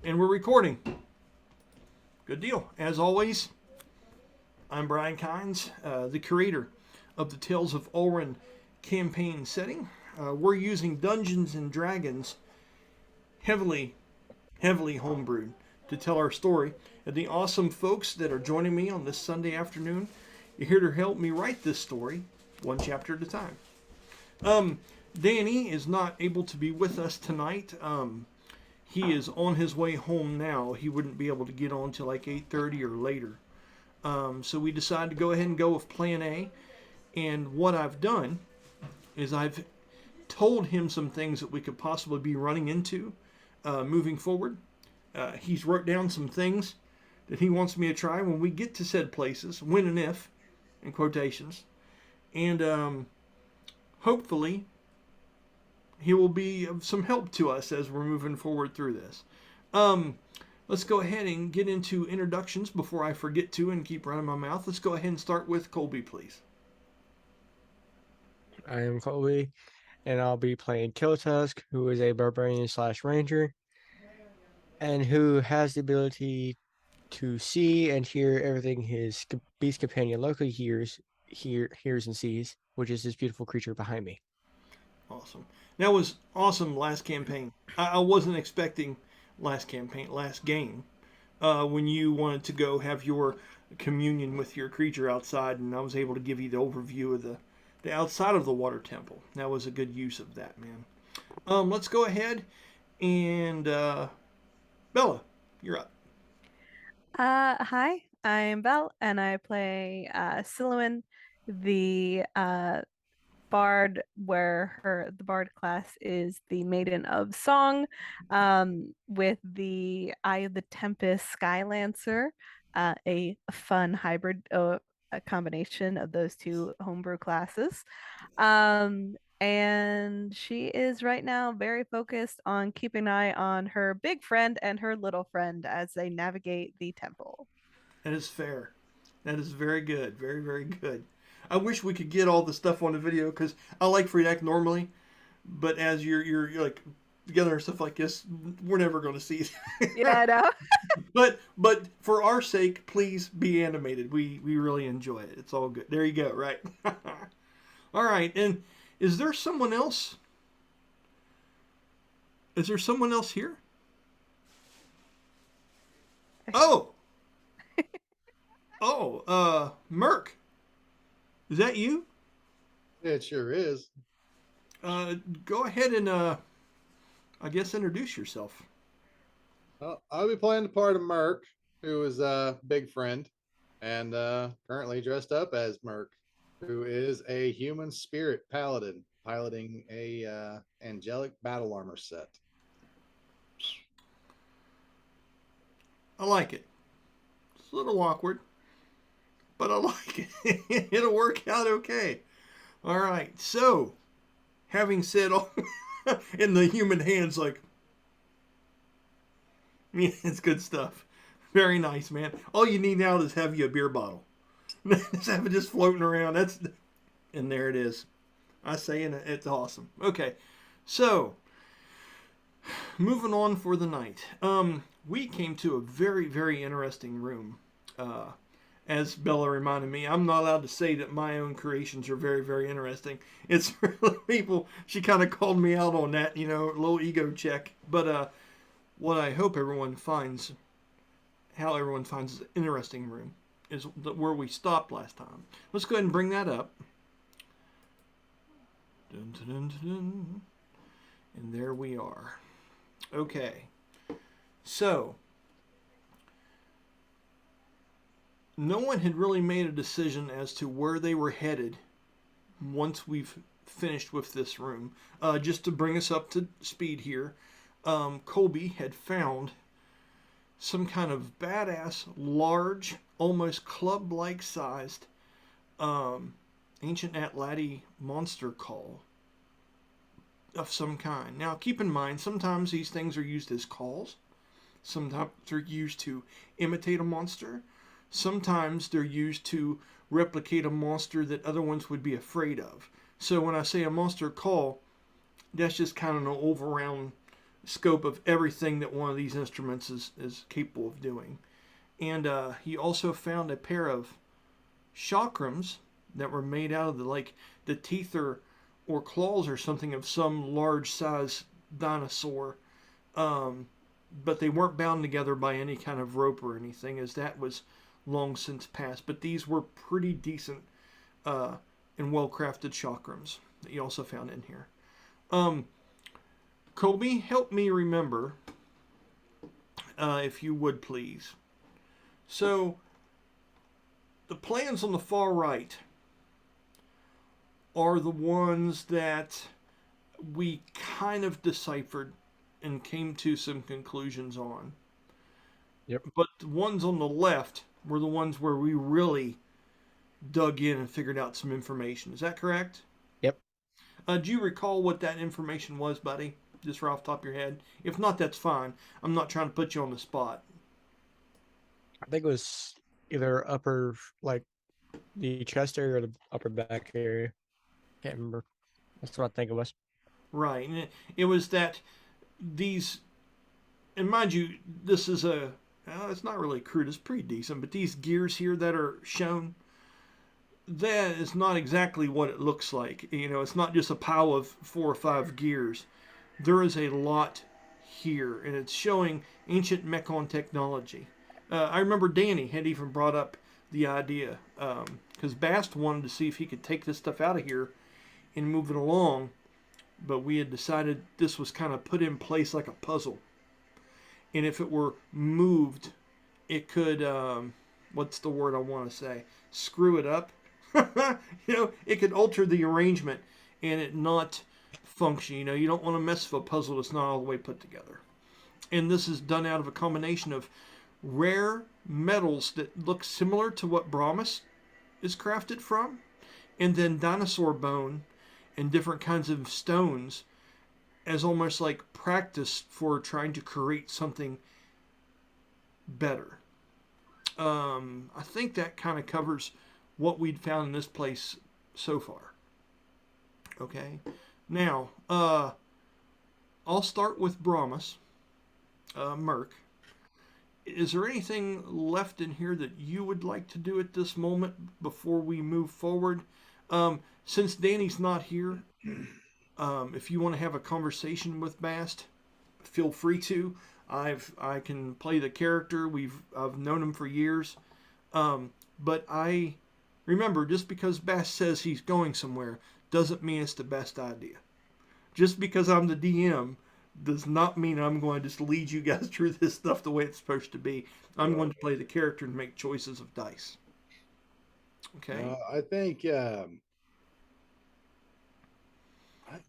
And we're recording. Good deal. As always, I'm Brian Kynes, the creator of the Tales of Ulran campaign setting. We're using Dungeons and Dragons, heavily, heavily homebrewed, to tell our story. And the awesome folks that are joining me on this Sunday afternoon, you're here to help me write this story, one chapter at a time. Danny is not able to be with us tonight. He is on his way home now. He wouldn't be able to get on till like 8:30 or later. So we decided to go ahead and go with Plan A. And what I've done is I've told him some things that we could possibly be running into moving forward. He's wrote down some things that he wants me to try when we get to said places, when and if, in quotations. And hopefully he will be of some help to us as we're moving forward through this. Let's go ahead and get into introductions before I forget to and keep running my mouth. Let's go ahead and start with Colby, please. I am Colby, and I'll be playing Killtusk, who is a barbarian slash ranger, and who has the ability to see and hear everything his beast companion locally hears and sees, which is this beautiful creature behind me. Awesome. That was awesome last campaign. I wasn't expecting last game, when you wanted to go have your communion with your creature outside, and I was able to give you the overview of the outside of the water temple. That was a good use of that, man. Let's go ahead and Bella, you're up. Hi, I'm Belle, and I play Siluan, the bard, where the bard class is the Maiden of Song, with the Eye of the Tempest Skylancer, a fun hybrid, a combination of those two homebrew classes. And she is right now very focused on keeping an eye on her big friend and her little friend as they navigate the temple. That is fair. That is very good. Very, very good. I wish we could get all the stuff on the video because I like free act normally, but as you're like together and stuff like this, we're never going to see it. Yeah, I know. but for our sake, please be animated. We really enjoy it. It's all good. There you go. Right. All right. And is there someone else? Is there someone else here? Oh. Oh. Merc. Is that you? It sure is. Go ahead and I guess introduce yourself. Well, I'll be playing the part of Merc, who is a big friend, and currently dressed up as Merc, who is a human spirit paladin piloting a angelic battle armor set. I like it. It's a little awkward, but I like it. It'll work out okay. All right. So, having said all, in the human hands, like, yeah, it's good stuff. Very nice, man. All you need now is have you a beer bottle. Just have it just floating around. And there it is. I say, and it's awesome. Okay, so moving on for the night. We came to a very, very interesting room. As Bella reminded me, I'm not allowed to say that my own creations are very, very interesting. It's really people. She kind of called me out on that, a little ego check. But what I hope everyone finds, how everyone finds an interesting room, is where we stopped last time. Let's go ahead and bring that up. Dun, dun, dun, dun. And there we are. Okay. So, no one had really made a decision as to where they were headed once we've finished with this room. Just to bring us up to speed here, Colby had found some kind of badass, large, almost club-like sized ancient Atlati monster call of some kind. Now, keep in mind, sometimes these things are used as calls. Sometimes they're used to imitate a monster. Sometimes they're used to replicate a monster that other ones would be afraid of. So when I say a monster call, that's just kind of an all-around scope of everything that one of these instruments is capable of doing. And he also found a pair of chakrams that were made out of the teeth or claws or something of some large size dinosaur. But they weren't bound together by any kind of rope or anything, as that was long since past. But these were pretty decent and well crafted chakrams that you also found in here. Colby, help me remember, if you would please. So, the plans on the far right are the ones that we kind of deciphered and came to some conclusions on. Yep. But the ones on the left were the ones where we really dug in and figured out some information. Is that correct? Yep. Do you recall what that information was, buddy? Just right off the top of your head? If not, that's fine. I'm not trying to put you on the spot. I think it was either upper, like the chest area or the upper back area. Can't remember. That's what I think it was. Right. And it was that these, and mind you, this is it's not really crude, it's pretty decent, but these gears here that are shown, that is not exactly what it looks like. You know, it's not just a pile of 4 or 5 gears. There is a lot here, and it's showing ancient mechon technology. I remember Danny had even brought up the idea, because Bast wanted to see if he could take this stuff out of here and move it along, but we had decided this was kind of put in place like a puzzle. And if it were moved, it could, what's the word I want to say? Screw it up. You know, it could alter the arrangement and it not function. You know, you don't want to mess with a puzzle that's not all the way put together. And this is done out of a combination of rare metals that look similar to what Brahmas is crafted from, and then dinosaur bone and different kinds of stones as almost like practice for trying to create something better. I think that kind of covers what we'd found in this place so far. Okay. Now, I'll start with Brahmas, Merc. Is there anything left in here that you would like to do at this moment before we move forward? Since Danny's not here, if you want to have a conversation with Bast, feel free to. I can play the character. I've known him for years, but I remember, just because Bast says he's going somewhere doesn't mean it's the best idea. Just because I'm the DM does not mean I'm going to just lead you guys through this stuff the way it's supposed to be. I'm going to play the character and make choices of dice. Okay. I think, for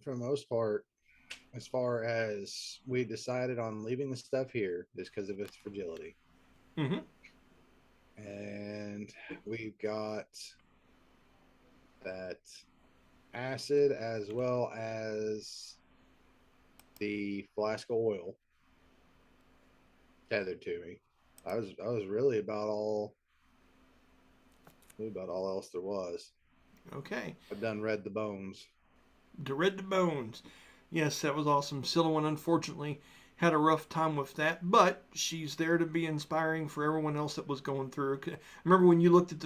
the most part, as far as we decided on leaving the stuff here just because of its fragility. Mm-hmm. And we've got that acid as well as the flask of oil tethered to me. I was really about all else there was. Okay. I've done read the bones. Read the bones. Yes, that was awesome. Silhouette unfortunately had a rough time with that, but she's there to be inspiring for everyone else that was going through. I remember when you looked at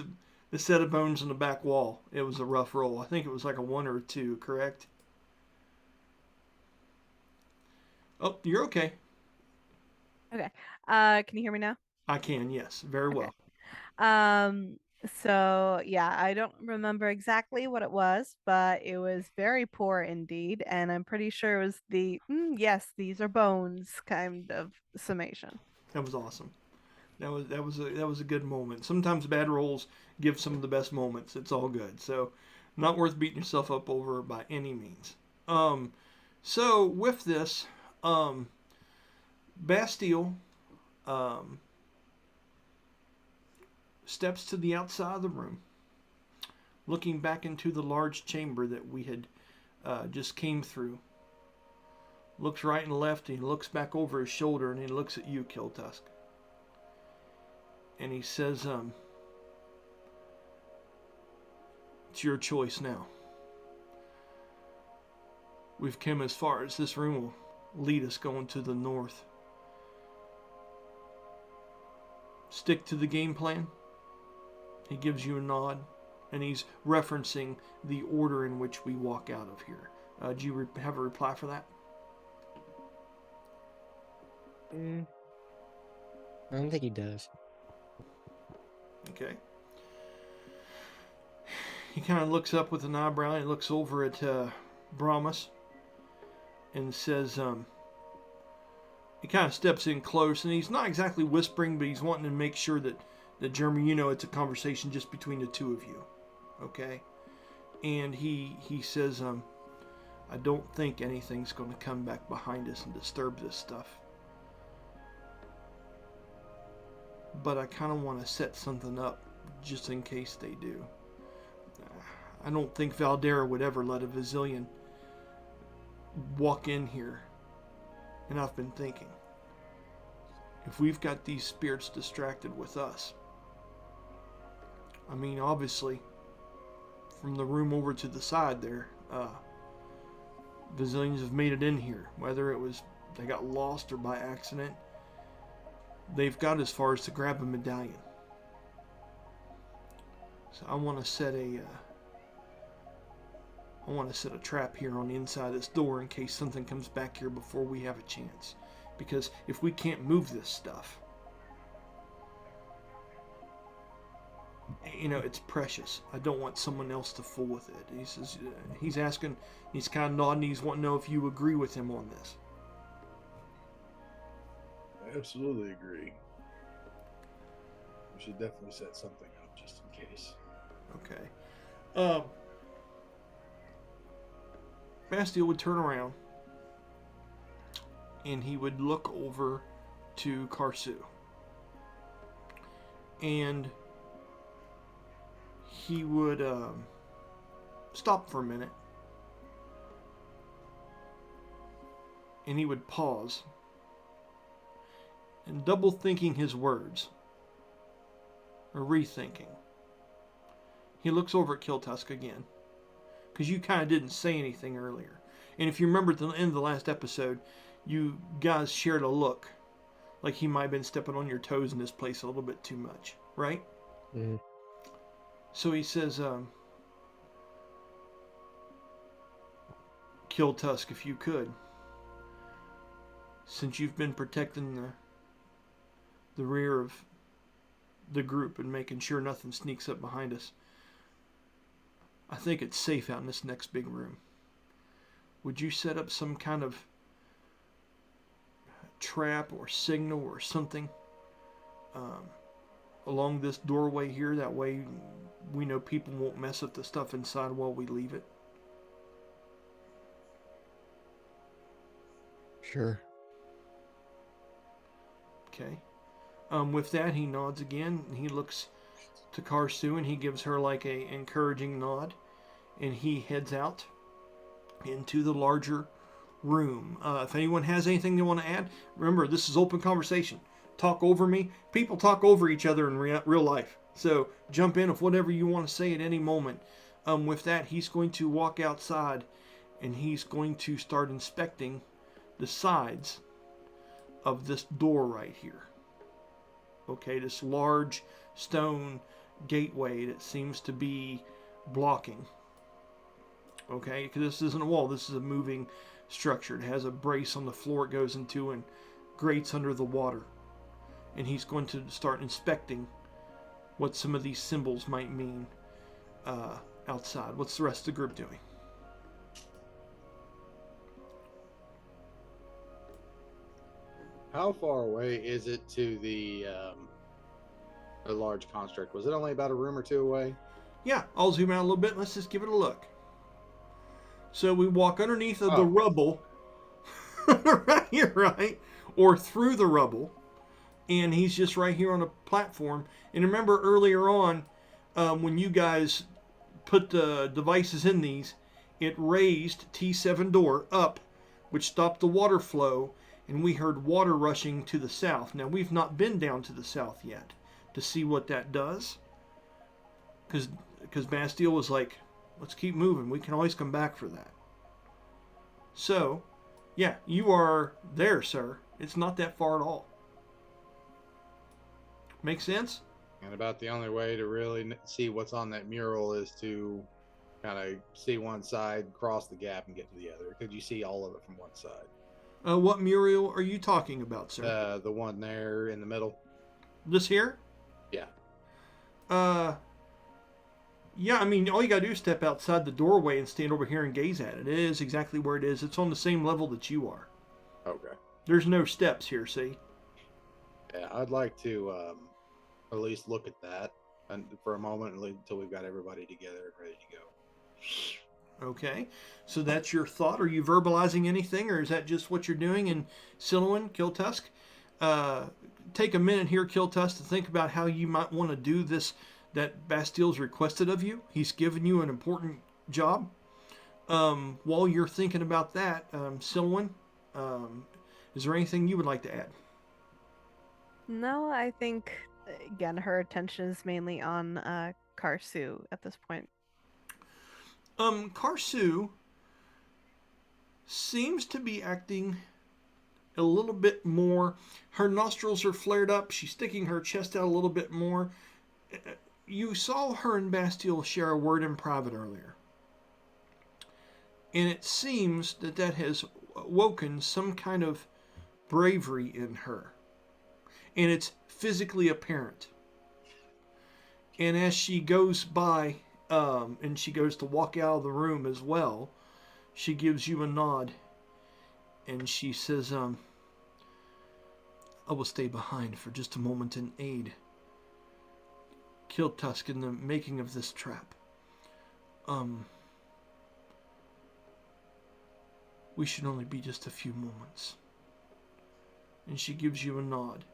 the set of bones on the back wall, it was a rough roll. I think it was like a 1 or a 2, correct? Oh, you're okay. Okay. Can you hear me now? I can, yes. Very well. So yeah, I don't remember exactly what it was, but it was very poor indeed, and I'm pretty sure it was the yes, these are bones kind of summation. That was awesome. That was a good moment. Sometimes bad rolls give some of the best moments. It's all good. So, not worth beating yourself up over by any means. So with this, Bastille, steps to the outside of the room, looking back into the large chamber that we had just came through. Looks right and left, and he looks back over his shoulder, and he looks at you, Kiltusk. And he says, it's your choice now. We've come as far as this room will lead us going to the north. Stick to the game plan. He gives you a nod, and he's referencing the order in which we walk out of here. Do you have a reply for that? I don't think he does. Okay. He kind of looks up with an eyebrow and looks over at Brahmas and says, he kind of steps in close, and he's not exactly whispering, but he's wanting to make sure that Jeremy, you know, it's a conversation just between the two of you. Okay? And he says, I don't think anything's going to come back behind us and disturb this stuff. But I kind of want to set something up just in case they do. I don't think Valdera would ever let a Vizillion walk in here. And I've been thinking, if we've got these spirits distracted with us, I mean, obviously, from the room over to the side there, Vizillions have made it in here. Whether it was they got lost or by accident, they've got as far as to grab a medallion. So I want to set a trap here on the inside of this door in case something comes back here before we have a chance. Because if we can't move this stuff, you know, it's precious. I don't want someone else to fool with it. He says, he's asking, he's kind of nodding, he's wanting to know if you agree with him on this. I absolutely agree. We should definitely set something up just in case. Okay. Bastille would turn around and he would look over to Karsu. And he would stop for a minute. And he would pause. And double thinking his words. Or rethinking. He looks over at Kiltusk again. Because you kind of didn't say anything earlier. And if you remember at the end of the last episode, you guys shared a look. Like he might have been stepping on your toes in this place a little bit too much. Right? Mm-hmm. So he says, Kiltusk, if you could. Since you've been protecting the rear of the group and making sure nothing sneaks up behind us, I think it's safe out in this next big room. Would you set up some kind of trap or signal or something along this doorway here? That way we know people won't mess with the stuff inside while we leave it. Sure. Okay. With that, he nods again, and he looks to Karsu, and he gives her like a encouraging nod, and he heads out into the larger room. If anyone has anything they want to add, remember, this is open conversation. Talk over me. People talk over each other in real life. So jump in with whatever you want to say at any moment. With that, he's going to walk outside, and he's going to start inspecting the sides of this door right here. Okay, this large stone gateway that seems to be blocking. Okay, because this isn't a wall, this is a moving structure. It has a brace on the floor it goes into and grates under the water. And he's going to start inspecting what some of these symbols might mean outside. What's the rest of the group doing? How far away is it to the large construct? Was it only about a room or two away? Yeah, I'll zoom out a little bit and let's just give it a look. So we walk underneath of the rubble, right here, right? Or through the rubble, and he's just right here on a platform. And remember earlier on, when you guys put the devices in these, it raised T7 door up, which stopped the water flow, and we heard water rushing to the south. Now, we've not been down to the south yet to see what that does, because Bastille was like, let's keep moving. We can always come back for that. So, Yeah, you are there, sir. It's not that far at all. Make sense? And about the only way to really see what's on that mural is to kind of see one side, cross the gap, and get to the other. Could you see all of it from one side? What mural are you talking about, sir? The one there in the middle. This here? Yeah. Yeah, I mean, all you gotta do is step outside the doorway and stand over here and gaze at it. It is exactly where it is. It's on the same level that you are. Okay. There's no steps here, see? Yeah, I'd like to at least look at that for a moment until we've got everybody together and ready to go. Okay, so that's your thought. Are you verbalizing anything, or is that just what you're doing? And Silouan, Kiltusk, take a minute here, Kiltusk, to think about how you might want to do this that Bastile's requested of you. He's given you an important job. While you're thinking about that, Silouan, is there anything you would like to add? No, I think, again, her attention is mainly on Karsu at this point. Karsu seems to be acting a little bit more. Her nostrils are flared up. She's sticking her chest out a little bit more. You saw her and Bastile share a word in private earlier. And it seems that that has awoken some kind of bravery in her. And it's physically apparent. And as she goes by, and she goes to walk out of the room as well, she gives you a nod. And she says, I will stay behind for just a moment and aid Kiltusk in the making of this trap. We should only be just a few moments. And she gives you a nod.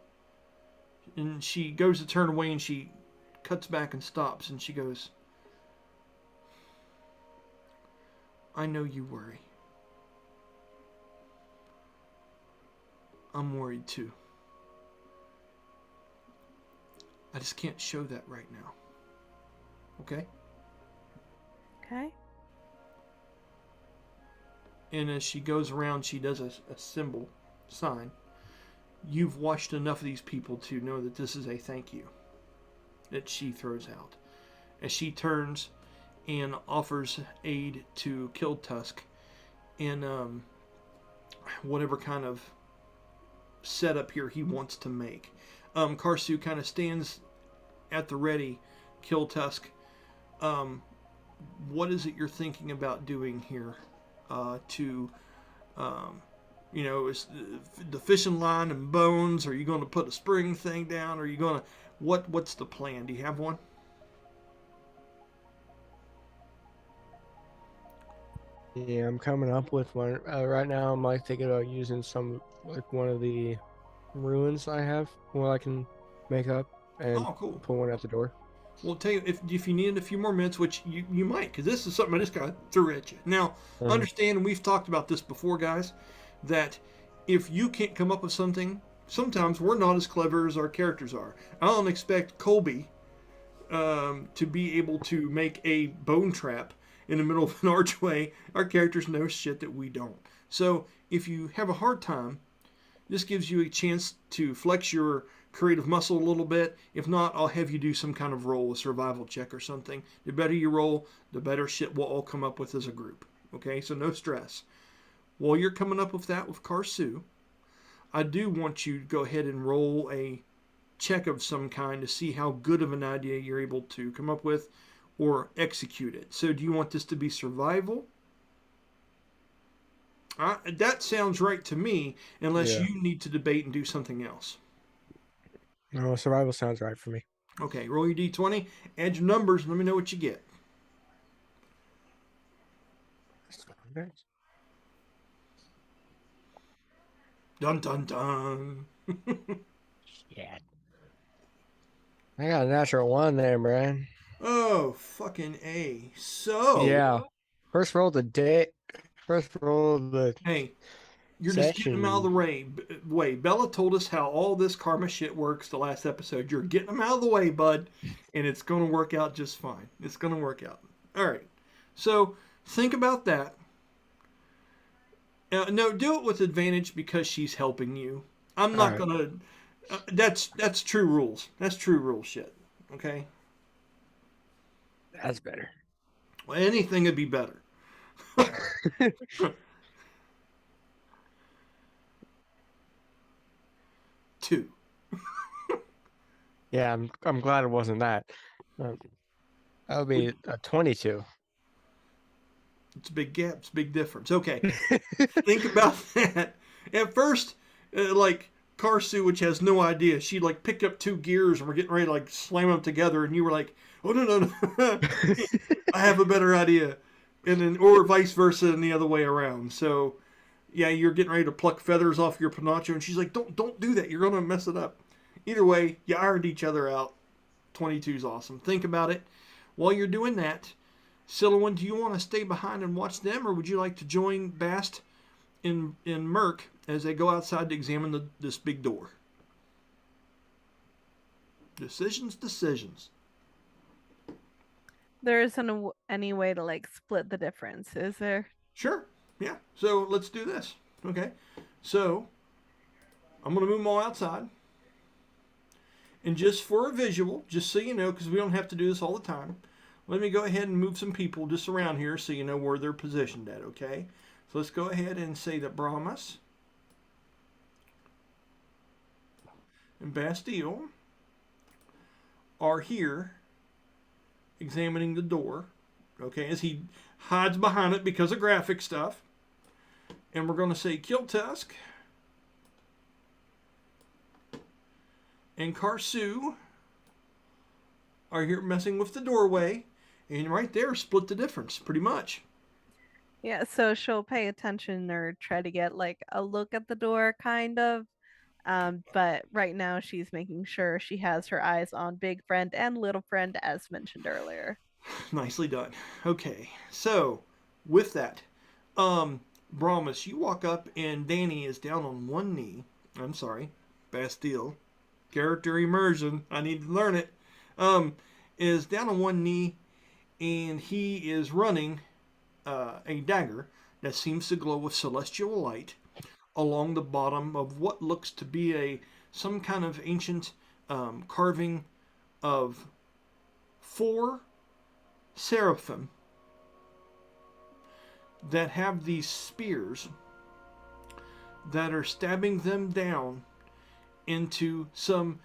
And she goes to turn away and she cuts back and stops and she goes, I know you worry. I'm worried too. I just can't show that right now. Okay? Okay. And as she goes around, she does a symbol, sign. You've watched enough of these people to know that this is a thank you that she throws out. As she turns and offers aid to Kiltusk in whatever kind of setup here he wants to make. Karsu kind of stands at the ready. Kiltusk, what is it you're thinking about doing here is the fishing line and bones? Are you going to put a spring thing down? Are you going to what's the plan? Do you have one? Yeah, I'm coming up with one. Right now, I'm like thinking about using one of the ruins I have, where I can make up and Cool. put one at the door. Well, tell you, if you needed a few more minutes, which you might, because this is something I just got threw at you. Now, understand, and we've talked about this before, guys, that if you can't come up with something, sometimes we're not as clever as our characters are. I don't expect Colby to be able to make a bone trap in the middle of an archway. Our characters know shit that we don't. So if you have a hard time, this gives you a chance to flex your creative muscle a little bit. If not, I'll have you do some kind of roll, a survival check or something. The better you roll, the better shit we'll all come up with as a group. Okay, so no stress. While you're coming up with that with Karsu, I do want you to go ahead and roll a check of some kind to see how good of an idea you're able to come up with or execute it. So do you want this to be survival? That sounds right to me, unless you need to debate and do something else. No, survival sounds right for me. Okay, roll your d20, add your numbers, and let me know what you get. Dun dun dun. Yeah. I got a natural 1 there, Brian. Oh, fucking A. So. Yeah. First roll of the day. First roll of the. Hey, you're just getting them out of the way. Bella told us how all this karma shit works the last episode. You're getting them out of the way, bud, and it's going to work out just fine. It's going to work out. All right. So think about that. No, do it with advantage because she's helping you. I'm not Alright. gonna. That's true rules. That's true rule shit. Okay. That's better. Well, anything would be better. Two. Yeah, I'm glad it wasn't that. Um, that would be a 22. It's a big gap. It's a big difference. Okay. Think about that. At first, like Karsu, which has no idea, she like picked up two gears and we're getting ready to like slam them together, and you were like, "Oh no! I have a better idea," and then or vice versa, and the other way around. So, yeah, you're getting ready to pluck feathers off your Pinocho, and she's like, "Don't do that. You're gonna mess it up." Either way, you ironed each other out. 22 is awesome. Think about it. While you're doing that, Silouan, do you want to stay behind and watch them, or would you like to join Bast in Merc as they go outside to examine this big door? Decisions. There isn't any way to like split the difference, is there? Sure. Yeah. So let's do this. Okay. So I'm going to move them all outside. And just for a visual, just so you know, because we don't have to do this all the time, let me go ahead and move some people just around here so you know where they're positioned at, okay? So let's go ahead and say that Brahmas and Bastille are here examining the door, okay, as he hides behind it because of graphic stuff. And we're going to say Kiltusk and Karsu are here messing with the doorway, and right there split the difference pretty much. Yeah, so she'll pay attention or try to get like a look at the door, kind of. But right now she's making sure she has her eyes on Big Friend and Little Friend, as mentioned earlier. Nicely done. Okay, so with that, Brahmas, you walk up and Danny is down on one knee. I'm sorry, Bastille. Character immersion. I need to learn it. Is down on one knee, and he is running a dagger that seems to glow with celestial light along the bottom of what looks to be some kind of ancient carving of 4 seraphim that have these spears that are stabbing them down into some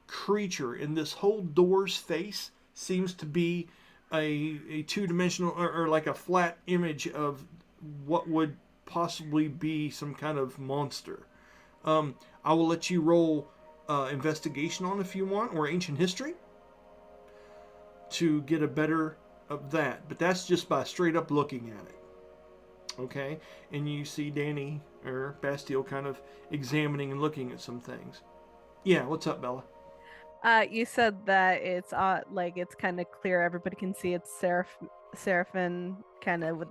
creature, and this whole door's face seems to be a two-dimensional or like a flat image of what would possibly be some kind of monster. I will let you roll investigation on if you want, or ancient history, to get a better of that. But that's just by straight up looking at it. Okay? And you see Danny or Bastille kind of examining and looking at some things. Yeah, what's up, Bella? You said that it's like it's kind of clear, everybody can see it's Seraphim kind of with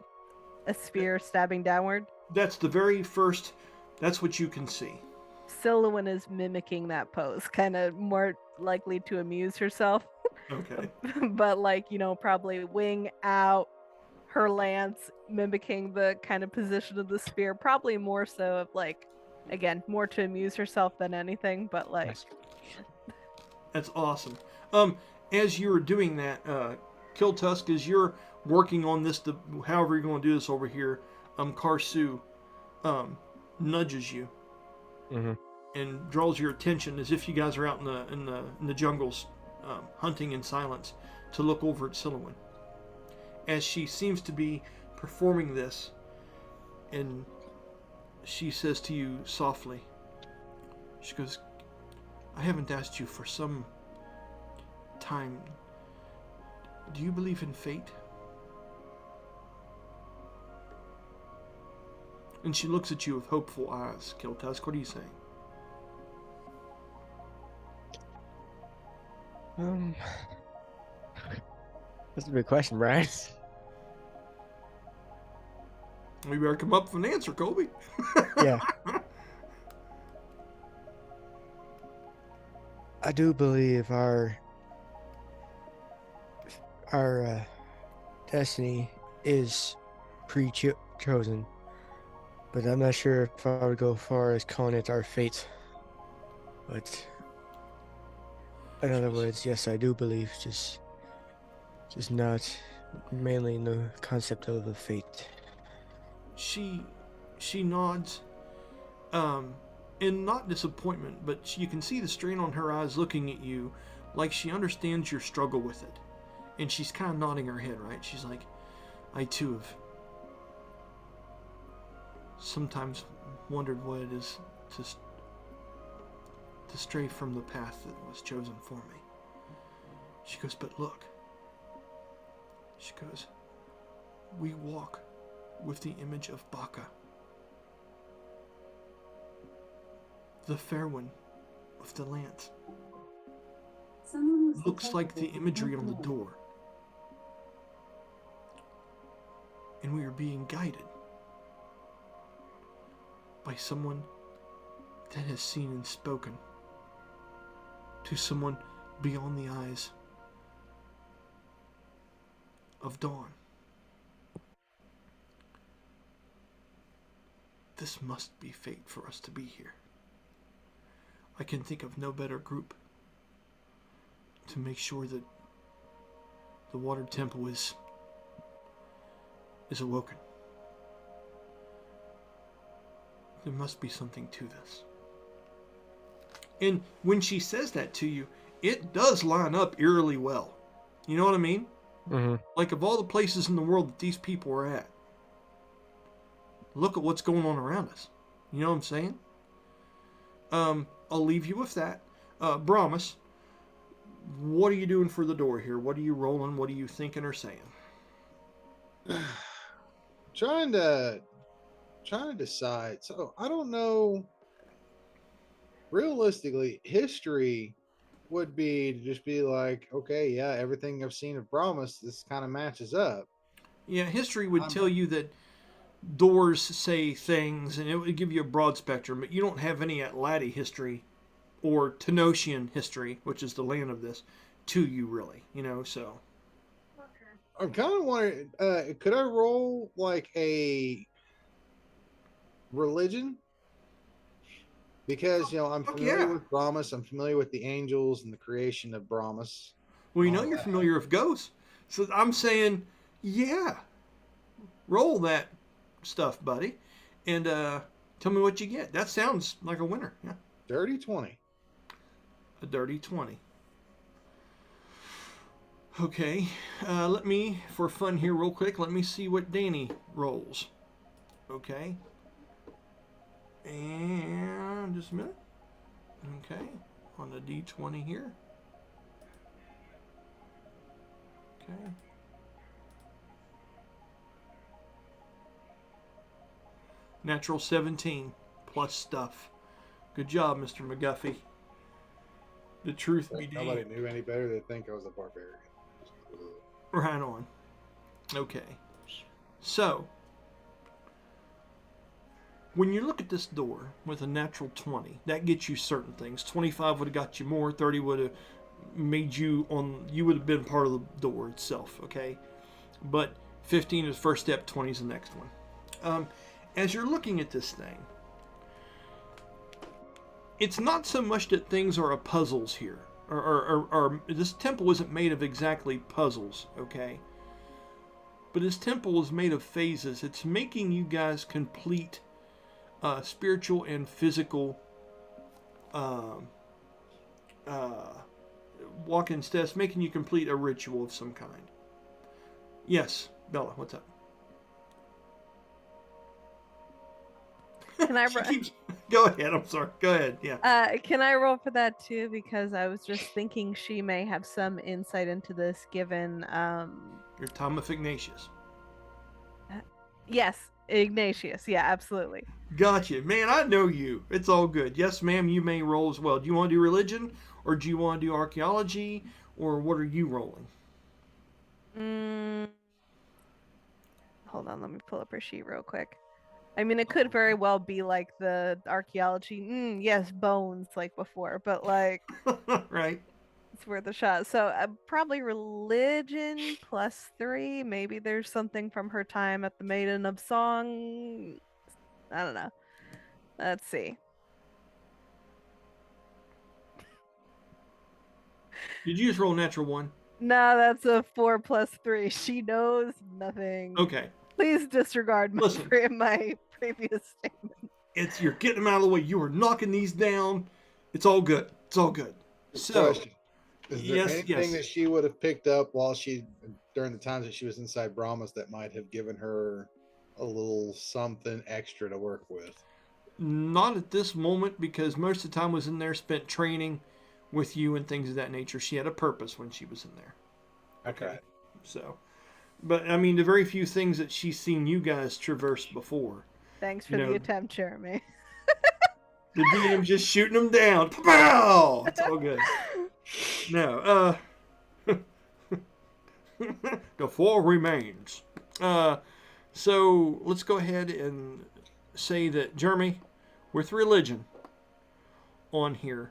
a spear stabbing downward. That's the very first, that's what you can see. Silouan is mimicking that pose, kind of more likely to amuse herself. Okay. But like, probably wing out, her lance mimicking the kind of position of the spear, probably more so of like, again, more to amuse herself than anything, but like Nice. That's awesome. As you're doing that, Kiltusk, as you're working on this, however you're going to do this over here, Karsu nudges you and draws your attention as if you guys are out in the jungles hunting in silence to look over at Silouan. As she seems to be performing this, and she says to you softly, she goes, I haven't asked you for some time. Do you believe in fate? And she looks at you with hopeful eyes. Kiltusk, what are you saying? That's a big question, Brian. We better come up with an answer, Colby. Yeah. I do believe our destiny is pre-chosen. But I'm not sure if I would go far as calling it our fate. But in other words, yes, I do believe, just not mainly in the concept of a fate. She nods, in not disappointment, but you can see the strain on her eyes looking at you, like she understands your struggle with it, and she's kind of nodding her head. Right? She's like, I too have sometimes wondered what it is to stray from the path that was chosen for me. She goes, but look. She goes, we walk with the image of Baka, the fair one of the lance. Looks like the imagery on the door. And we are being guided by someone that has seen and spoken to someone beyond the eyes of dawn. This must be fate for us to be here. I can think of no better group to make sure that the water temple is awoken. There must be something to this. And when she says that to you, it does line up eerily well. You know what I mean? Mm-hmm. Like, of all the places in the world that these people are at, look at what's going on around us. You know what I'm saying? I'll leave you with that. Brahmas, what are you doing for the door here? What are you rolling? What are you thinking or saying? Trying to decide. So I don't know. Realistically, history would be to just be like, okay, yeah, everything I've seen of Brahmas, this kind of matches up. Yeah, history would tell you that doors say things, and it would give you a broad spectrum, but you don't have any Atlati history or Tenosian history, which is the land of this, to you, really. You know, so. I'm kind of wondering, could I roll like a religion? Because, I'm familiar with Brahmas. I'm familiar with the angels and the creation of Brahmas. Well, you know you're familiar with ghosts. So I'm saying, yeah, roll that stuff, buddy. And tell me what you get. That sounds like a winner. Yeah. Dirty 20. A dirty 20. Okay. Let me, for fun here real quick, let me see what Danny rolls. Okay. And just a minute. Okay. On the D20 here. Okay. Natural 17 plus stuff. Good job, Mr. McGuffey. The truth be Nobody damned. knew any better. They think I was a barbarian. Right on. Okay. So, when you look at this door with a natural 20, that gets you certain things. 25 would have got you more. 30 would have made you you would have been part of the door itself, okay? But 15 is the first step, 20 is the next one. As you're looking at this thing, it's not so much that things are puzzles here. Or this temple isn't made of exactly puzzles, okay? But this temple is made of phases. It's making you guys complete spiritual and physical walk-in steps, making you complete a ritual of some kind. Yes, Bella, what's up? Can I Go ahead, I'm sorry. Go ahead, yeah. Can I roll for that too? Because I was just thinking she may have some insight into this given Your Thomas Ignatius. Yes, Ignatius. Yeah, absolutely. Gotcha. Man, I know you. It's all good. Yes, ma'am, you may roll as well. Do you want to do religion, or do you want to do archaeology, or what are you rolling? Hold on, let me pull up her sheet real quick. I mean, it could very well be like the archaeology. Yes, bones like before, but like Right. it's worth a shot. So probably religion +3. Maybe there's something from her time at the Maiden of Song I don't know. Let's see. Did you just roll a natural one? No, that's a 4 plus 3. She knows nothing. Okay. Please disregard my, Listen. my previous statement. You're getting them out of the way. You are knocking these down. It's all good. It's all good. So, Question. Is there yes, anything that she would have picked up during the times that she was inside Brahma's that might have given her a little something extra to work with? Not at this moment, because most of the time was in there spent training with you and things of that nature. She had a purpose when she was in there. Okay. So, but I mean, the very few things that she's seen you guys traverse before. Thanks for the attempt, Jeremy. The DM's just shooting them down. Pow! It's all good. No, the 4 remains. So let's go ahead and say that, Jeremy, with religion on here,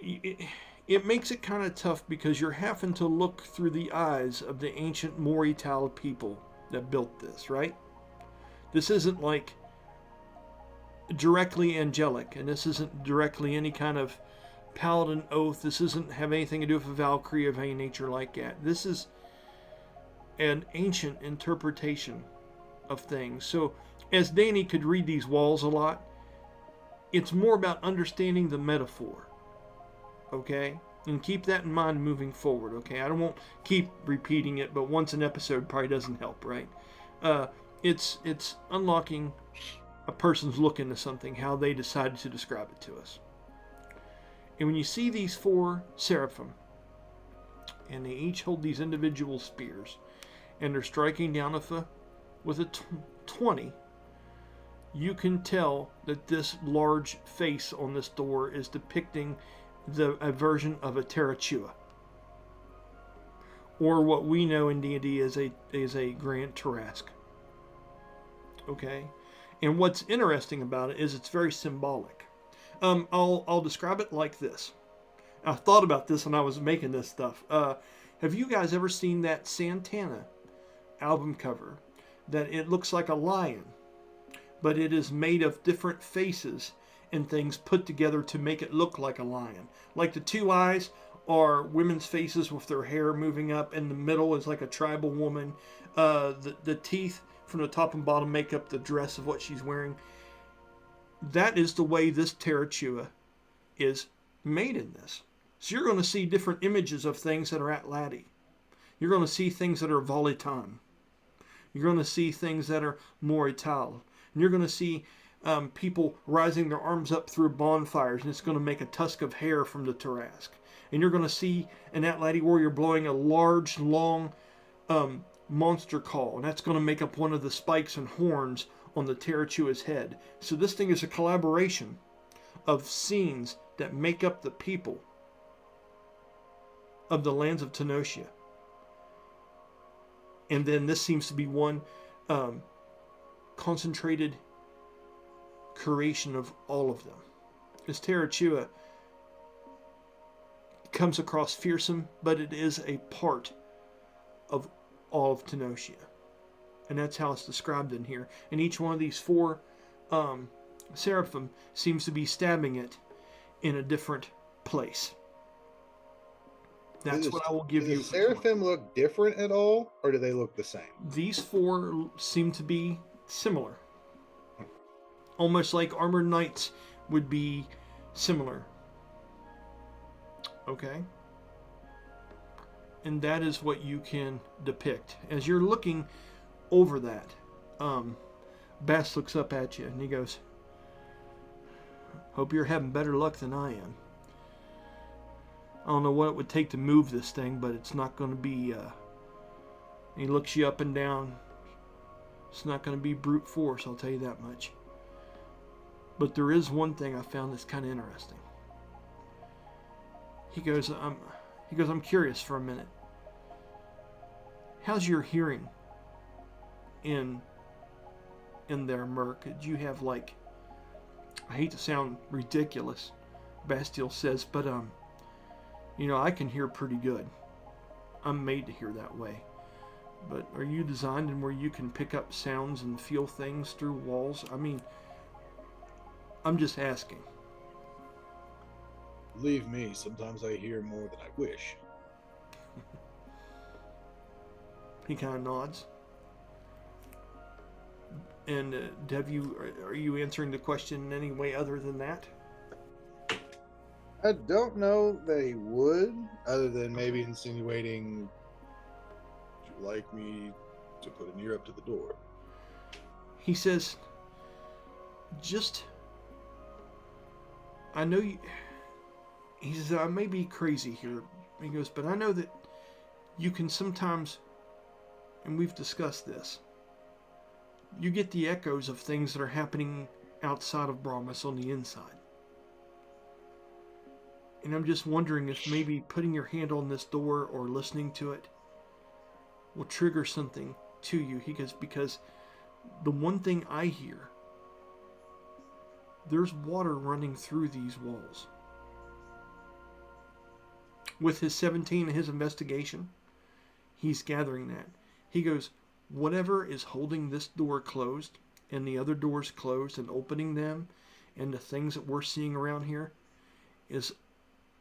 it makes it kind of tough because you're having to look through the eyes of the ancient Mori'tal people that built this, right? This isn't like directly angelic, and this isn't directly any kind of paladin oath. This doesn't have anything to do with a Valkyrie of any nature like that. This is an ancient interpretation of things. So as Danny could read these walls a lot, it's more about understanding the metaphor. Okay? And keep that in mind moving forward, okay? I don't want keep repeating it, but once an episode probably doesn't help, right? It's unlocking a person's look into something, how they decided to describe it to us. And when you see these 4 seraphim, and they each hold these individual spears, and they're striking down with a 20, you can tell that this large face on this door is depicting a version of a Terrachua, or what we know in D&D as a Grand Tarrasque. Okay? And what's interesting about it is it's very symbolic. I'll describe it like this. I thought about this when I was making this stuff. Have you guys ever seen that Santana album cover? That it looks like a lion, but it is made of different faces and things put together to make it look like a lion. Like the 2 eyes are women's faces with their hair moving up, and the middle is like a tribal woman. The teeth from the top and bottom make up the dress of what she's wearing. That is the way this Terrachua is made in this. So you're going to see different images of things that are Atlati. You're going to see things that are Volitan. You're going to see things that are Mori'tal. And you're going to see people rising their arms up through bonfires, and it's going to make a tusk of hair from the Tarrasque. And you're going to see an Atlati warrior blowing a large, long monster call, and that's going to make up one of the spikes and horns on the Terrachua's head. So this thing is a collaboration of scenes that make up the people of the lands of Tenosia. And then this seems to be one concentrated creation of all of them. This Terrachua comes across fearsome, but it is a part of all of Tenosia. And that's how it's described in here. And each one of these 4 seraphim seems to be stabbing it in a different place. That's what I will give you. Does the seraphim look different at all, or do they look the same? These 4 seem to be similar. Almost like armored knights would be similar. Okay? And that is what you can depict. As you're looking over that, Bass looks up at you and he goes, "Hope you're having better luck than I am. I don't know what it would take to move this thing, but it's not going to be..." He looks you up and down. It's not going to be brute force, I'll tell you that much. But there is one thing I found that's kind of interesting. He goes, I'm curious for a minute. How's your hearing in there, Merc? Did you have, like, I hate to sound ridiculous, Bastille says, but I can hear pretty good. I'm made to hear that way. But are you designed in where you can pick up sounds and feel things through walls? I mean, I'm just asking. Believe me, sometimes I hear more than I wish. He kind of nods. And are you answering the question in any way other than that? I don't know that he would, other than maybe insinuating, Would you like me to put an ear up to the door? He says, I know you. He says, I may be crazy here. He goes, but I know that you can sometimes, and we've discussed this, you get the echoes of things that are happening outside of Brahmas on the inside. And I'm just wondering if maybe putting your hand on this door or listening to it will trigger something to you. He goes, because the one thing I hear, there's water running through these walls. With his 17 and his investigation, he's gathering that. He goes, whatever is holding this door closed and the other doors closed and opening them and the things that we're seeing around here is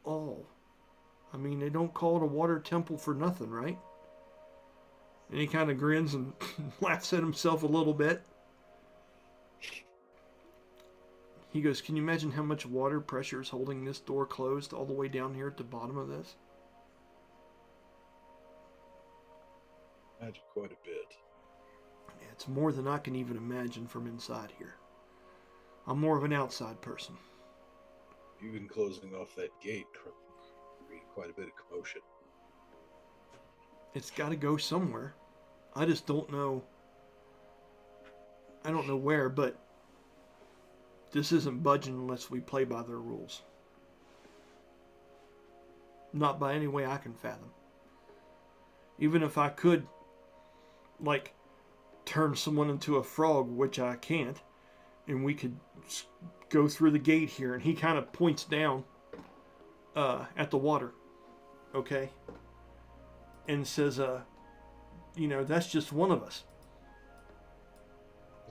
all. I mean, they don't call it a water temple for nothing, right? And he kind of grins and laughs at himself a little bit. He goes, can you imagine how much water pressure is holding this door closed all the way down here at the bottom of this? Imagine quite a bit. Yeah, it's more than I can even imagine from inside here. I'm more of an outside person. Even closing off that gate created quite a bit of commotion. It's got to go somewhere. I just don't know. I don't know where, but this isn't budging unless we play by their rules. Not by any way I can fathom. Even if I could, like, turn someone into a frog, which I can't, and we could go through the gate here, and he kind of points down at the water, okay, and says, that's just one of us.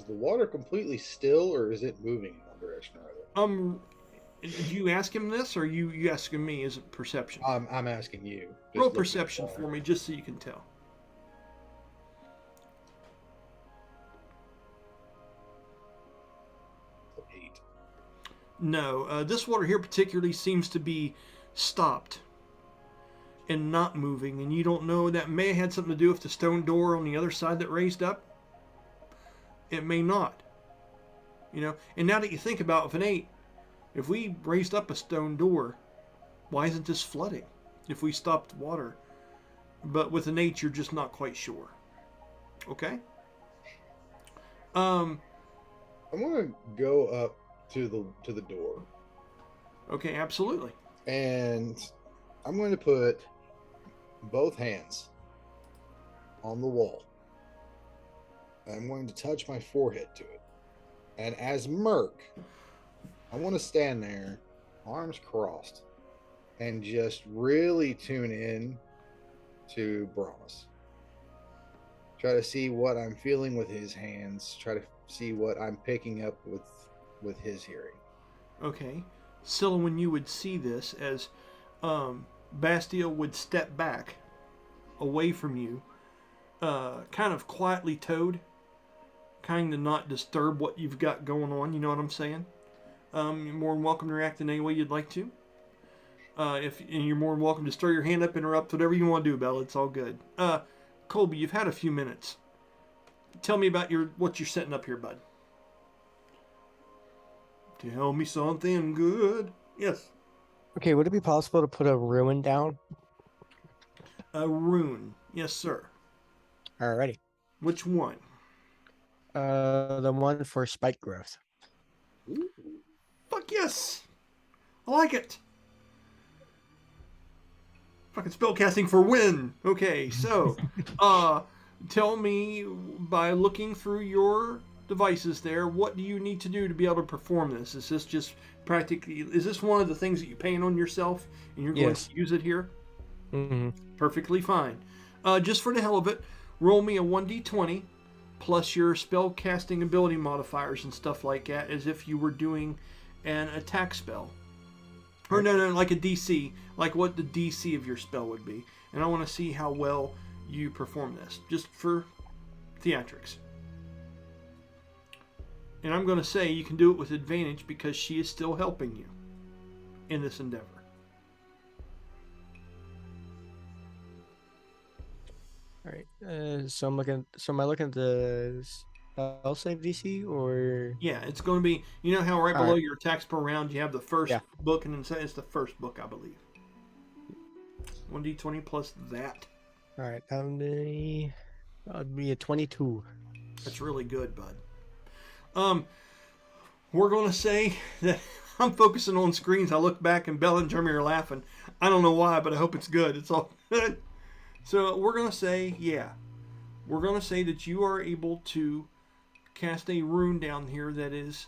is the water completely still, or is it moving in one direction or other? Did you ask him this, or you asking me? Is it perception? I'm asking you. Just Roll looking at perception the for water. me, just so you can tell. Eight. No, this water here particularly seems to be stopped and not moving, and you don't know. That may have had something to do with the stone door on the other side that raised up. It may not. And now that you think about it, with an 8, if we raised up a stone door, why isn't this flooding? If we stopped water. But with an 8, you're just not quite sure. Okay? I'm gonna go up to the door, Okay, absolutely. and I'm going to put both hands on the wall. I'm going to touch my forehead to it. And as Merc, I want to stand there, arms crossed, and just really tune in to Brahmas. Try to see what I'm feeling with his hands. Try to see what I'm picking up with his hearing. Okay. Silhouin, you would see this as Bastille would step back away from you, kind of quietly towed, kind of not disturb what you've got going on, you know what I'm saying? You're more than welcome to react in any way you'd like to. And you're more than welcome to stir your hand up, interrupt, whatever you want to do, Bella. It's all good. Colby, you've had a few minutes. Tell me about what you're setting up here, bud. Tell me something good. Yes. Okay, would it be possible to put a ruin down? A rune. Yes, sir. Alrighty. Which one? The one for spike growth. Ooh. Fuck yes. I like it. Fucking spellcasting for win. Okay, so, tell me, by looking through your devices there, what do you need to do to be able to perform this? Is this just practically, is this one of the things that you paint on yourself and you're going Yes. to use it here? Mm-hmm. Perfectly fine. Just for the hell of it, roll me a 1d20 plus your spell casting ability modifiers and stuff like that, as if you were doing an attack spell. Or no, like a DC, like what the DC of your spell would be. And I want to see how well you perform this, just for theatrics. And I'm going to say you can do it with advantage because she is still helping you in this endeavor. All right. So am I looking at the spell save DC or? Yeah, it's going to be. You know how right All below right. your attacks per round you have the first Yeah. book, and then it's the first book, I believe. 1d20 plus that. All right. That'd be a 22. That's really good, bud. We're going to say that I'm focusing on screens. I look back and Bella and Jeremy are laughing. I don't know why, but I hope it's good. It's all good. So we're going to say, yeah. We're going to say that you are able to cast a rune down here that is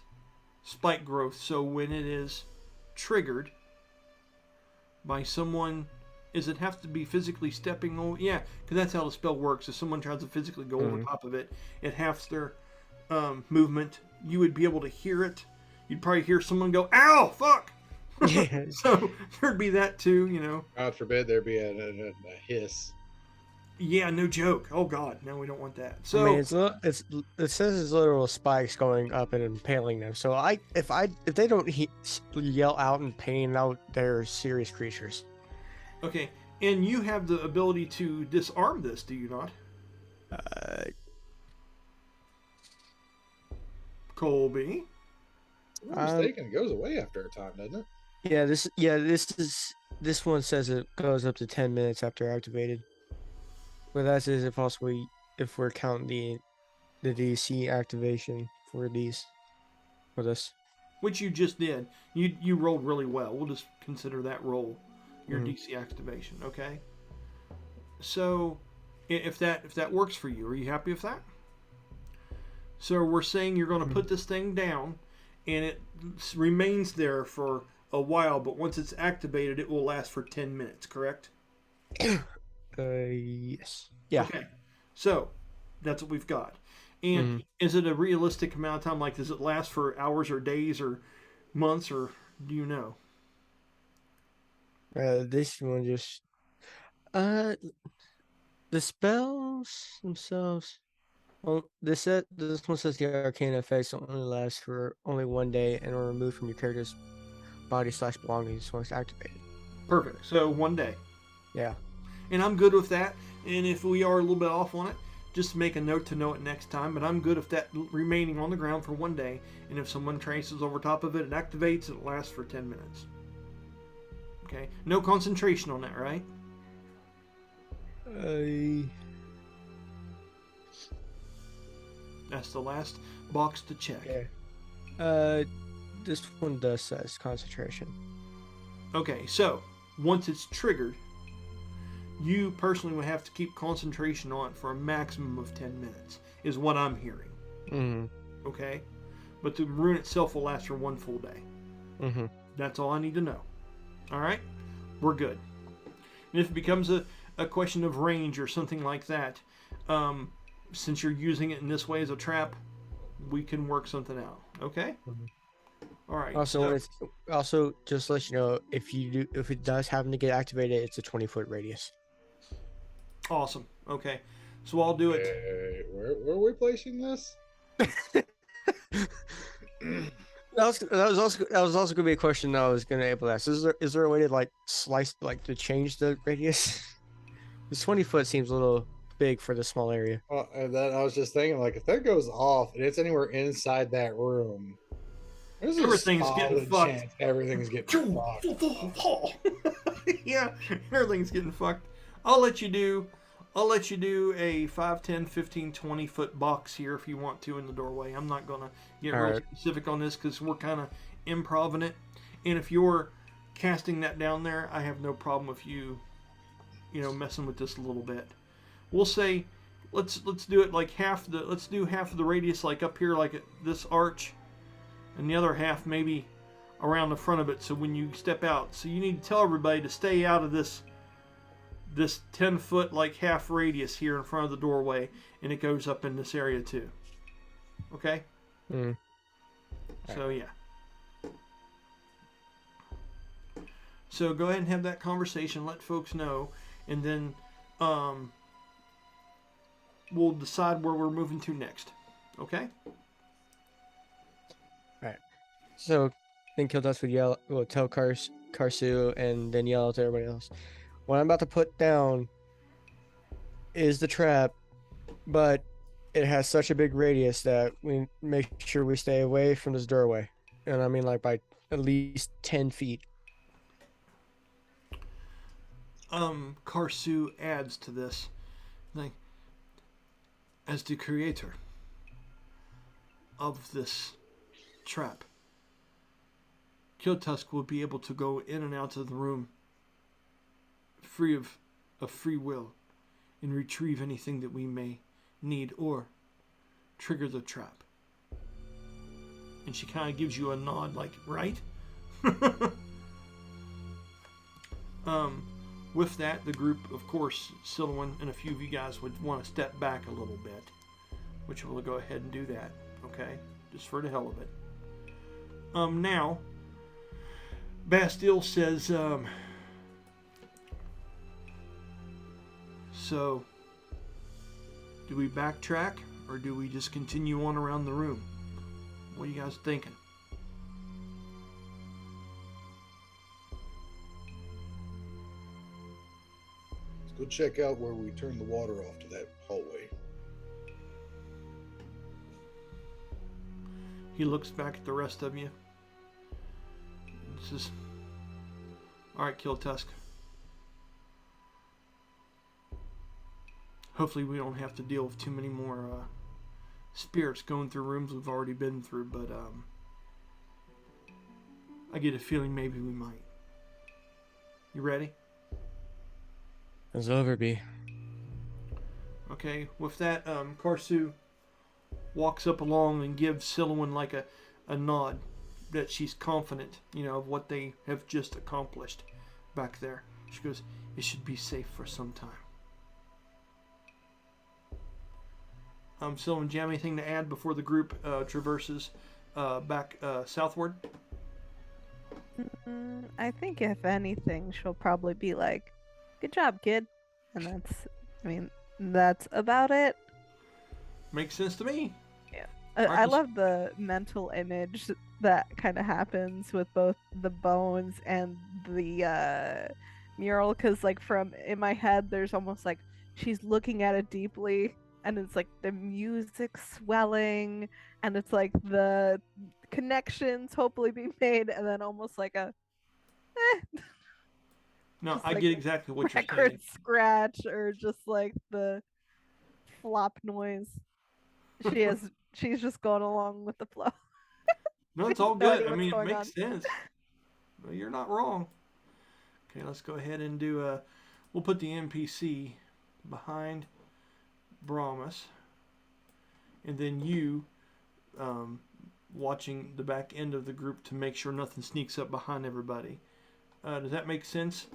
spike growth. So when it is triggered by someone, does it have to be physically stepping over? Yeah, because that's how the spell works. If someone tries to physically go over top of it, it halves their movement. You would be able to hear it. You'd probably hear someone go, "Ow, fuck!" So there'd be that too, you know. God forbid there be a hiss. Yeah, no joke. Oh God, no, we don't want that. So I mean, it says it's literal spikes going up and impaling them. So if they don't yell out in pain, now they're serious creatures. okay, and you have the ability to disarm this, do you not, Colby? If I'm mistaken, it goes away after a time, doesn't it? This one says it goes up to 10 minutes after activated. But that is if we're counting the DC activation for this. Which you just did. You rolled really well. We'll just consider that roll your DC activation, okay? So, if that works for you, are you happy with that? So we're saying you're going to put this thing down, and it remains there for a while, but once it's activated, it will last for 10 minutes, correct? Yes. Yeah. Okay. So, that's what we've got. And is it a realistic amount of time? Like, does it last for hours or days or months, or do you know? This one just the spells themselves. Well, this one says the arcane effects only last for only 1 day and are removed from your character's body/belongings once activated. Perfect. So 1 day. Yeah. And I'm good with that. And if we are a little bit off on it, just make a note to know it next time. But I'm good with that remaining on the ground for 1 day. And if someone traces over top of it, it activates and it lasts for 10 minutes. Okay. No concentration on that, right? That's the last box to check. Yeah. This one does says concentration. Okay, so once it's triggered, you personally would have to keep concentration on it for a maximum of 10 minutes, is what I'm hearing. Mm-hmm. Okay? But the rune itself will last for 1 full day. Mm-hmm. That's all I need to know. Alright? We're good. And if it becomes a question of range or something like that, since you're using it in this way as a trap, we can work something out. Okay? Mm-hmm. All right. Also, just to let you know, if it does happen to get activated, it's a 20-foot radius. Awesome. Okay. So I'll do it. Where are we placing this? That was also gonna be a question that I was gonna able to ask. Is there a way to to change the radius? This 20 foot seems a little big for the small area. Well, and then I was just thinking, like, if that goes off and it's anywhere inside that room, there's Everything's getting fucked. Everything's getting fucked. Yeah, everything's getting fucked. I'll let you do a 5, 10, 15, 20 foot box here if you want to in the doorway. I'm not going to get real specific on this because we're kind of improv-ing it. And if you're casting that down there, I have no problem with you messing with this a little bit. We'll say, let's do it like let's do half of the radius like up here like at this arch, and the other half maybe around the front of it. So when you step out, so you need to tell everybody to stay out of this this 10-foot like half radius here in front of the doorway, and it goes up in this area too. Okay. Mm. So yeah. So go ahead and have that conversation. Let folks know, and then we'll decide where we're moving to next. Okay. So then Kiltus will tell Karsu and then yell to everybody else. What I'm about to put down is the trap, but it has such a big radius that we make sure we stay away from this doorway. And I mean like by at least 10 feet. Karsu adds to this, like, as the creator of this trap, Kiltusk will be able to go in and out of the room free of free will and retrieve anything that we may need or trigger the trap. And she kind of gives you a nod like, right? With that, the group, of course, Silwyn and a few of you guys would want to step back a little bit, which we'll go ahead and do that, okay? Just for the hell of it. Now, Bastille says, so, do we backtrack, or do we just continue on around the room? What are you guys thinking? Let's go check out where we turned the water off to that hallway. He looks back at the rest of you. And says, alright, Kiltusk. Hopefully we don't have to deal with too many more spirits going through rooms we've already been through, but I get a feeling maybe we might. You ready? It's over, B. Okay, with that, Karsu walks up along and gives Silwyn like a nod that she's confident, of what they have just accomplished back there. She goes, it should be safe for some time. Silwyn, do you have anything to add before the group traverses back southward? I think if anything, she'll probably be like, good job, kid. And that's about it. Makes sense to me. Yeah. I love the mental image that kind of happens with both the bones and the mural, because like in my head there's almost like she's looking at it deeply, and it's like the music swelling, and it's like the connections hopefully being made, and then almost like a No, just I like get exactly what you're record saying. scratch, or just like the flop noise. She's just going along with the flow. No, it's all No idea good. I what's mean, it going makes on. sense. Well, you're not wrong. Okay, let's go ahead and do we'll put the NPC behind Brahmas, and then you watching the back end of the group to make sure nothing sneaks up behind everybody. Does that make sense?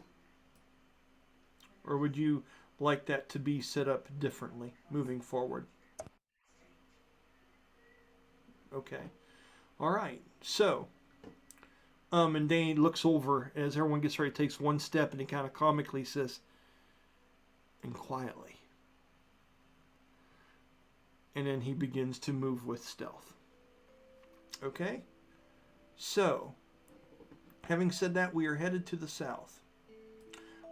Or would you like that to be set up differently moving forward? Okay. All right. So, and Dane looks over as everyone gets ready, takes one step, and he kind of comically says, and quietly. And then he begins to move with stealth. Okay? So, having said that, we are headed to the south.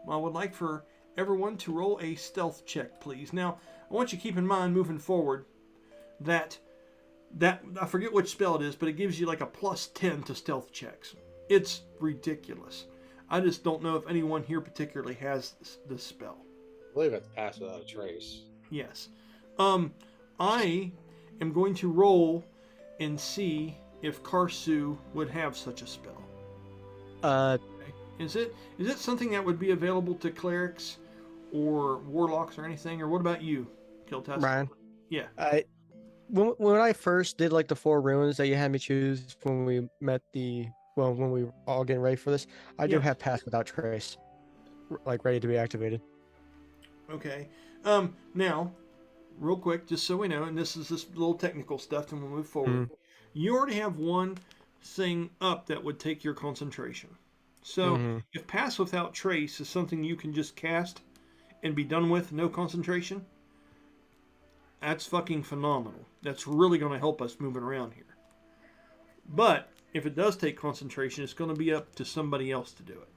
I would like for everyone to roll a stealth check, please. Now, I want you to keep in mind moving forward that I forget which spell it is, but it gives you like a +10 to stealth checks. It's ridiculous. I just don't know if anyone here particularly has this spell. I believe it's pass without a trace. Yes. I am going to roll and see if Karsu would have such a spell. Is it something that would be available to clerics or warlocks or anything? Or what about you, Kiltusk? Brian? Yeah. When I first did like the 4 runes that you had me choose when we met when we were all getting ready for this, I do Yeah. have pass without trace, like ready to be activated. Okay. Now, real quick, just so we know, and this is this little technical stuff, and we'll move forward. You already have one thing up that would take your concentration. So, if Pass Without Trace is something you can just cast and be done with, no concentration, that's fucking phenomenal. That's really going to help us moving around here. But if it does take concentration, it's going to be up to somebody else to do it.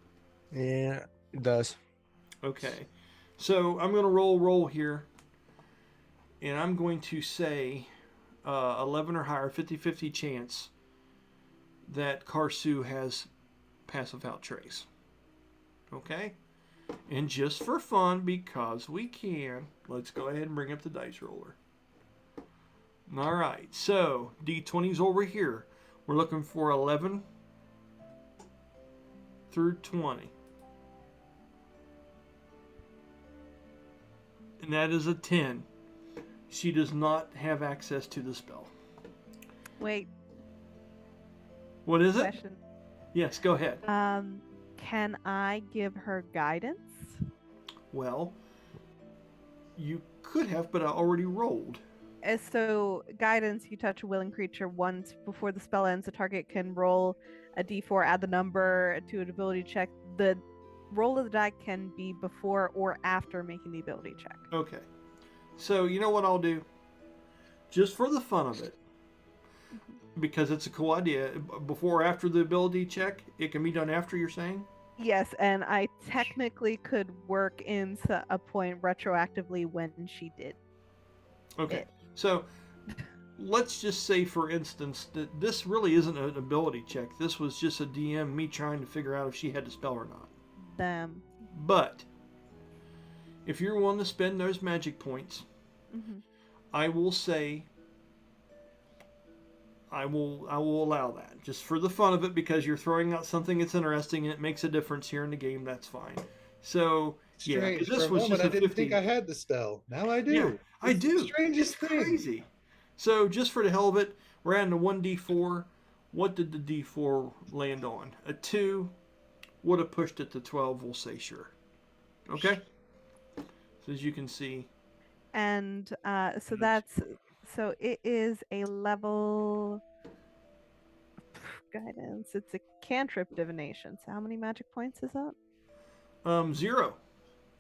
Yeah, it does. Okay. So I'm going to roll here. And I'm going to say 11 or higher, 50-50 chance that Karsu has Pass Without Trace. Okay? And just for fun, because we can, let's go ahead and bring up the dice roller. All right, so D20's over here. We're looking for 11 through 20. And that is a 10. She does not have access to the spell. Wait. What is it? Question. Yes, go ahead. Can I give her guidance? Well, you could have, but I already rolled. So, guidance, you touch a willing creature once before the spell ends. The target can roll a d4, add the number to an ability check. The roll of the die can be before or after making the ability check. Okay. So, you know what I'll do? Just for the fun of it, because it's a cool idea, before or after the ability check, it can be done after, you're saying? Yes, and I technically could work into a point retroactively when she did. Okay. So, let's just say, for instance, that this really isn't an ability check. This was just a DM, me trying to figure out if she had the spell or not. Them. But, if you're willing to spend those magic points, I will say, I will allow that. Just for the fun of it, because you're throwing out something that's interesting and it makes a difference here in the game, that's fine. So, yeah, Strange. because this For a was moment, just I a didn't 50. think I had the spell. Now I do. Yeah, I It's do. The strangest It's thing. crazy. So, just for the hell of it, we're adding a 1d4. What did the d4 land on? A 2. Would have pushed it to 12, we'll say sure. Okay? So, as you can see. And so it is a level guidance. It's a cantrip divination. So how many magic points is that? 0.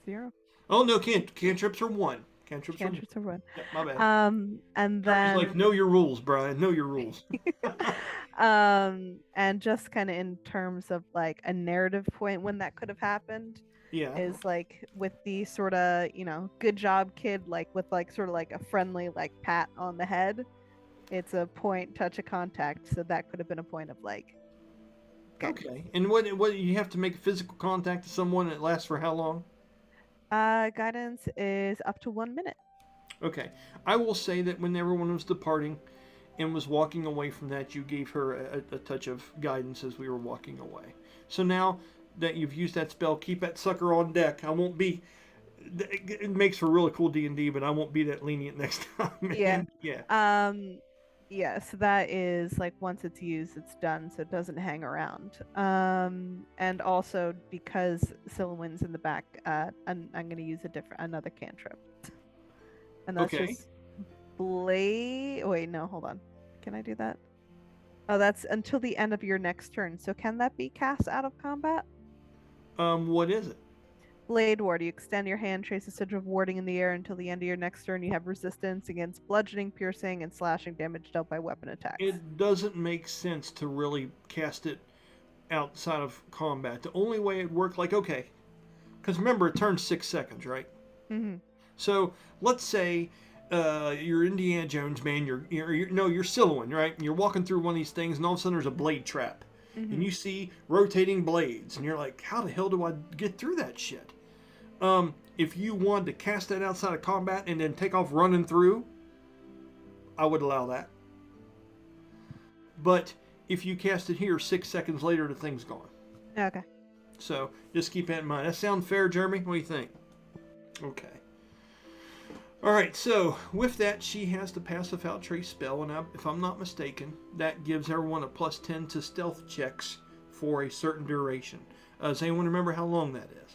0. Oh no, cantrips are 1. Cantrips are 1. Yep, my bad. And Jeremy's then like, know your rules, Brian. Know your rules. and just kind of in terms of like a narrative point when that could have happened. Yeah. Is like with the sort of, good job kid, like with like sort of like a friendly like pat on the head. It's a point, touch of contact, so that could have been a point of like. Okay. And what you have to make physical contact to someone that lasts for how long? Guidance is up to 1 minute. Okay. I will say that when everyone was departing and was walking away from that, you gave her a touch of guidance as we were walking away. So now that you've used that spell, keep that sucker on deck. I won't be. It makes for really cool D&D, but I won't be that lenient next time. Yeah. Yeah. Yeah. So that is like once it's used, it's done, so it doesn't hang around. And also because Silwyn's in the back, I'm going to use another cantrip, and that's just blade. Wait, no, hold on. Can I do that? Oh, that's until the end of your next turn. So can that be cast out of combat? What is it? Blade Ward. You extend your hand, trace a sigil of warding in the air until the end of your next turn. You have resistance against bludgeoning, piercing, and slashing damage dealt by weapon attacks. It doesn't make sense to really cast it outside of combat. The only way it worked, okay, because remember, it turns 6 seconds, right? Mm-hmm. So let's say you're Indiana Jones, man. You're Silwyn, right? And you're walking through one of these things, and all of a sudden there's a blade trap. And you see rotating blades, and you're like, how the hell do I get through that shit? If you wanted to cast that outside of combat and then take off running through, I would allow that. But if you cast it here, 6 seconds later, the thing's gone. Okay. So just keep that in mind. That sound fair, Jeremy? What do you think? Okay. All right, so with that, she has the Pass Without Trace spell, and if I'm not mistaken, that gives everyone a +10 to stealth checks for a certain duration. Does anyone remember how long that is?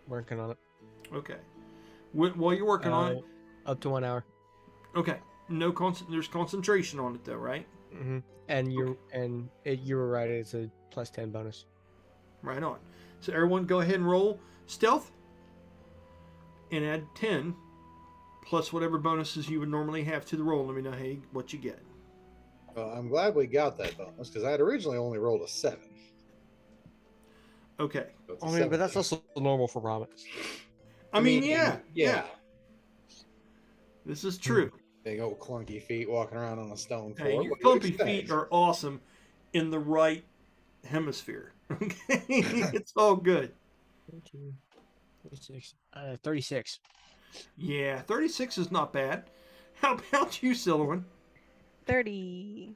Working on it. Okay. While you're working on it, Up to 1 hour. okay. No there's concentration on it though, right? Mm-hmm. And you were right. It's a plus 10 bonus. Right on. So everyone, go ahead and roll stealth, and add 10 plus whatever bonuses you would normally have to the roll. Let me know what you get. Well, I'm glad we got that bonus because I had originally only rolled a 7. Okay. So it's a I mean, but that's 17. also normal for Rabbits. I mean, yeah. Yeah. This is true. Big old clunky feet walking around on a stone floor. Hey, your What do you clumpy expect? feet are awesome in the right hemisphere. Okay, it's all good. 36. Yeah, 36 is not bad. How about you, Silverman? 30.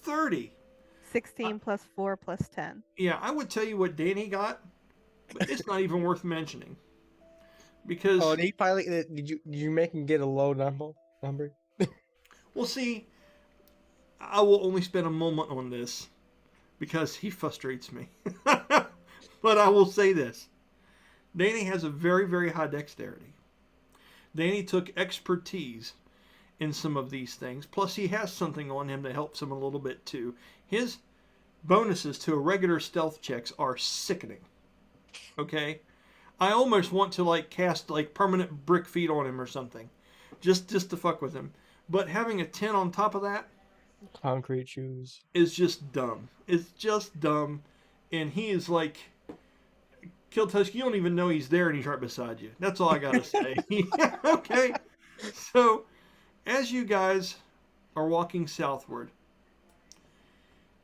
30. 16 plus 4 plus 10. Yeah, I would tell you what Danny got, but it's not even worth mentioning. Because Oh, did he finally? Did you make him get a low number? well, see, I will only spend a moment on this because he frustrates me. But I will say this. Danny has a very, very high dexterity. Danny took expertise in some of these things. Plus, he has something on him that helps him a little bit, too. His bonuses to a regular stealth checks are sickening. Okay? I almost want to, cast, permanent brick feet on him or something. Just to fuck with him. But having a 10 on top of that Concrete shoes. is just dumb. It's just dumb. And he is like... Kiltusk, you don't even know he's there and he's right beside you. That's all I gotta say. Okay? So, as you guys are walking southward,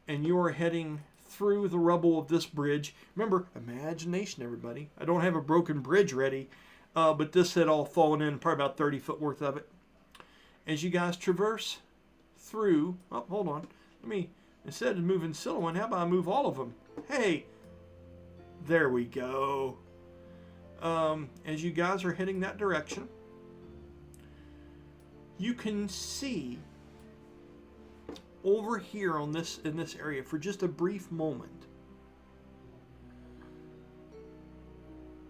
and you are heading through the rubble of this bridge, remember, imagination, everybody. I don't have a broken bridge ready, but this had all fallen in, probably about 30 foot worth of it. As you guys traverse through, oh, hold on. Instead of moving Silouan, how about I move all of them? Hey, there we go. As you guys are heading that direction, you can see over here in this area for just a brief moment,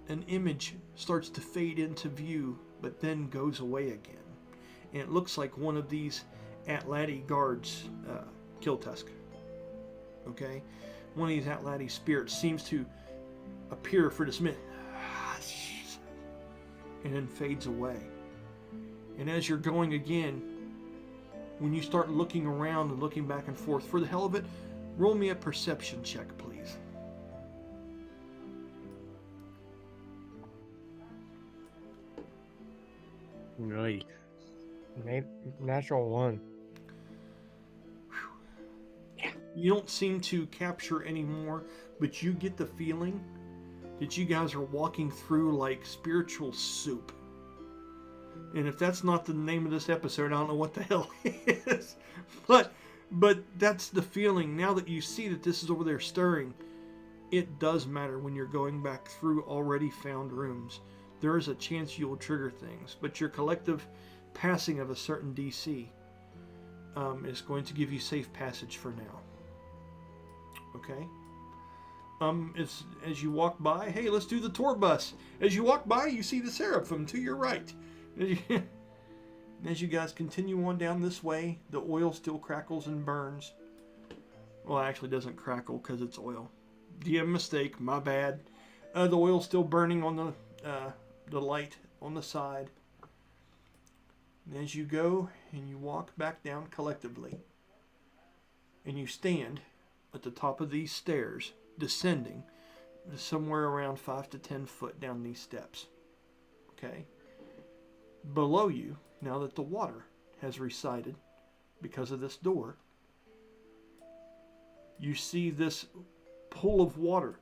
an image starts to fade into view, but then goes away again. And it looks like one of these Atlati guards, Kiltusk. Okay? One of these Atlati spirits seems to appear for this minute and then fades away. And as you're going again, when you start looking around and looking back and forth, for the hell of it, roll me a perception check, please. Really? Natural 1. You don't seem to capture any more, but you get the feeling that you guys are walking through like spiritual soup. And if that's not the name of this episode, I don't know what the hell is. But that's the feeling. Now that you see that this is over there stirring, it does matter when you're going back through already found rooms. There is a chance you'll trigger things, but your collective passing of a certain DC is going to give you safe passage for now. Okay? As you walk by, hey, let's do the tour bus. As you walk by, you see the Seraphim to your right. As you guys continue on down this way, the oil still crackles and burns. Well, it actually doesn't crackle because it's oil. Yeah, mistake, my bad. The oil's still burning on the light on the side. And as you go and you walk back down collectively, and you stand at the top of these stairs, descending somewhere around 5 to 10 foot down these steps. Okay? Below you, now that the water has receded because of this door, you see this pool of water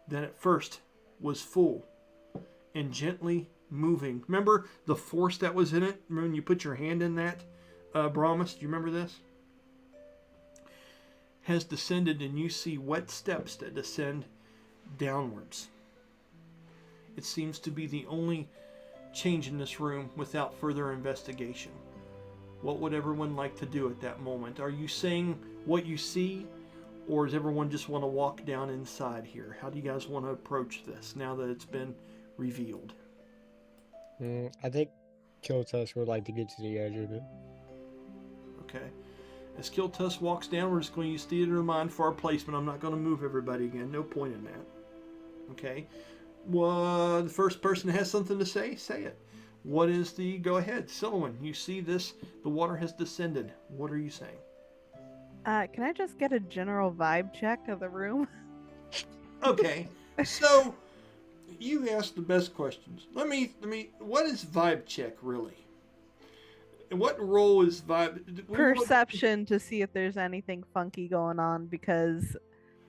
that at first was full and gently moving. Remember the force that was in it? Remember when you put your hand in that, Brahmas? Do you remember this? Has descended, and you see wet steps that descend downwards. It seems to be the only change in this room without further investigation. What would everyone like to do at that moment? Are you saying what you see, or does everyone just want to walk down inside here? How do you guys want to approach this now that it's been revealed? I think Kiltusk would like to get to the edge of it. Okay. As Kiltusk walks down, we're just going to use theater of mind for our placement. I'm not going to move everybody again. No point in that. Okay. Well, the first person that has something to say it. What is the... Go ahead. Silwyn, you see this. The water has descended. What are you saying? Can I just get a general vibe check of the room? Okay. So, you asked the best questions. Let me... What is vibe check, really? What role is vibe... Perception to see if there's anything funky going on, because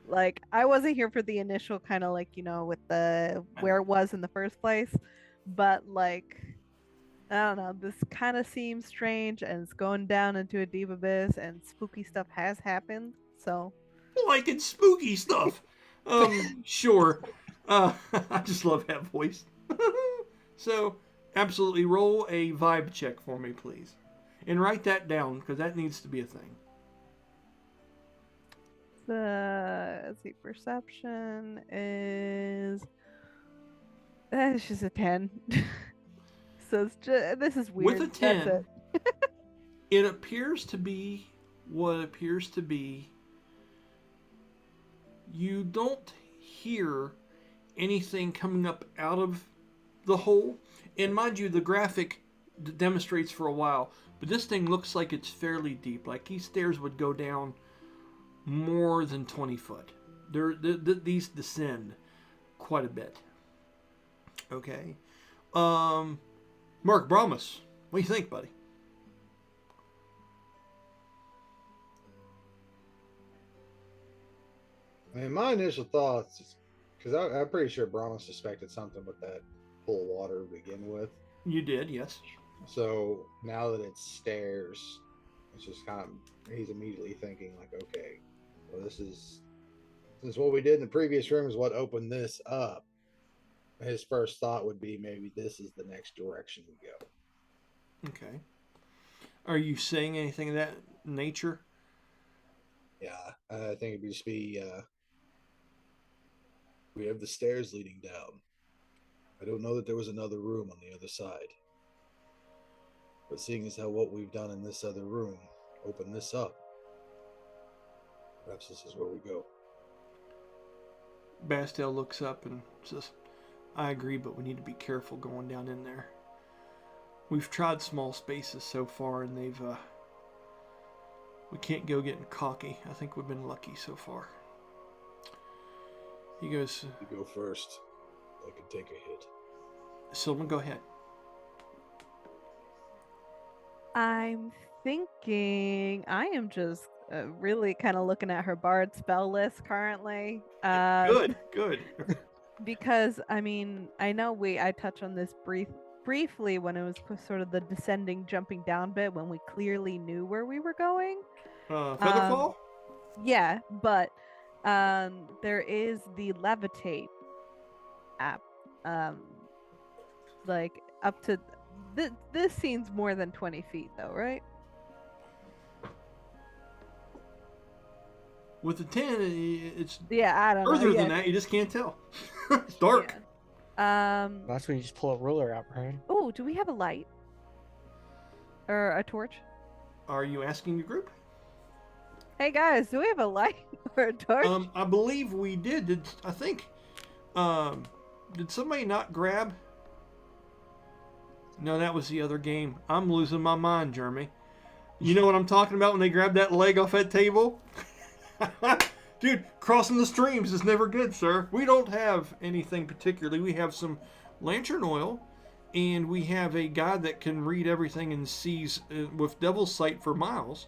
like I wasn't here for the initial kind of like, you know, with the where it was in the first place, but like I don't know, this kind of seems strange and it's going down into a deep abyss and spooky stuff has happened. So like it's spooky stuff. Sure. I just love that voice. So, absolutely roll a vibe check for me, please. And write that down, because that needs to be a thing. let's see, perception is it's just a 10. So it's just, this is weird. With a 10, That's it. It appears to be what appears to be. You don't hear anything coming up out of the hole. And mind you, the graphic demonstrates for a while, but this thing looks like it's fairly deep. Like these stairs would go down more than 20 foot. These descend quite a bit. Okay. Mark Bromus, what do you think, buddy? I mean, my initial thoughts, because I'm pretty sure Brahma suspected something with that pool of water to begin with. You did, yes. So now that it's stairs, it's just kind of, he's immediately thinking like, okay, well, this is what we did in the previous room is what opened this up. His first thought would be maybe this is the next direction we go. Okay. Are you saying anything of that nature? Yeah, I think it'd just be, we have the stairs leading down. I don't know that there was another room on the other side. But seeing as how what we've done in this other room opened this up, perhaps this is where we go. Bastel looks up and says, I agree, but we need to be careful going down in there. We've tried small spaces so far, and we can't go getting cocky. I think we've been lucky so far. He goes, You go first. I can take a hit. Sylvan, go ahead. I'm thinking I am just really kind of looking at her bard spell list currently. Good. Because I mean, I know I touched on this briefly when it was sort of the descending, jumping down bit when we clearly knew where we were going. Featherfall? Yeah, but there is the levitate app. Like up to this seems more than 20 feet though, right? With the 10, it's I don't know. further than that. You just can't tell. It's dark. Yeah. That's when you just pull a ruler out, right? Oh, do we have a light or a torch? Are you asking the group? Hey guys, do we have a light or a torch? I believe we did. Did somebody not grab? No, that was the other game. I'm losing my mind, Jeremy. You know what I'm talking about when they grab that leg off that table? Dude, crossing the streams is never good, sir. We don't have anything particularly. We have some lantern oil, and we have a guy that can read everything and sees with devil's sight for miles.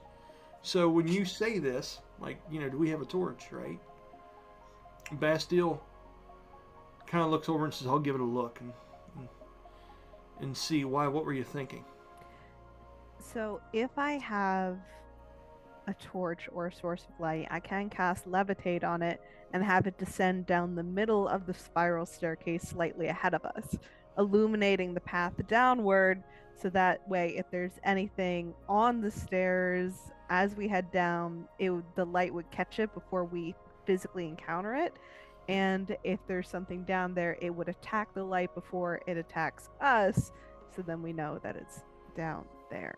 So when you say this, like, you know, do we have a torch, right? Bastille kind of looks over and says, I'll give it a look and see why. What were you thinking? So if I have a torch or a source of light, I can cast levitate on it and have it descend down the middle of the spiral staircase slightly ahead of us, illuminating the path downward, so that way if there's anything on the stairs as we head down, the light would catch it before we physically encounter it. And if there's something down there, it would attack the light before it attacks us, so then we know that it's down there.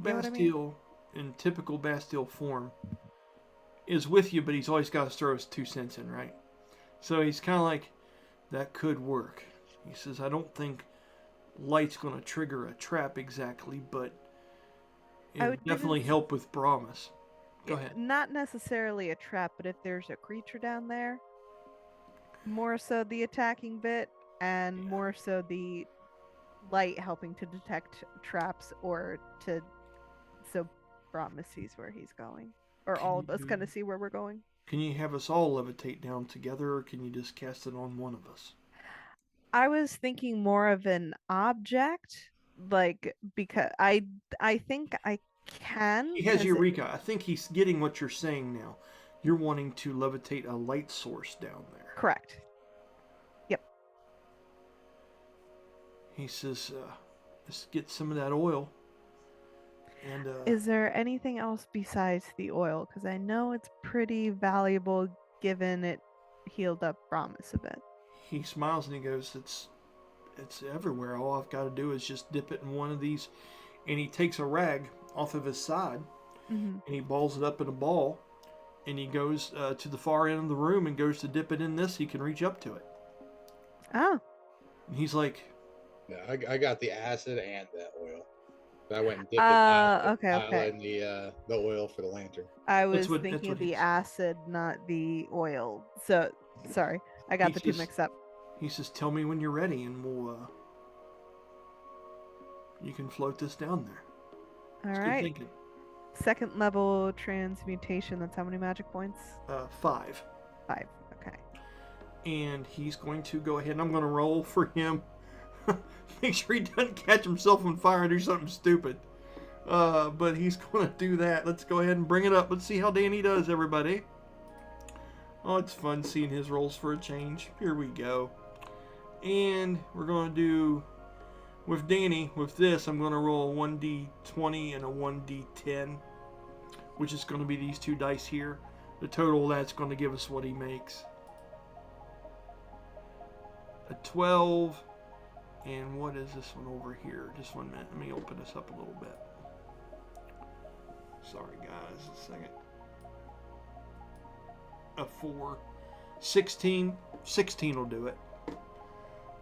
You know what I mean? Bastille, in typical Bastille form, is with you, but he's always got to throw his 2 cents in, right? So he's kind of like, that could work. He says, I don't think light's going to trigger a trap exactly, but it would definitely help with Brahmas. Go ahead. Not necessarily a trap, but if there's a creature down there, more so the attacking bit, and more so the light helping to detect traps, or so Brahma sees where he's going, or all of us kind of see where we're going. Can you have us all levitate down together, or can you just cast it on one of us? I was thinking more of an object, like, because I think I can. He has Eureka. I think he's getting what you're saying now. You're wanting to levitate a light source down there. Correct. Yep. He says, let's get some of that oil. And is there anything else besides the oil? Because I know it's pretty valuable, given it healed up Brahmas a bit. He smiles and he goes, it's everywhere. All I've got to do is just dip it in one of these. And he takes a rag off of his side, and he balls it up in a ball, and he goes to the far end of the room and goes to dip it in this. He can reach up to it. Oh. And he's like... Yeah, I got the acid and that oil. I went and dipped it in the oil for the lantern. I was thinking of the acid, not the oil. So, sorry. I got the two mixed up. He says, tell me when you're ready, and we'll... you can float this down there. All right. Second level transmutation. That's how many magic points? 5. 5. Okay. And he's going to go ahead, and I'm going to roll for him. Make sure he doesn't catch himself on fire and do something stupid. But he's going to do that. Let's go ahead and bring it up. Let's see how Danny does, everybody. Oh, it's fun seeing his rolls for a change. Here we go. And we're going to do... With Danny, with this, I'm going to roll a 1d20 and a 1d10, which is going to be these 2 dice here. The total, that's going to give us what he makes. A 12, and what is this one over here? Just 1 minute. Let me open this up a little bit. Sorry, guys. A second. A 4. 16. 16 will do it.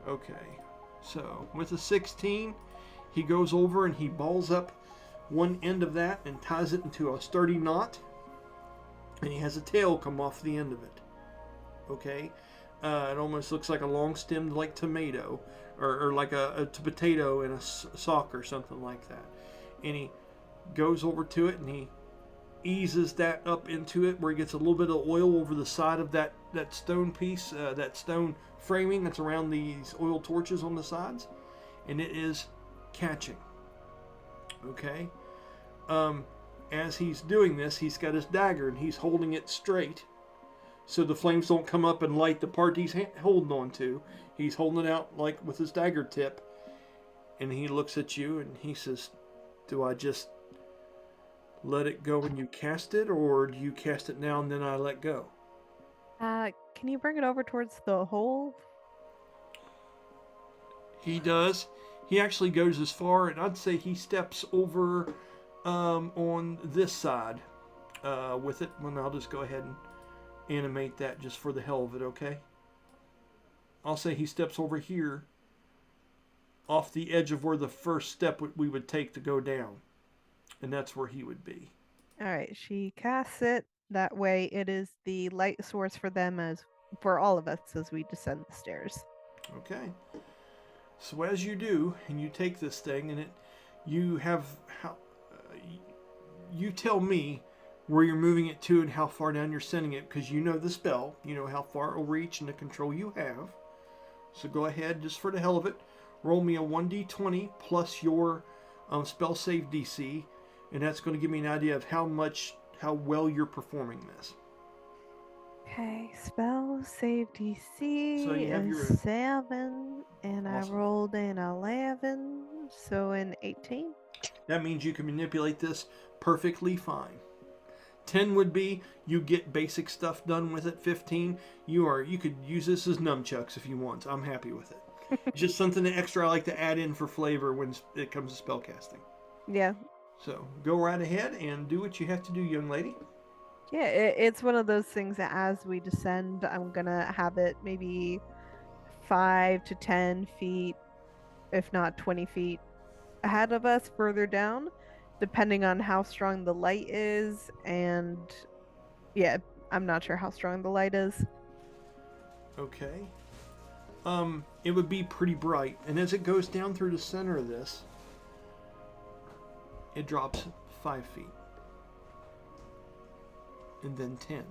Okay. So, with a 16, he goes over and he balls up one end of that and ties it into a sturdy knot. And he has a tail come off the end of it. Okay? It almost looks like a long-stemmed, like, tomato. Or like a potato in a sock or something like that. And he goes over to it and he eases that up into it where he gets a little bit of oil over the side of that stone piece, that stone framing that's around these oil torches on the sides, and it is catching. Okay. As he's doing this, he's got his dagger and he's holding it straight so the flames don't come up and light the part he's holding on to. He's holding it out like with his dagger tip, and he looks at you and he says, do I just let it go when you cast it, or do you cast it now and then I let go? Can you bring it over towards the hole? He does. He actually goes as far, and I'd say he steps over on this side with it. And I'll just go ahead and animate that just for the hell of it, okay? I'll say he steps over here off the edge of where the first step we would take to go down. And that's where he would be. All right, she casts it. That way it is the light source for them as for all of us as we descend the stairs. Okay. So as you do, and you take this thing, and you have you tell me where you're moving it to and how far down you're sending it, because you know the spell, you know how far it will reach and the control you have. So go ahead, just for the hell of it, roll me a 1d20 plus your spell save DC, and that's going to give me an idea of how well you're performing this. Okay, spell save DC So you have is 7, and Awesome. I rolled an 11, so an 18. That means you can manipulate this perfectly fine. 10 would be you get basic stuff done with it. 15, you could use this as nunchucks if you want. I'm happy with it. Just something extra I like to add in for flavor when it comes to spell casting. Yeah. So go right ahead and do what you have to do, young lady. Yeah, it's one of those things that as we descend, I'm gonna have it maybe 5 to 10 feet, if not 20 feet ahead of us further down, depending on how strong the light is. And yeah, I'm not sure how strong the light is. Okay. It would be pretty bright, and as it goes down through the center of this, it drops 5 feet, and then 10.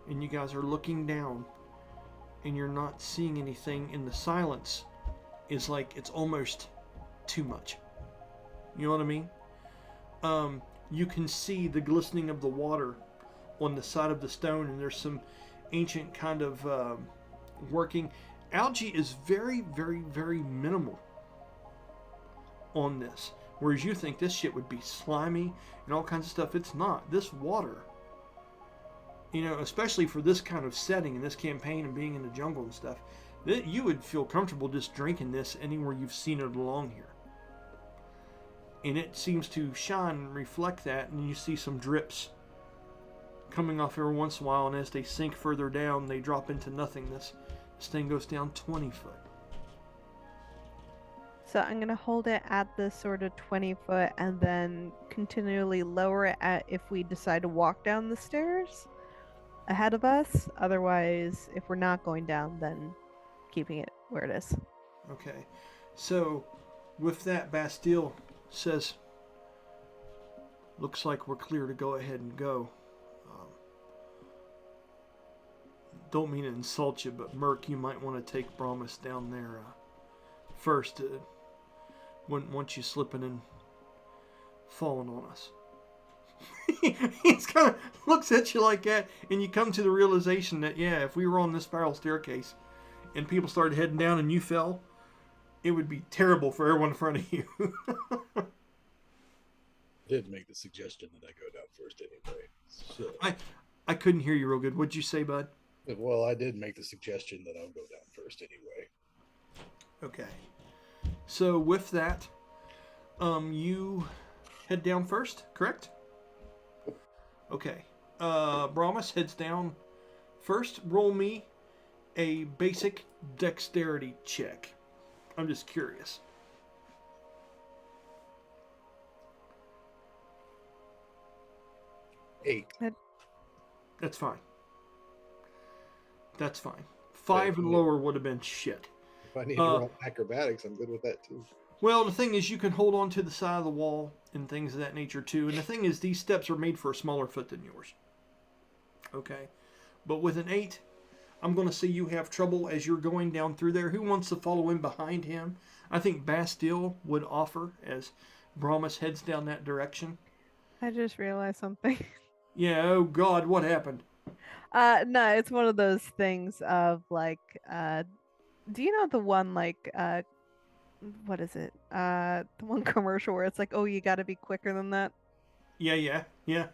And you guys are looking down, and you're not seeing anything, and the silence is like it's almost too much. You know what I mean? You can see the glistening of the water on the side of the stone, and there's some ancient kind of working. Algae is very, very, very minimal on this. Whereas you think this shit would be slimy and all kinds of stuff. It's not. This water, you know, especially for this kind of setting and this campaign and being in the jungle and stuff, that you would feel comfortable just drinking this anywhere you've seen it along here. And it seems to shine and reflect that, and you see some drips coming off every once in a while, and as they sink further down, they drop into nothingness. This thing goes down 20 foot. So I'm gonna hold it at this sort of 20 foot and then continually lower it at if we decide to walk down the stairs ahead of us. Otherwise, if we're not going down, then keeping it where it is. Okay. So, with that, Bastille says, looks like we're clear to go ahead and go. Don't mean to insult you, but Merc, you might want to take Brahmas down there first. Wouldn't want you slipping and falling on us. He's kind of looks at you like that, and you come to the realization that, yeah, if we were on this spiral staircase and people started heading down and you fell, it would be terrible for everyone in front of you. Did make the suggestion that I go down first anyway. So, I couldn't hear you real good. What'd you say, bud? well, I did make the suggestion that I'll go down first anyway. Okay. So with that, you head down first, correct? Okay. Brahmas heads down first. Roll me a basic dexterity check. I'm just curious. 8. That's fine. That's fine. 5 and lower would have been shit. If I need to roll acrobatics, I'm good with that too. Well, the thing is, you can hold on to the side of the wall and things of that nature too. And the thing is, these steps are made for a smaller foot than yours. Okay? But with an 8, I'm going to say you have trouble as you're going down through there. Who wants to follow in behind him? I think Bastille would offer as Brahmas heads down that direction. I just realized something. Yeah, oh God, what happened? No, it's one of those things of like, do you know the one like, what is it? The one commercial where it's like, oh, you got to be quicker than that. Yeah,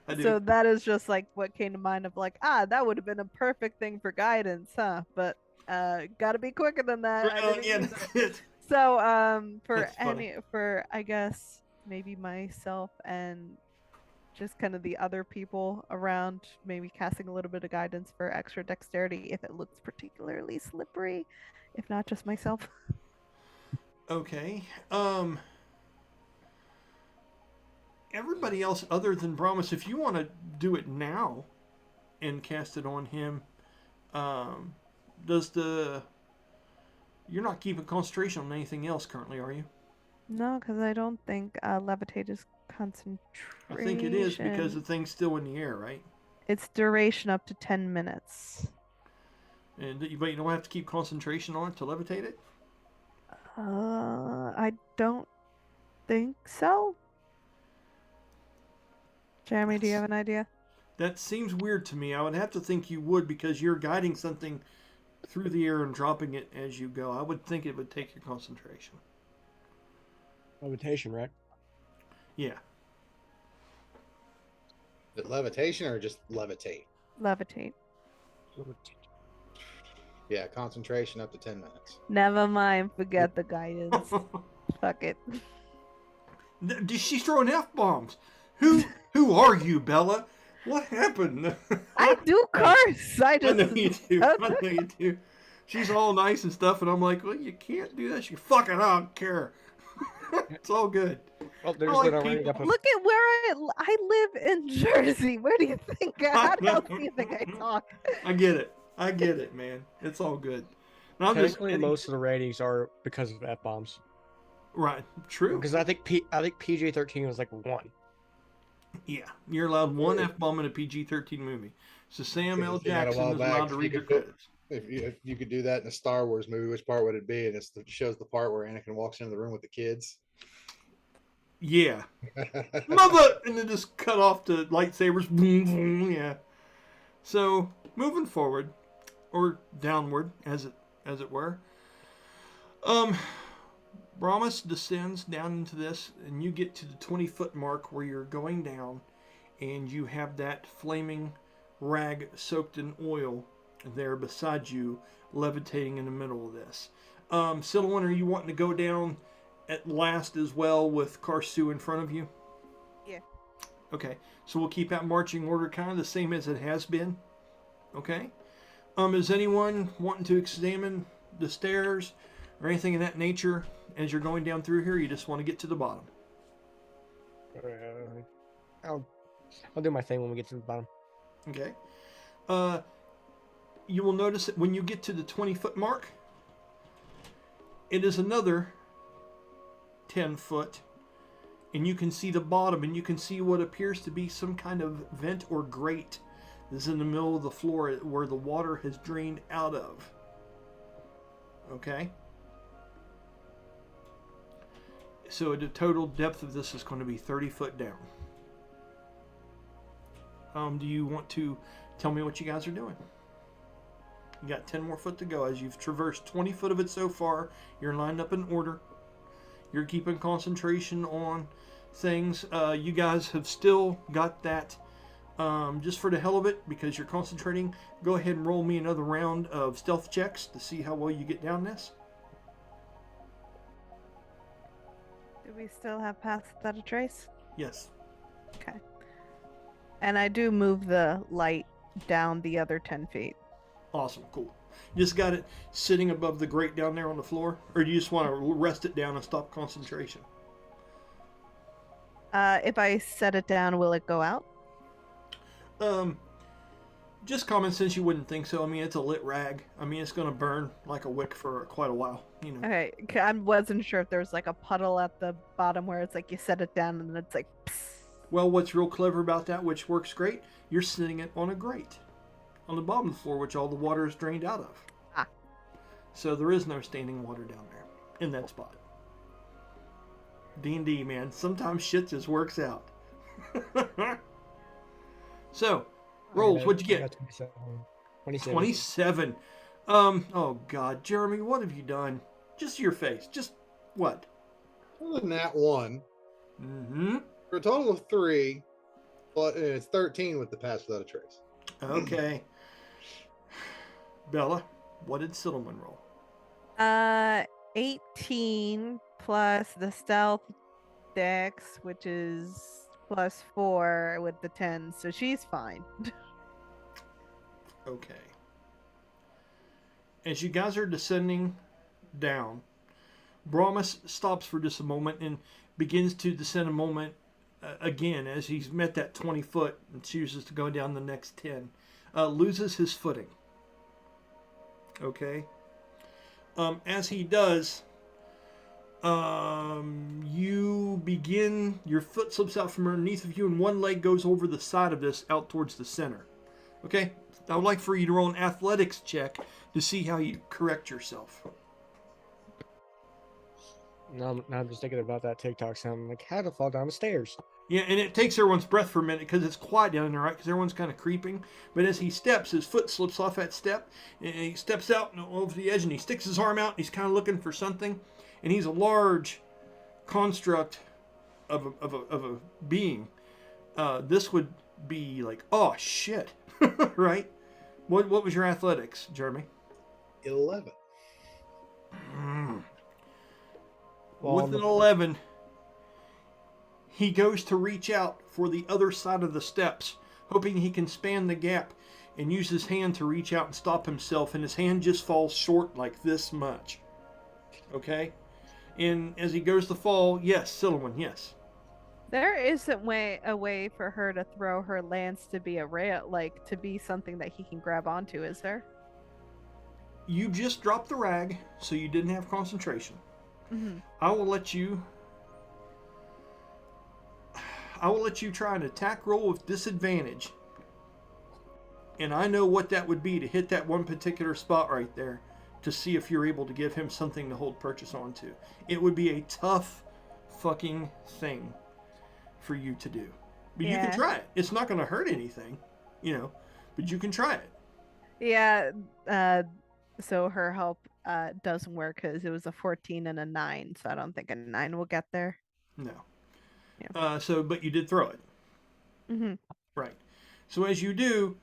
I do. So that is just like what came to mind of like, that would have been a perfect thing for guidance, huh? But got to be quicker than that. I didn't yeah, use that's it. it. So That's funny. for I guess maybe myself and just kind of the other people around, maybe casting a little bit of guidance for extra dexterity if it looks particularly slippery, if not just myself. Okay. Everybody else other than Brahmas, if you want to do it now and cast it on him, you're not keeping concentration on anything else currently, are you? No, because I don't think levitate is concentration. I think it is because the thing's still in the air, right? It's duration up to 10 minutes. But you don't have to keep concentration on it to levitate it? I don't think so. Jeremy, do you have an idea? That seems weird to me. I would have to think you would because you're guiding something through the air and dropping it as you go. I would think it would take your concentration. Levitation, right? Yeah. Is it levitation or just levitate? Levitate. Yeah, concentration up to 10 minutes. Never mind. Forget the guidance. Fuck it. She's throwing F-bombs. Who are you, Bella? What happened? I do curse. I I just. know you do. I know you do. She's all nice and stuff, and I'm like, well, you can't do that. She fucking, I don't care. It's all good. Well, there's like been a people. up. Look at where I live in Jersey. Where do you think? How know. else do you think I talk? I get it, man. It's all good. And I'm just Technically, most of the ratings are because of F bombs. right. True. Because I think PG-13 was like 1. Yeah, you're allowed one F-bomb in a PG-13 movie. So Sam L. Because you had a Jackson while is back, allowed to you read your could put- credits. If you could do that in a Star Wars movie, which part would it be? And it shows the part where Anakin walks into the room with the kids. Yeah. Mother! And then just cut off the lightsabers. Boom, boom, yeah. So, moving forward, or downward, as it were. Brahmas descends down into this, and you get to the 20-foot mark where you're going down, and you have that flaming rag soaked in oil there beside you, levitating in the middle of this. Silwan, are you wanting to go down at last as well with Karsu in front of you? Yeah. Okay, so we'll keep that marching order kind of the same as it has been. Okay. Is anyone wanting to examine the stairs or anything of that nature as you're going down through here? You just want to get to the bottom. I'll do my thing when we get to the bottom. Okay. You will notice that when you get to the 20-foot mark, it is another 10 foot, and you can see the bottom, and you can see what appears to be some kind of vent or grate. This is in the middle of the floor where the water has drained out of. Okay? So the total depth of this is going to be 30 foot down. Do you want to tell me what you guys are doing? You got 10 more foot to go. As you've traversed 20 foot of it so far, you're lined up in order. You're keeping concentration on things. You guys have still got that, just for the hell of it, because you're concentrating. Go ahead and roll me another round of stealth checks to see how well you get down this. Do we still have paths without a trace? Yes. Okay. And I do move the light down the other 10 feet. Awesome. Cool. You just got it sitting above the grate down there on the floor? Or do you just want to rest it down and stop concentration? If I set it down, will it go out? Just common sense, you wouldn't think so. I mean, it's a lit rag. I mean, it's going to burn like a wick for quite a while, you know. Okay, I wasn't sure if there was like a puddle at the bottom where it's like you set it down and then it's like psst. Well, what's real clever about that, which works great, you're sitting it on a grate on the bottom of the floor, which all the water is drained out of. Ah. So there is no standing water down there in that spot. D&D, man. Sometimes shit just works out. So, rolls, what'd you get? 27. 27. Oh, God. Jeremy, what have you done? Just your face. Just what? Other than that one, Mm-hmm. for a total of 3, but it's 13 with the pass without a trace. Okay. Bella, what did Silverman roll? 18 plus the stealth dex, which is plus 4 with the 10, so she's fine. Okay. As you guys are descending down, Brahmas stops for just a moment and begins to descend a moment again as he's met that 20 foot and chooses to go down the next 10. Loses his footing. Okay. As he does, you begin, your foot slips out from underneath of you and one leg goes over the side of this out towards the center. Okay? I would like for you to roll an athletics check to see how you correct yourself. Now I'm just thinking about that TikTok sound. Like, how to fall down the stairs. Yeah, and it takes everyone's breath for a minute because it's quiet down there, right? Because everyone's kind of creeping. But as he steps, his foot slips off that step, and he steps out over the edge, and he sticks his arm out, and he's kind of looking for something. And he's a large construct of a being. This would be like, oh, shit, right? What was your athletics, Jeremy? 11. With an 11, he goes to reach out for the other side of the steps, hoping he can span the gap and use his hand to reach out and stop himself, and his hand just falls short like this much. Okay? And as he goes to fall, yes, Silwyn, yes. There isn't a way for her to throw her lance to be a rail, like to be something that he can grab onto, is there? You just dropped the rag, so you didn't have concentration. Mm-hmm. I will let you try an attack roll with disadvantage. And I know what that would be to hit that one particular spot right there to see if you're able to give him something to hold purchase onto. It would be a tough fucking thing for you to do. But you can try it. It's not going to hurt anything, but you can try it. Yeah, so her help doesn't work because it was a 14 and a 9, so I don't think a 9 will get there. No. Yeah. But you did throw it. Mm-hmm. Right. So as you do,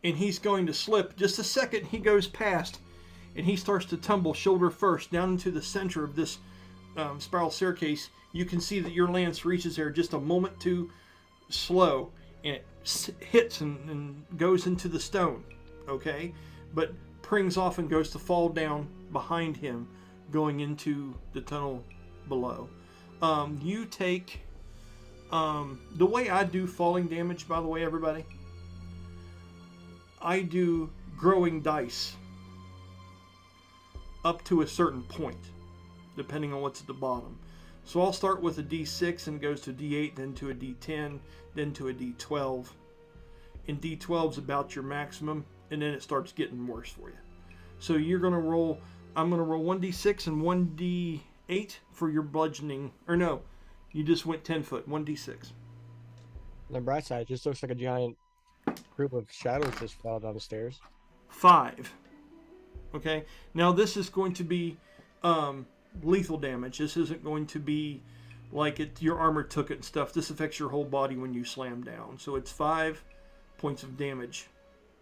and he's going to slip, just a second he goes past, and he starts to tumble shoulder first down into the center of this spiral staircase. You can see that your lance reaches there just a moment too slow, and it hits and goes into the stone, okay? But prings off and goes to fall down behind him, going into the tunnel below. You take... the way I do falling damage, by the way, everybody, I do growing dice up to a certain point, depending on what's at the bottom. So I'll start with a D6 and it goes to D8, then to a D10, then to a D12. And D12 is about your maximum, and then it starts getting worse for you. So you're going to roll, I'm going to roll 1D6 and 1D8 for your bludgeoning, or no, you just went 10 foot, 1D6. On the bright side, it just looks like a giant group of shadows just fell down the stairs. 5. Okay, now this is going to be lethal damage. This isn't going to be like your armor took it and stuff. This affects your whole body when you slam down. So it's 5 points of damage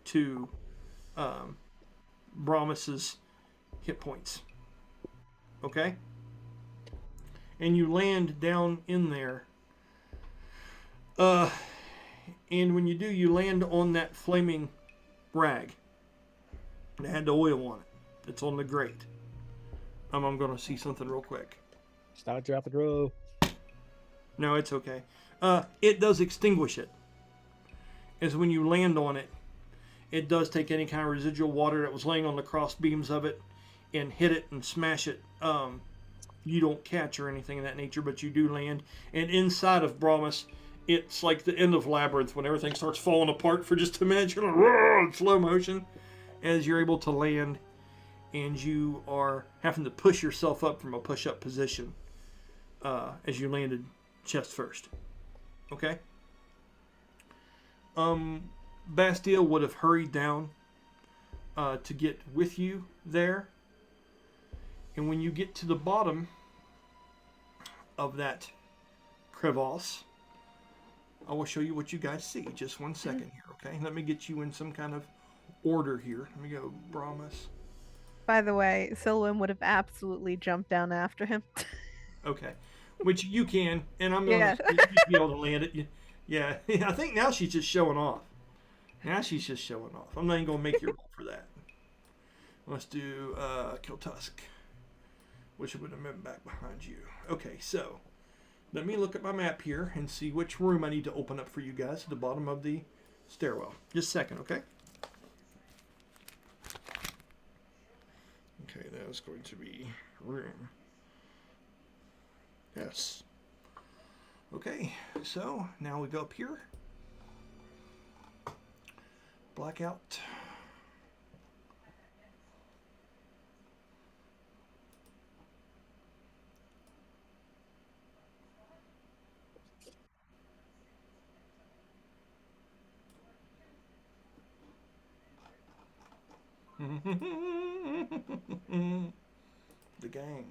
to Brahmas's hit points. Okay? And you land down in there. And when you do, you land on that flaming rag. It had the oil on it. It's on the grate. I'm going to see something real quick. Stop, drop, and roll. No, it's okay. It does extinguish it. As when you land on it, it does take any kind of residual water that was laying on the cross beams of it and hit it and smash it. You don't catch or anything of that nature, but you do land. And inside of Brahmas, it's like the end of Labyrinth when everything starts falling apart for just a minute. You're like, in slow motion as you're able to land, and you are having to push yourself up from a push-up position as you landed chest first. Okay? Bastille would have hurried down to get with you there. And when you get to the bottom of that crevasse, I will show you what you guys see. Just one second here, okay? Let me get you in some kind of order here. Let me go, Brahmas. By the way, Silwyn would have absolutely jumped down after him. Okay. Which you can, and I'm going to be able to land it. Yeah, I think now she's just showing off. Now she's just showing off. I'm not even going to make you roll for that. Let's do Kill Tusk, which would have been back behind you. Okay, so let me look at my map here and see which room I need to open up for you guys at the bottom of the stairwell. Just a second, okay? Okay, that is going to be room. Yes. Okay, so now we go up here. Blackout. The gang.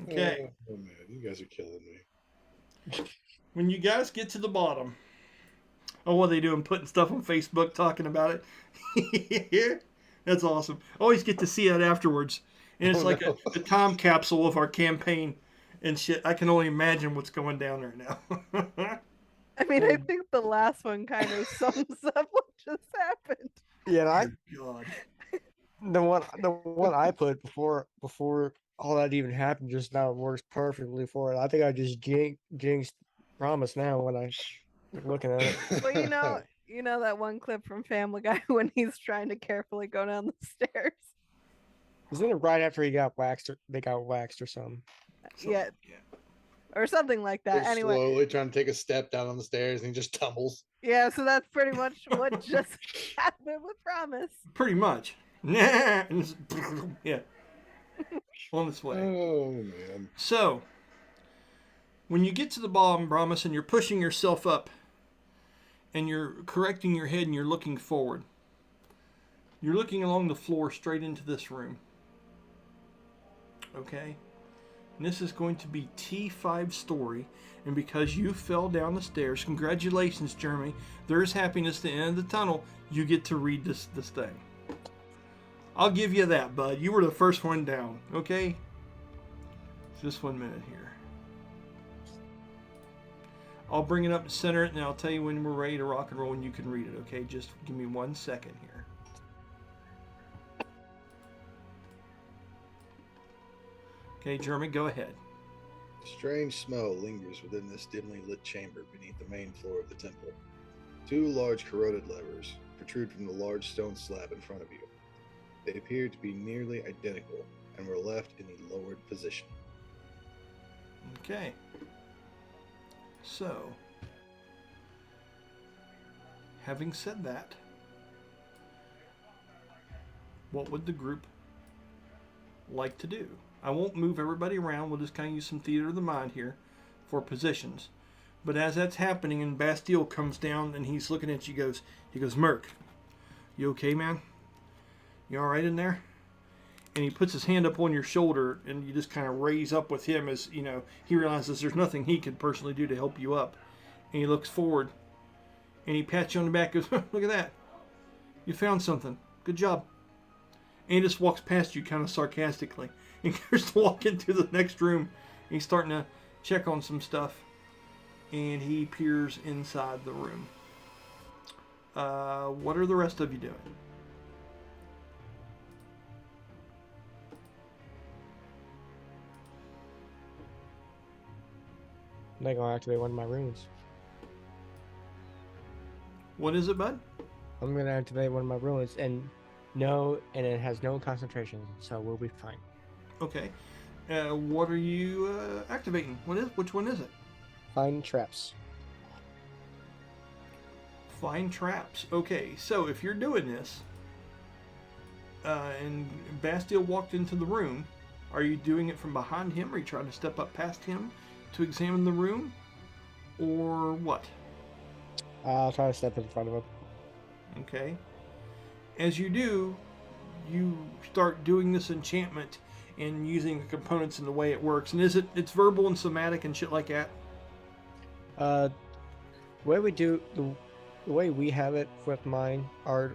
Okay. Oh man, you guys are killing me. When you guys get to the bottom, Oh, what are they doing? Putting stuff on Facebook, talking about it. That's awesome. Always get to see that afterwards, and it's Oh, like no. a time capsule of our campaign and shit. I can only imagine what's going down there now. I mean, I think the last one kind of sums up what just happened. Yeah, and Dear God. the one I put before all that even happened just now works perfectly for it. I think I just jinxed Promise now when I was looking at it. Well, you know that one clip from Family Guy when he's trying to carefully go down the stairs. Isn't it right after he got waxed? Or they got waxed or something? Yeah, or something like that. They're Anyway, slowly trying to take a step down on the stairs and he just tumbles. yeah. So that's pretty much what just happened with Promise. Pretty much. Yeah. On its way. Oh man. So, when you get to the bottom, Brahmas, and you're pushing yourself up, and you're correcting your head and you're looking forward, you're looking along the floor straight into this room. Okay? And this is going to be T5 story, and because you fell down the stairs, congratulations, Jeremy. There is happiness at the end of the tunnel. You get to read this thing. I'll give you that, bud. You were the first one down, okay? Just 1 minute here. I'll bring it up and center it, and I'll tell you when we're ready to rock and roll and you can read it, okay? Just give me 1 second here. Okay, Jeremy, go ahead. A strange smell lingers within this dimly lit chamber beneath the main floor of the temple. 2 large corroded levers protrude from the large stone slab in front of you. They appear to be nearly identical and were left in a lowered position. Okay. So, having said that, what would the group like to do? I won't move everybody around. We'll just kind of use some theater of the mind here for positions. But as that's happening and Bastille comes down and he's looking at you, he goes, Merc, you okay, man? You all right in there? And he puts his hand up on your shoulder, and you just kind of raise up with him as, he realizes there's nothing he could personally do to help you up. And he looks forward, and he pats you on the back and goes, look at that. You found something. Good job. And he just walks past you kind of sarcastically. And goes to walk into the next room. And he's starting to check on some stuff. And he peers inside the room. What are the rest of you doing? They're gonna activate one of my runes. What is it, bud? I'm gonna activate one of my runes, and it has no concentration, so we'll be fine. Okay. What are you activating? Which one is it? Find traps. Find traps. Okay, so if you're doing this, and Bastille walked into the room, are you doing it from behind him? Are you trying to step up past him to examine the room? Or what? I'll try to step in front of him. Okay. As you do, you start doing this enchantment and using the components and the way it works. And it's verbal and somatic and shit like that? The way we have it with mine, our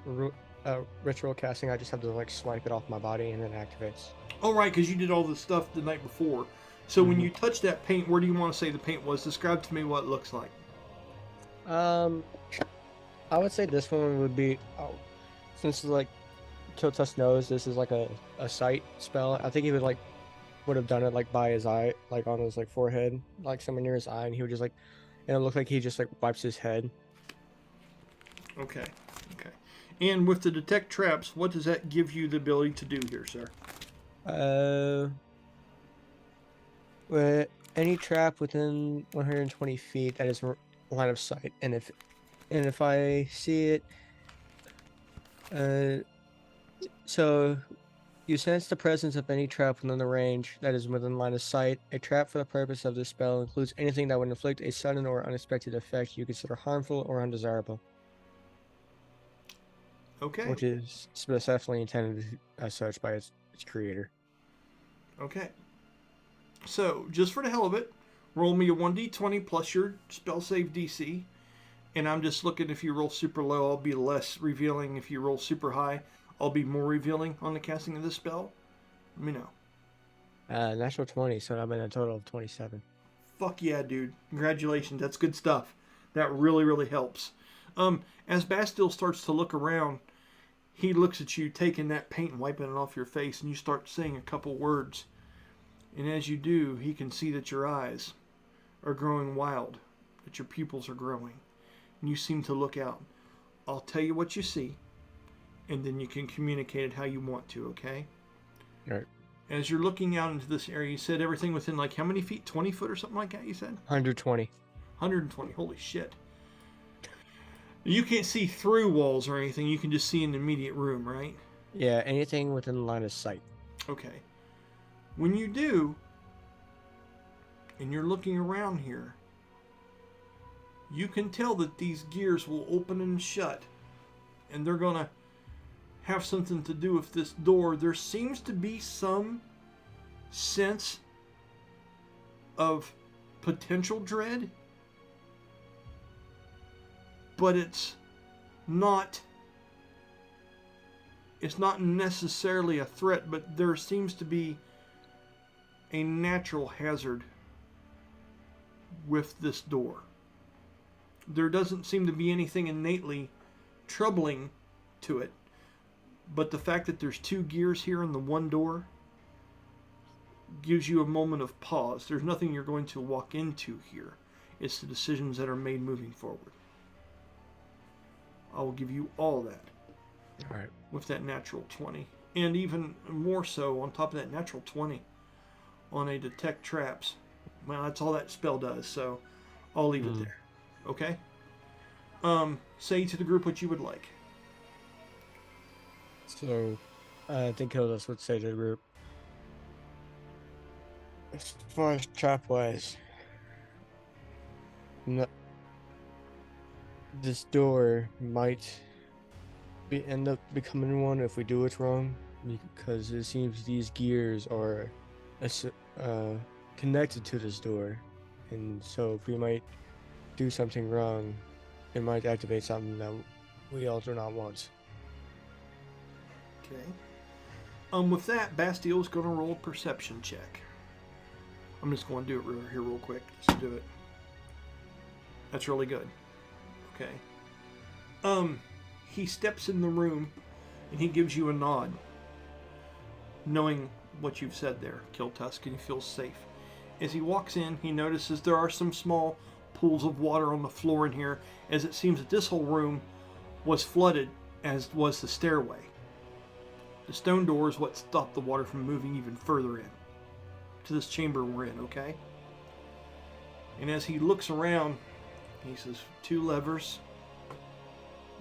ritual casting, I just have to swipe it off my body and it activates. Oh, right, because you did all this stuff the night before. So when you touch that paint, where do you want to say the paint was? Describe to me what it looks like. I would say this one would be, since Kiltus knows this is a sight spell. I think he would have done it by his eye, on his forehead, somewhere near his eye, and he would just and it looked like he just wipes his head. Okay. And with the detect traps, what does that give you the ability to do here, sir? With any trap within 120 feet that is line of sight, and if I see it, so you sense the presence of any trap within the range that is within line of sight. A trap for the purpose of this spell includes anything that would inflict a sudden or unexpected effect you consider harmful or undesirable. Okay. Which is specifically intended as such by its creator. Okay. So, just for the hell of it, roll me a 1d20 plus your spell save DC. And I'm just looking, if you roll super low, I'll be less revealing. If you roll super high, I'll be more revealing on the casting of this spell. Let me know. Natural 20, so I'm in a total of 27. Fuck yeah, dude. Congratulations. That's good stuff. That really, really helps. As Bastille starts to look around, he looks at you, taking that paint and wiping it off your face, and you start saying a couple words. And as you do, he can see that your eyes are growing wild, that your pupils are growing, and you seem to look out. I'll tell you what you see, and then you can communicate it how you want to, okay? All right. As you're looking out into this area, you said everything within like how many feet? 20 foot or something like that, you said? 120. 120. Holy shit. You can't see through walls or anything. You can just see an immediate room, right? Yeah, anything within the line of sight. Okay. When you do, and you're looking around here, you can tell that these gears will open and shut. And they're going to have something to do with this door. There seems to be some sense of potential dread, but it's not necessarily a threat, but there seems to be a natural hazard with this door. There doesn't seem to be anything innately troubling to it, but the fact that there's two gears here in the one door gives you a moment of pause. There's nothing you're going to walk into here. It's the decisions that are made moving forward. I will give you all that. All right. With that natural 20. And even more so, on top of that natural 20, on a detect traps. Well, that's all that spell does, so I'll leave it there. Okay? Say to the group what you would like. So, I think Hildas would say to the group, as far as trap-wise, no, this door might end up becoming one if we do it wrong, because it seems these gears are connected to this door, and so if we might do something wrong, it might activate something that we all do not want. Okay. With that, Bastille's going to roll a perception check. I'm just going to do it here real quick. Just do it. That's really good. Okay. He steps in the room and he gives you a nod, knowing what you've said there, Kill Tusk, and he feels safe. As he walks in, he notices there are some small pools of water on the floor in here, as it seems that this whole room was flooded, as was the stairway. The stone door is what stopped the water from moving even further in to this chamber we're in, okay? And as he looks around, he says, 2 levers,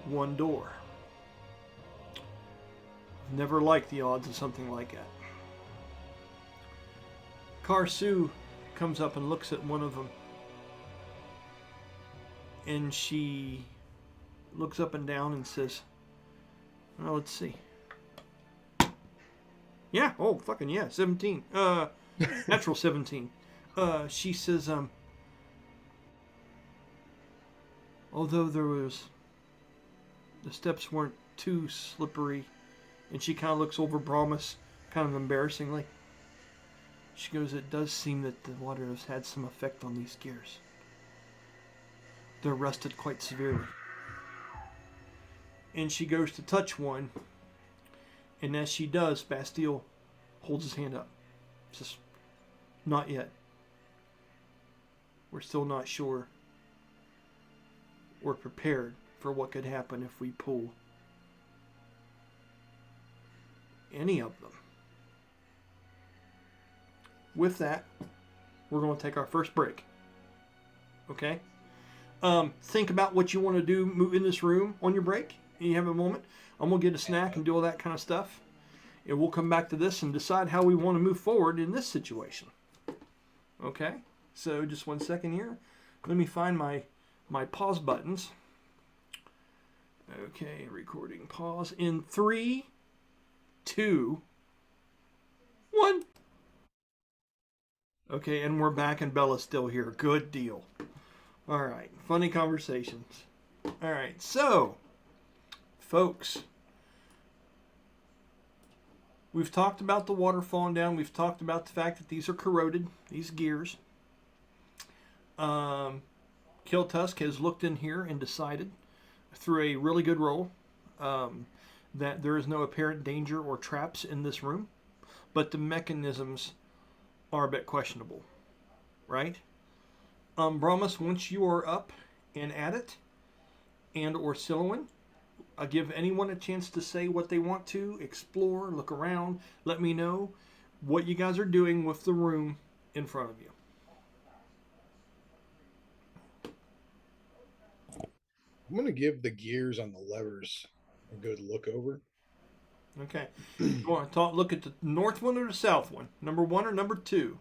1 door. Never liked the odds of something like that. Karsu comes up and looks at one of them, and she looks up and down and says, well, let's see. Yeah, oh, fucking yeah, 17. Natural 17. She says, although the steps weren't too slippery, and she kind of looks over Brahmas, kind of embarrassingly. She goes, it does seem that the water has had some effect on these gears. They're rusted quite severely. And she goes to touch one, and as she does, Bastille holds his hand up. Says, not yet. We're still not sure. We're prepared for what could happen if we pull any of them. With that, we're going to take our first break. Okay? Think about what you want to do, move in this room on your break. You have a moment. I'm going to get a snack and do all that kind of stuff. And we'll come back to this and decide how we want to move forward in this situation. Okay? So just 1 second here. Let me find my pause buttons. Okay, recording pause in 3, 2, 1. Okay, and we're back and Bella's still here. Good deal. All right, funny conversations. All right, so, folks, we've talked about the water falling down. We've talked about the fact that these are corroded, these gears. Kill Tusk has looked in here and decided, through a really good roll, that there is no apparent danger or traps in this room, but the mechanisms are a bit questionable, right? Brahmas, once you are up and at it, and or Silouan, I give anyone a chance to say what they want to, explore, look around, let me know what you guys are doing with the room in front of you. I'm going to give the gears on the levers a good look over. Okay. You want to look at the north one or the south one? Number 1 or number 2?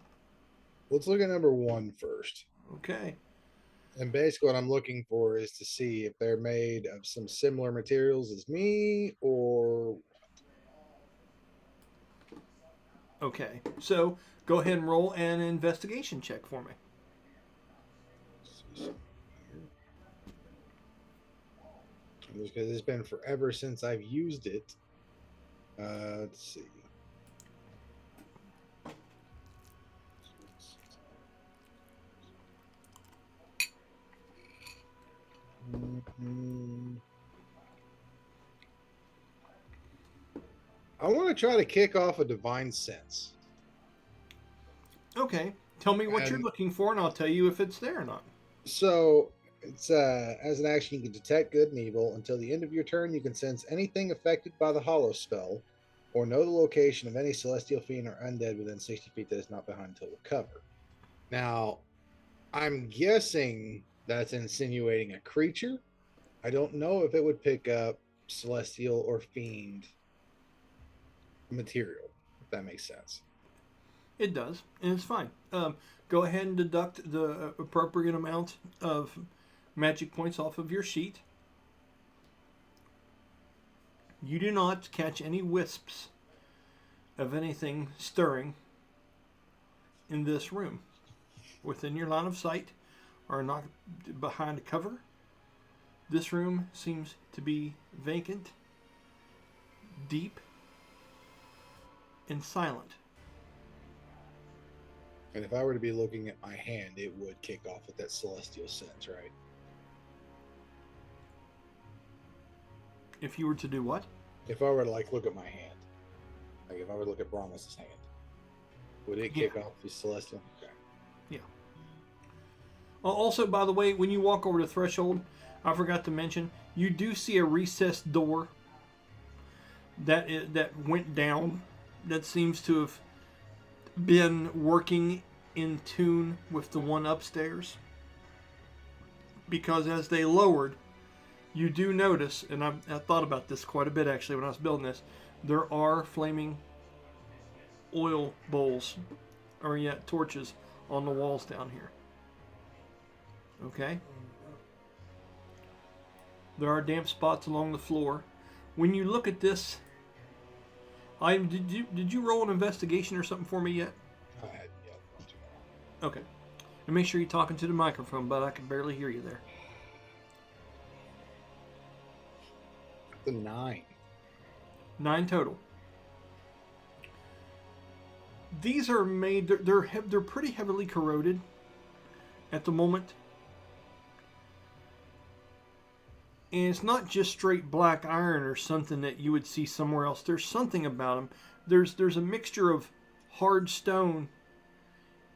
Let's look at number 1 first. Okay. And basically what I'm looking for is to see if they're made of some similar materials as me or... Okay. So go ahead and roll an investigation check for me. Just because it's been forever since I've used it. Let's see. I want to try to kick off a divine sense. Okay. Tell me what you're looking for, and I'll tell you if it's there or not. So it's as an action, you can detect good and evil. Until the end of your turn, you can sense anything affected by the hollow spell, or know the location of any celestial fiend or undead within 60 feet that is not behind total cover. Now, I'm guessing that's insinuating a creature. I don't know if it would pick up celestial or fiend material, if that makes sense. It does, and it's fine. Go ahead and deduct the appropriate amount of magic points off of your sheet. You do not catch any wisps of anything stirring in this room within your line of sight or not behind a cover. This room seems to be vacant, deep, and silent. And if I were to be looking at my hand, it would kick off with that celestial sense, right? If you were to do what? If I were to look at my hand, like if I were to look at Brahmas's hand, would it kick off the celestial? Okay. Yeah. Also, by the way, when you walk over the threshold, I forgot to mention, you do see a recessed door that went down. That seems to have been working in tune with the one upstairs. Because as they lowered, you do notice, and I thought about this quite a bit actually when I was building this, there are flaming oil bowls, or yet torches, on the walls down here. Okay? There are damp spots along the floor. When you look at this, did you roll an investigation or something for me yet? I had, yeah. Okay. And make sure you're talking to the microphone, but I can barely hear you there. The 9. 9 total. These are made, they're pretty heavily corroded at the moment. And it's not just straight black iron or something that you would see somewhere else. There's something about them. There's a mixture of hard stone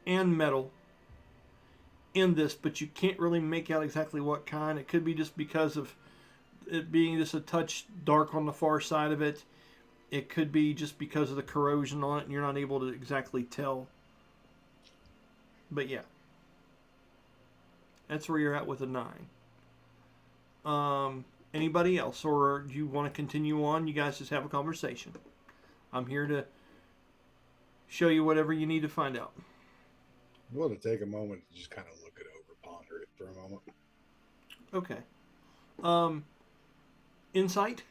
and metal in this, but you can't really make out exactly what kind. It could be just because of it being just a touch dark on the far side of it. It could be just because of the corrosion on it and you're not able to exactly tell. But yeah. That's where you're at with a 9. Anybody else, or do you want to continue on? You guys just have a conversation. I'm here to show you whatever you need to find out. I want to take a moment to just kind of look it over, ponder it for a moment. Okay. Insight.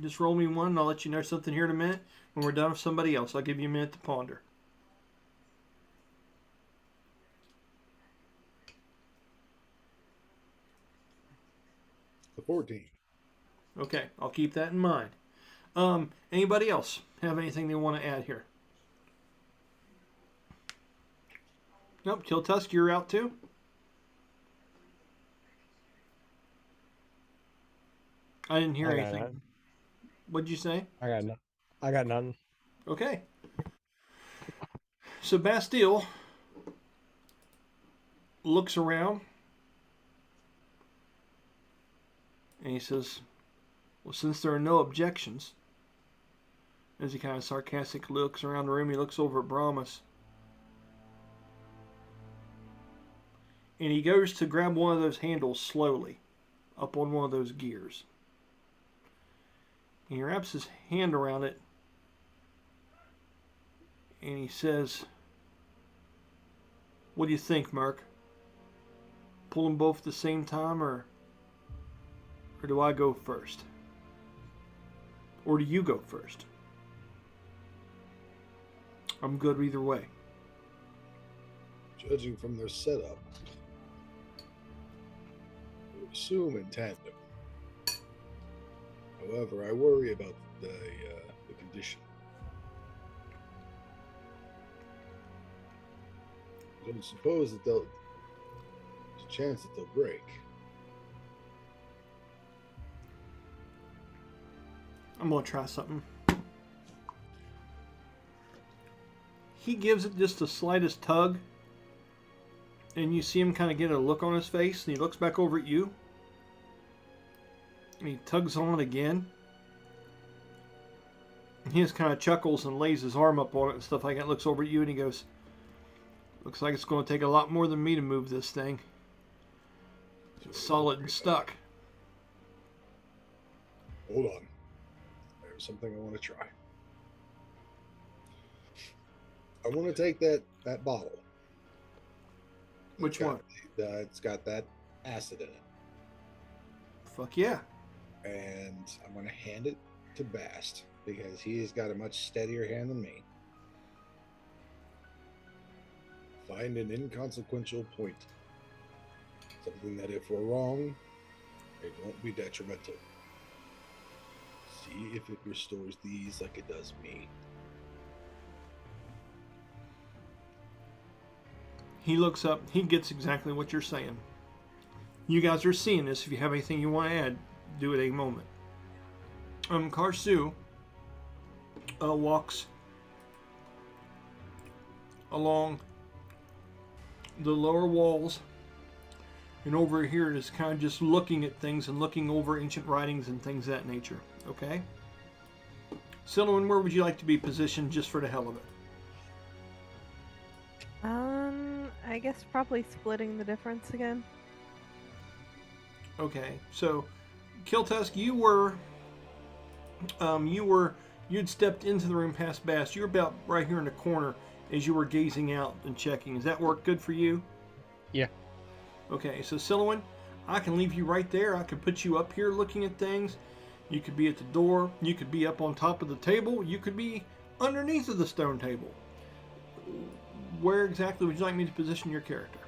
Just roll me one, and I'll let you know something here in a minute. When we're done with somebody else, I'll give you a minute to ponder. The 14. Okay, I'll keep that in mind. Anybody else have anything they want to add here? Nope, Kill Tusk, you're out too? I didn't hear I got anything. none. What'd you say? I got none. Okay. So Bastille looks around and he says, well, since there are no objections, as he kind of sarcastically looks around the room, he looks over at Brahmas. And he goes to grab one of those handles slowly up on one of those gears. And he wraps his hand around it and he says, what do you think, Merc? Pull them both at the same time, or do I go first? Or do you go first? I'm good either way. Judging from their setup, I would assume in tandem. However, I worry about the condition. I don't suppose that there's a chance that they'll break. I'm going to try something. He gives it just the slightest tug, and you see him kind of get a look on his face, and he looks back over at you, and he tugs on it again. And he just kind of chuckles and lays his arm up on it and stuff like that, looks over at you, and he goes, looks like it's going to take a lot more than me to move this thing. It's solid and stuck. Hold on. There's something I want to try. I want to take that bottle. Which one? It's got that acid in it. Fuck yeah. And I'm going to hand it to Bast because he's got a much steadier hand than me. Find an inconsequential point. Something that if we're wrong, it won't be detrimental. See if it restores these like it does me. He looks up. He gets exactly what you're saying. You guys are seeing this. If you have anything you want to add, do it a moment. Karsu walks along the lower walls, and over here is kind of just looking at things and looking over ancient writings and things of that nature. Okay? Silwyn, where would you like to be positioned just for the hell of it? I guess probably splitting the difference again. Okay, so Kiltusk, you'd stepped into the room past Bass. You're about right here in the corner as you were gazing out and checking. Does that work good for you? Yeah. Okay, so Silwyn, I can leave you right there. I could put you up here looking at things. You could be at the door. You could be up on top of the table. You could be underneath of the stone table. Where exactly would you like me to position your character?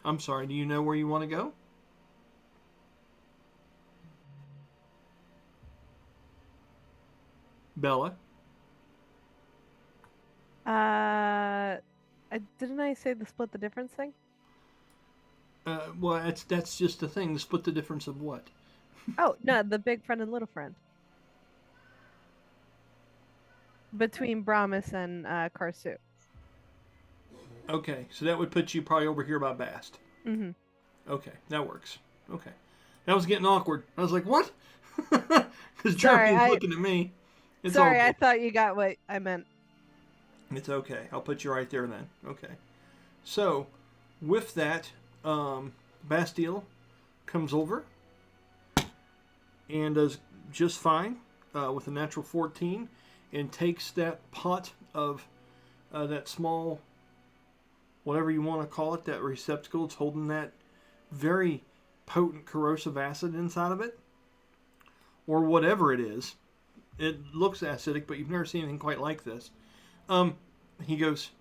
I'm sorry, do you know where you want to go? Bella? Didn't I say the split the difference thing? Well, that's just the thing. Split the difference of what? Oh, no, the big friend and little friend. Between Brahmas and Karsu. Okay, so that would put you probably over here by Bast. Mm-hmm. Okay, that works. Okay. That was getting awkward. I was like, what? Because Jeremy's looking at me. It's sorry, all I thought you got what I meant. It's okay. I'll put you right there then. Okay. So, with that, Bastille comes over and does just fine with a natural 14 and takes that pot of that small whatever you want to call it, that receptacle. It's holding that very potent corrosive acid inside of it, or whatever it is. It looks acidic, but you've never seen anything quite like this. He goes,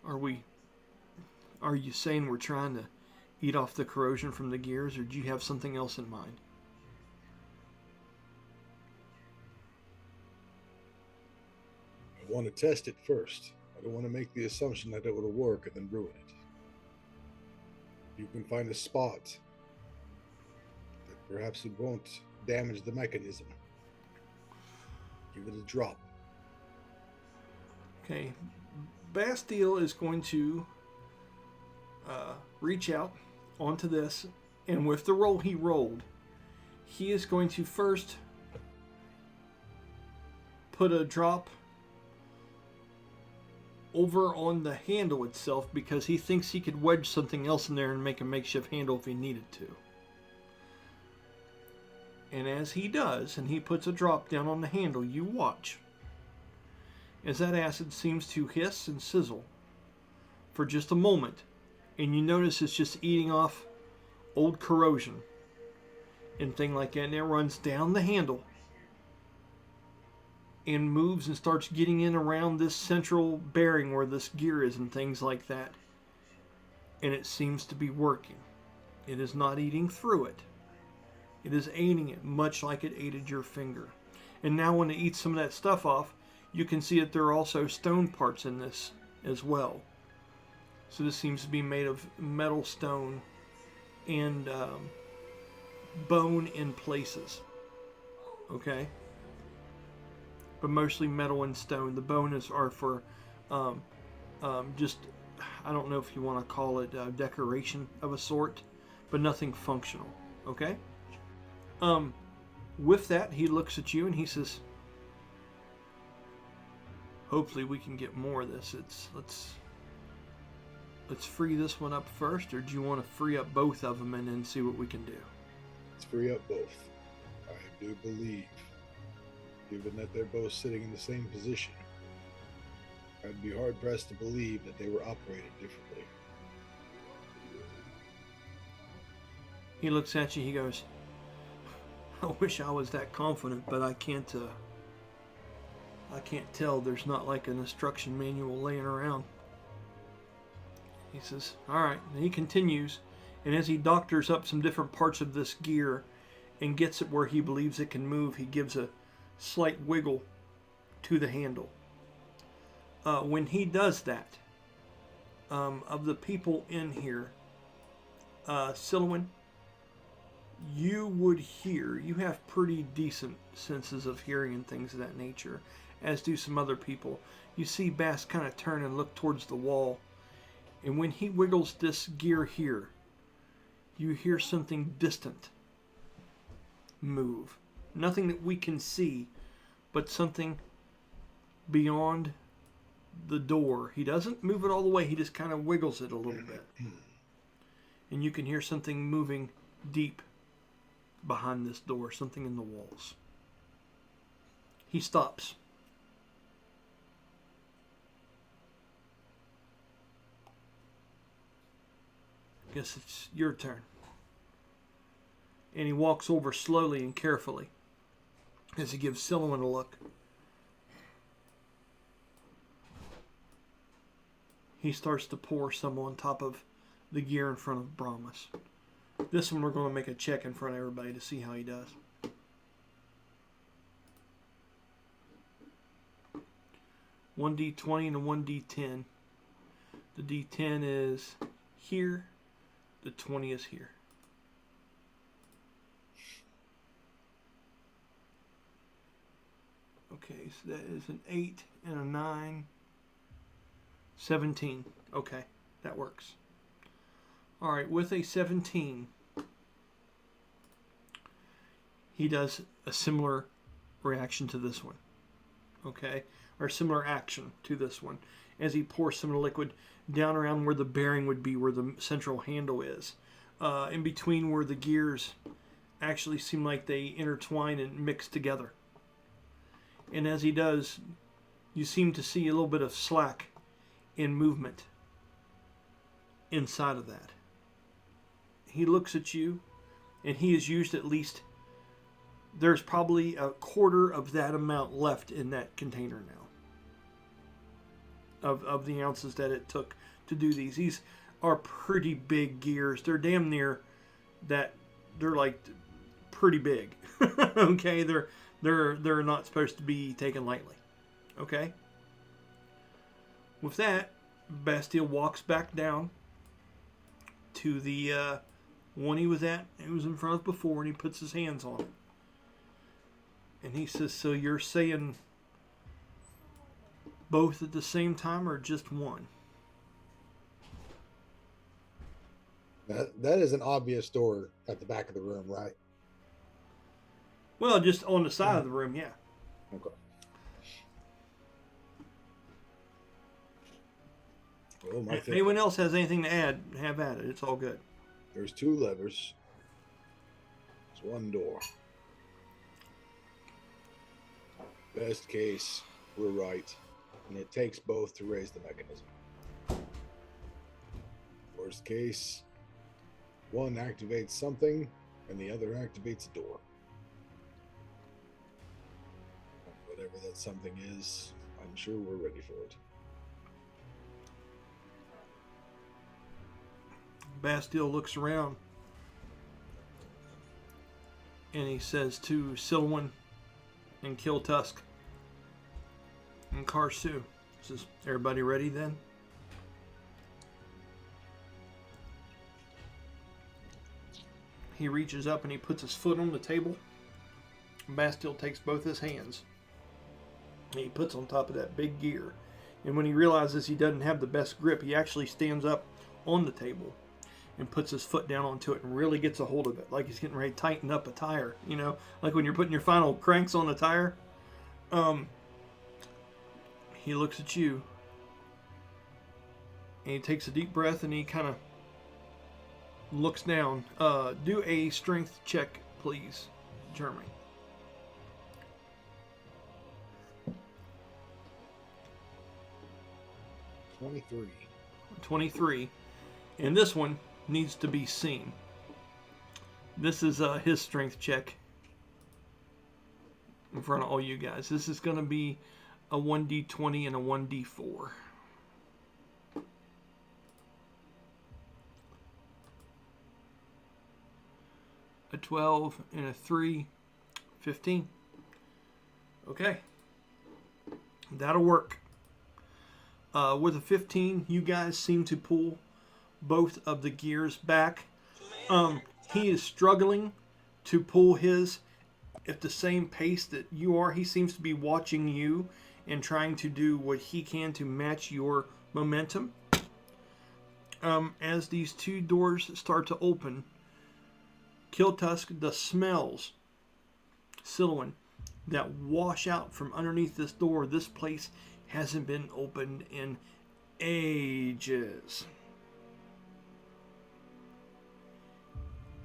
are you saying we're trying to eat off the corrosion from the gears, or do you have something else in mind? I want to test it first. I don't want to make the assumption that it will work and then ruin it. You can find a spot that perhaps it won't damage the mechanism. Give it a drop. Okay. Bastille is going to reach out onto this, and with the roll he rolled, he is going to first put a drop over on the handle itself, because he thinks he could wedge something else in there and make a makeshift handle if he needed to. And as he does, and he puts a drop down on the handle, you watch as that acid seems to hiss and sizzle for just a moment, and you notice it's just eating off old corrosion and thing like that, and it runs down the handle and moves and starts getting in around this central bearing where this gear is and things like that. And it seems to be working. It is not eating through it. It is aiding it, much like it aided your finger. And now when it eats some of that stuff off, you can see that there are also stone parts in this as well. So this seems to be made of metal, stone, and bone in places. Okay? But mostly metal and stone. The bone are for just, I don't know if you want to call it decoration of a sort, but nothing functional. Okay? With that, he looks at you and he says, hopefully we can get more of this. Let's free this one up first, or do you want to free up both of them and then see what we can do? Let's free up both. I do believe, given that they're both sitting in the same position, I'd be hard-pressed to believe that they were operated differently. He looks at you, he goes, I wish I was that confident, but I can't tell. There's not like an instruction manual laying around. He says, alright, and he continues, and as he doctors up some different parts of this gear and gets it where he believes it can move, he gives a slight wiggle to the handle. When he does that, of the people in here, Silwyn, you would hear, you have pretty decent senses of hearing and things of that nature, as do some other people. You see Bass kind of turn and look towards the wall, and when he wiggles this gear here, you hear something distant move. Nothing that we can see, but something beyond the door. He doesn't move it all the way, he just kind of wiggles it a little bit. And you can hear something moving deep behind this door, something in the walls. He stops. Guess it's your turn. And he walks over slowly and carefully as he gives Silwyn a look. He starts to pour some on top of the gear in front of Brahmas. This one we're going to make a check in front of everybody to see how he does. One D20 and a 1D10. The D10 is here. The 20 is here. Okay, so that is an 8 and a 9. 17. Okay, that works. Alright, with a 17, he does a similar reaction to this one. Okay, or similar action to this one. As he pours some of the liquid down around where the bearing would be, where the central handle is. In between where the gears actually seem like they intertwine and mix together. And as he does, you seem to see a little bit of slack in movement inside of that. He looks at you, and he has used at least, there's probably a quarter of that amount left in that container now. Of the ounces that it took to do these. These are pretty big gears. They're damn near that, they're like pretty big. Okay, they're not supposed to be taken lightly. Okay? With that, Bastille walks back down to the one he was at, he was in front of before, and he puts his hands on it. And he says, so you're saying both at the same time or just one? That is an obvious door at the back of the room, right? Well, just on the side of the room, yeah. Okay. Well, If anyone else has anything to add, have at it. It's all good. There's 2 levers. There's 1 door. Best case, we're right, and it takes both to raise the mechanism. Worst case, one activates something, and the other activates a door. Whatever that something is, I'm sure we're ready for it. Bastille looks around and he says to Silwyn and Kill Tusk and Karsu, says, everybody ready then? He reaches up and he puts his foot on the table. Bastille takes both his hands and he puts on top of that big gear. And when he realizes he doesn't have the best grip, he actually stands up on the table and puts his foot down onto it and really gets a hold of it, like he's getting ready to tighten up a tire, you know, like when you're putting your final cranks on the tire. He looks at you and he takes a deep breath and he kind of looks down. Do a strength check, please, Jeremy. 23. And this one needs to be seen. This is his strength check in front of all you guys. This is going to be a 1d20 and a 1d4. A 12 and a 3, 15. Okay. That'll work. With a 15, you guys seem to pull both of the gears back. He is struggling to pull his at the same pace that you are. He seems to be watching you and trying to do what he can to match your momentum. As these 2 doors start to open, Kiltusk, the smells, Silwyn, that wash out from underneath this door. This place hasn't been opened in ages.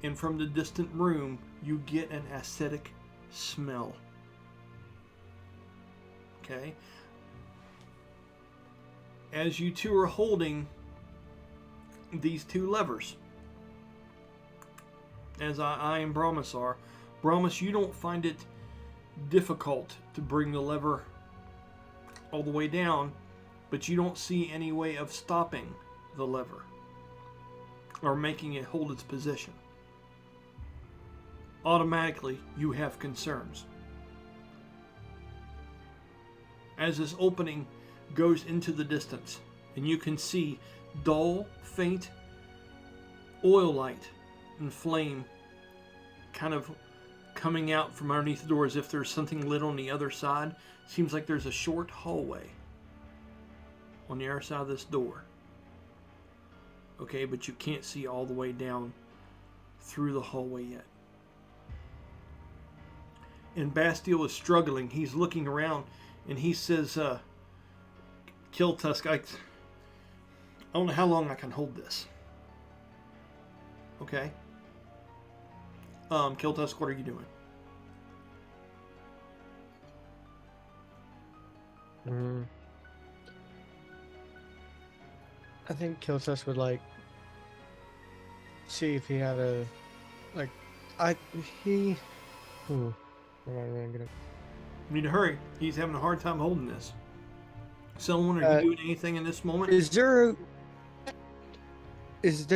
And from the distant room, you get an acidic smell. Okay? As you two are holding these 2 levers, as I and Brahmas are, Brahmas, you don't find it difficult to bring the lever all the way down, but you don't see any way of stopping the lever or making it hold its position. Automatically, you have concerns. As this opening goes into the distance, and you can see dull, faint oil light and flame kind of coming out from underneath the door as if there's something lit on the other side. Seems like there's a short hallway on the other side of this door. Okay, but you can't see all the way down through the hallway yet. And Bastille is struggling. He's looking around and he says, Kiltusk, I don't know how long I can hold this. Okay. Kiltusk, what are you doing? I think Kiltus would like see if he had a like he. Where am I gonna get it? You need to hurry. He's having a hard time holding this. Someone, are you doing anything in this moment? Is there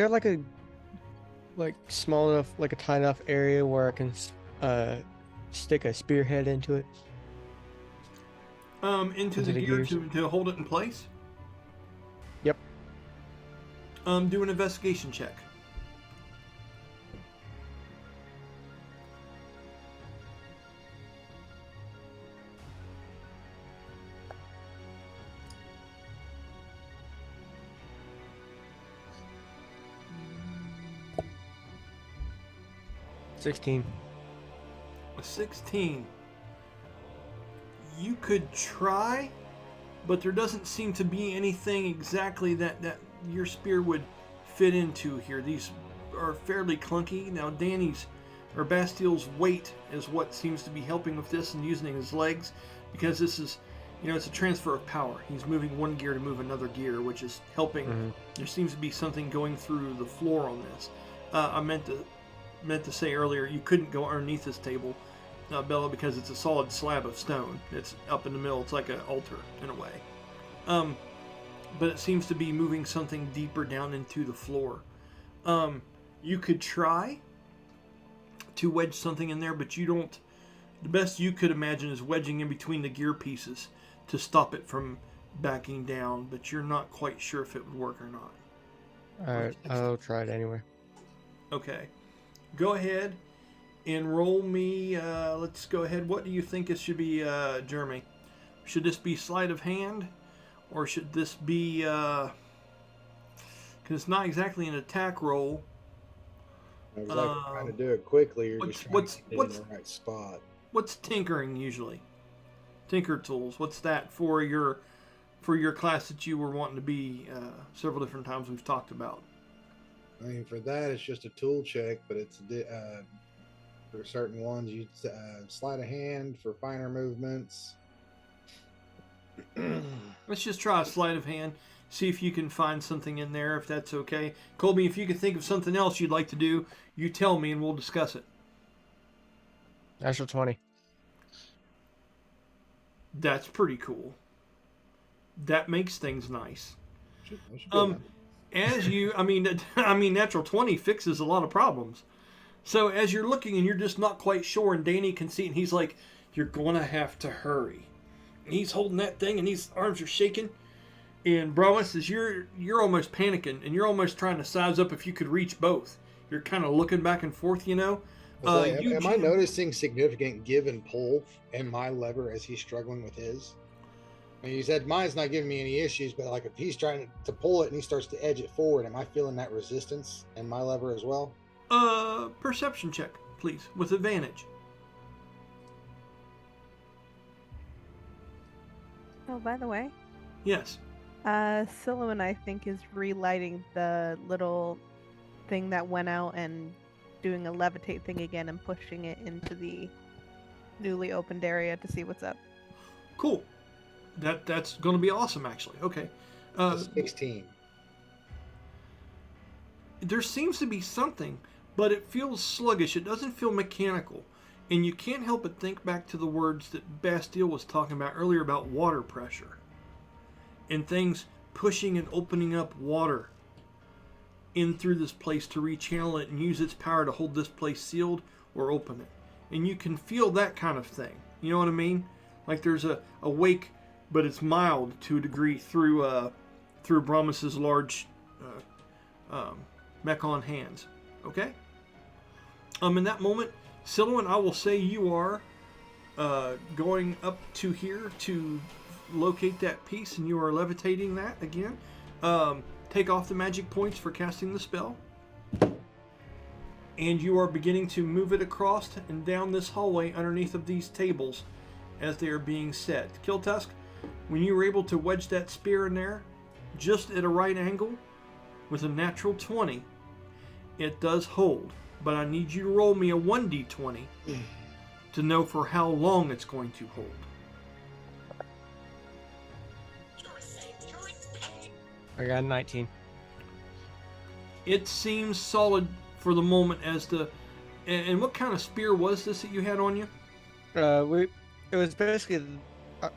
like a small enough, like a tight enough area where I can stick a spearhead into it? Into the gear gears? to hold it in place? Yep. Do an investigation check. A 16. A 16. You could try, but there doesn't seem to be anything exactly that your spear would fit into here. These are fairly clunky. Now Danny's or Bastiel's weight is what seems to be helping with this and using his legs, because this is, it's a transfer of power. He's moving one gear to move another gear, which is helping. Mm-hmm. There seems to be something going through the floor on this. I meant to say earlier, you couldn't go underneath this table, Bella, because it's a solid slab of stone. It's up in the middle. It's like an altar in a way. But it seems to be moving something deeper down into the floor. You could try to wedge something in there, but you don't. The best you could imagine is wedging in between the gear pieces to stop it from backing down, but you're not quite sure if it would work or not. Alright, I'll try it anyway. Okay. Go ahead and roll me. Let's go ahead. What do you think it should be, Jeremy? Should this be sleight of hand? Or should this be... Because it's not exactly an attack roll. I was like trying to do it quickly. You're just trying to get in the right spot. What's tinkering usually? Tinker tools. What's that for your class that you were wanting to be several different times we've talked about? I mean, for that, it's just a tool check, but it's for certain ones, you sleight of hand for finer movements. Let's just try a sleight of hand. See if you can find something in there, if that's okay. Colby, if you can think of something else you'd like to do, you tell me and we'll discuss it. Natural 20. That's pretty cool. That makes things nice. As you, I mean, natural 20 fixes a lot of problems. So as you're looking and you're just not quite sure, and Danny can see it, and he's like, "You're gonna have to hurry." And he's holding that thing, and his arms are shaking. And Bromus, as you're almost panicking, and you're almost trying to size up if you could reach both. You're kind of looking back and forth, Am I noticing significant give and pull in my lever as he's struggling with his? I mean, you said mine's not giving me any issues, but like if he's trying to pull it and he starts to edge it forward, am I feeling that resistance in my lever as well? Perception check, please, with advantage. Oh, by the way, Yes. Silouan, I think, is relighting the little thing that went out and doing a levitate thing again and pushing it into the newly opened area to see what's up. Cool. That's going to be awesome, actually. Okay. 16. There seems to be something, but it feels sluggish. It doesn't feel mechanical. And you can't help but think back to the words that Bastiel was talking about earlier about water pressure. And things pushing and opening up water in through this place to rechannel it and use its power to hold this place sealed or open it. And you can feel that kind of thing. You know what I mean? Like there's a wake, but it's mild to a degree through Bromus's large mechon hands. Okay? In that moment, Silouan, I will say you are going up to here to locate that piece, and you are levitating that again. Take off the magic points for casting the spell. And you are beginning to move it across and down this hallway underneath of these tables as they are being set. Kiltusk, when you were able to wedge that spear in there, just at a right angle, with a natural 20, it does hold. But I need you to roll me a 1d20 to know for how long it's going to hold. I got a 19. It seems solid for the moment as the... And what kind of spear was this that you had on you? It was basically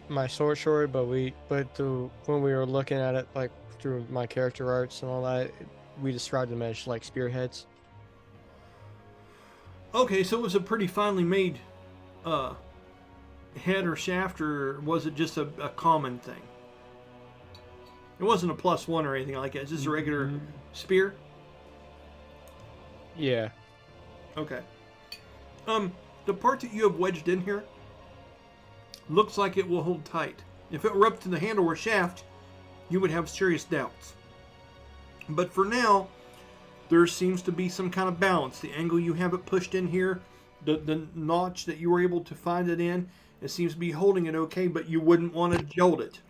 my sword, but when we were looking at it like through my character arts and all that, we described them as like spearheads. Okay, so it was a pretty finely made head or shaft, or was it just a common thing? It wasn't a +1 or anything like that. It's just a regular spear? Yeah. Okay. The part that you have wedged in here looks like it will hold tight. If it were up to the handle or shaft, you would have serious doubts. But for now, there seems to be some kind of balance. The angle you have it pushed in here, the notch that you were able to find it in, it seems to be holding it okay, but you wouldn't want to jolt it.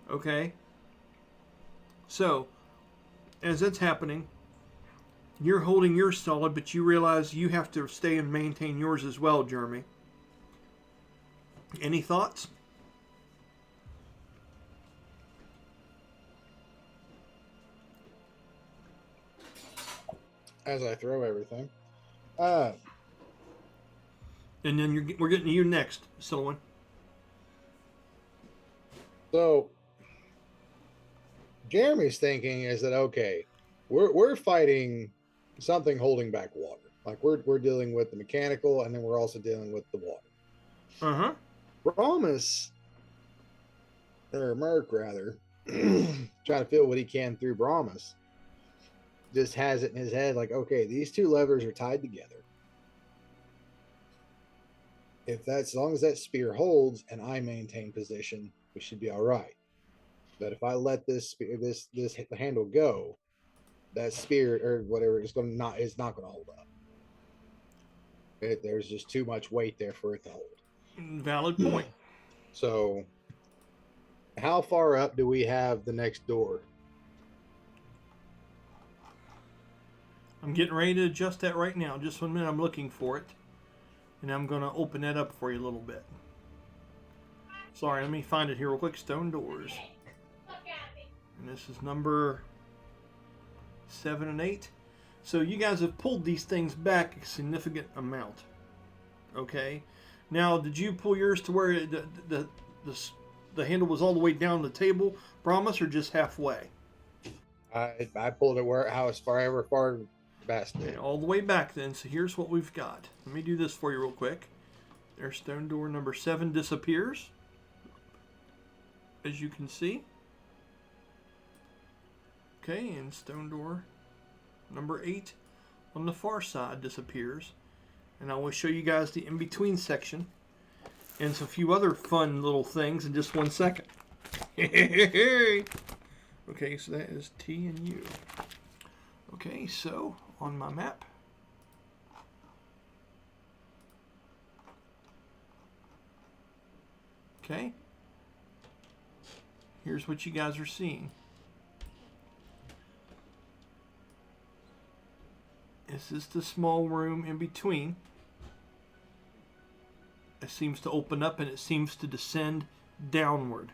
Okay? So, as that's happening, you're holding yours solid, but you realize you have to stay and maintain yours as well, Jeremy. Any thoughts? As I throw everything. And then we're getting to you next, Silwyn. So Jeremy's thinking is that okay, we're fighting something holding back water. Like we're dealing with the mechanical, and then we're also dealing with the water. Uh-huh. Brahmas, or Merc rather, trying to feel what he can through Brahmas, just has it in his head like, okay, these two levers are tied together. If that's, as long as that spear holds and I maintain position, we should be all right. But if I let this spear, this handle go, that spear or whatever is not going to hold up. There's just too much weight there for it to hold. Valid point. So, how far up do we have the next door? I'm getting ready to adjust that right now. Just 1 minute, I'm looking for it. And I'm going to open that up for you a little bit. Sorry, let me find it here real quick. Stone doors. And this is number 7 and 8. So you guys have pulled these things back a significant amount. Okay? Now, did you pull yours to where the handle was all the way down the table, Promise, or just halfway? I pulled it as far best. Okay, all the way back then. So here's what we've got. Let me do this for you real quick. There's stone door number 7 disappears, as you can see. Okay, and stone door number 8 on the far side disappears. And I will show you guys the in-between section and some few other fun little things in just 1 second. Okay, so that is T and U. Okay, so on my map, okay, here's what you guys are seeing. This is the small room in between. It seems to open up and it seems to descend downward.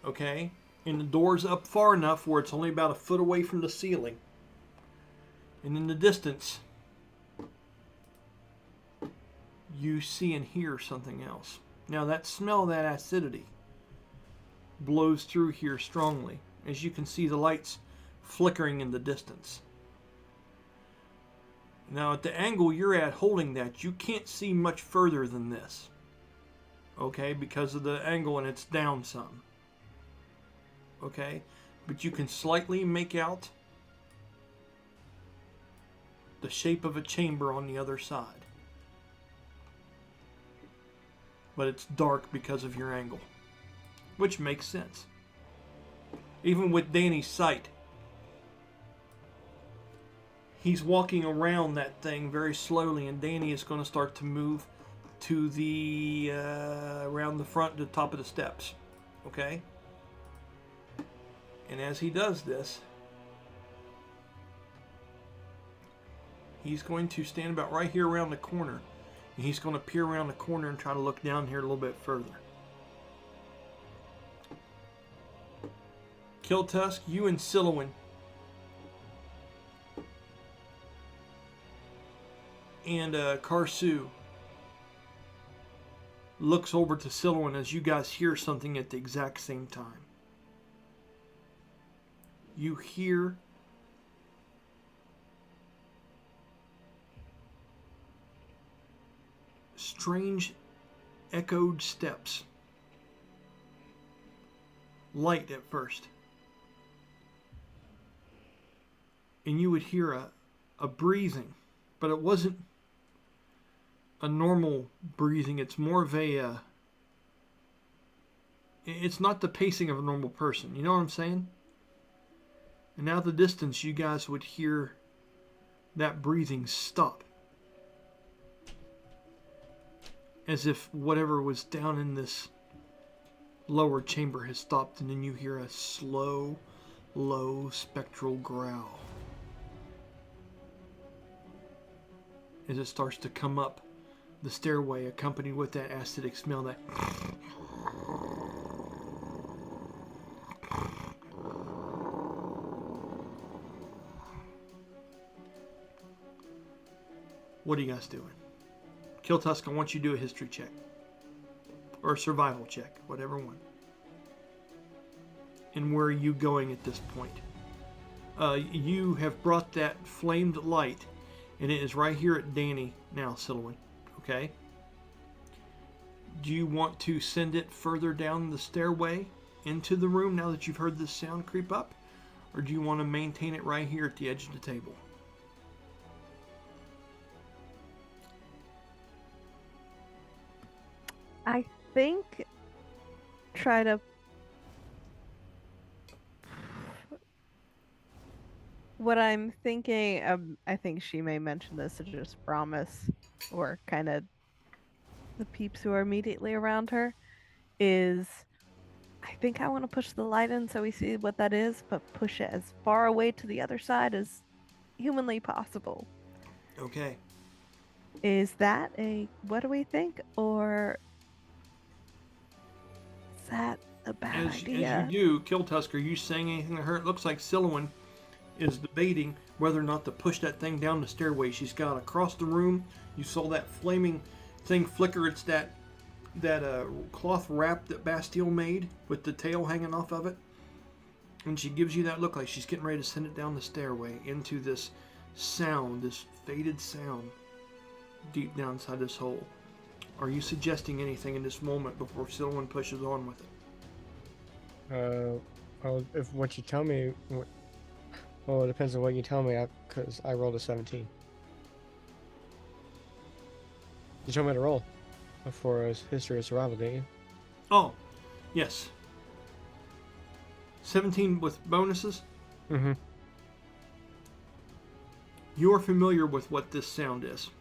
Okay? And the door's up far enough where it's only about a foot away from the ceiling. And in the distance, you see and hear something else. Now that smell of that acidity blows through here strongly. As you can see, the lights flickering in the distance. Now at the angle you're at holding that, you can't see much further than this. Okay, because of the angle and it's down some. Okay, but you can slightly make out the shape of a chamber on the other side. But it's dark because of your angle, which makes sense. Even with Danny's sight, he's walking around that thing very slowly, and Danny is going to start to move to the around the front, the top of the steps. Okay? And as he does this, he's going to stand about right here around the corner, and he's going to peer around the corner and try to look down here a little bit further. Kiltusk, you and Silouan. And Karsu looks over to Silouan as you guys hear something at the exact same time. You hear strange echoed steps. Light at first. And you would hear a breathing, but it wasn't a normal breathing. It's more of a it's not the pacing of a normal person. You know what I'm saying? And now the distance, you guys would hear that breathing stop. As if whatever was down in this lower chamber has stopped, and then you hear a slow, low spectral growl. As it starts to come up the stairway, accompanied with that acidic smell, that what are you guys doing? Kiltusk, I want you to do a history check. Or a survival check, whatever one. And where are you going at this point? You have brought that flamed light, and it is right here at Danny now, Silouan. Okay? Do you want to send it further down the stairway into the room now that you've heard this sound creep up? Or do you want to maintain it right here at the edge of the table? I think try to what I'm thinking, I think she may mention this to just promise, or kind of the peeps who are immediately around her, is I think I want to push the light in so we see what that is, but push it as far away to the other side as humanly possible. Okay. Is that what do we think, or is that a bad idea? As you do, Kiltusk, are you saying anything to her? It looks like Silouan is debating whether or not to push that thing down the stairway. She's got across the room. You saw that flaming thing flicker. It's that cloth wrap that Bastille made with the tail hanging off of it. And she gives you that look like she's getting ready to send it down the stairway into this sound, this faded sound deep down inside this hole. Are you suggesting anything in this moment before Silouan pushes on with it? Well, if what you tell me, well, it depends on what you tell me, because I rolled a 17. You told me to roll for a history of survival, didn't you? Oh, yes. 17 with bonuses? Mm-hmm. You're familiar with what this sound is,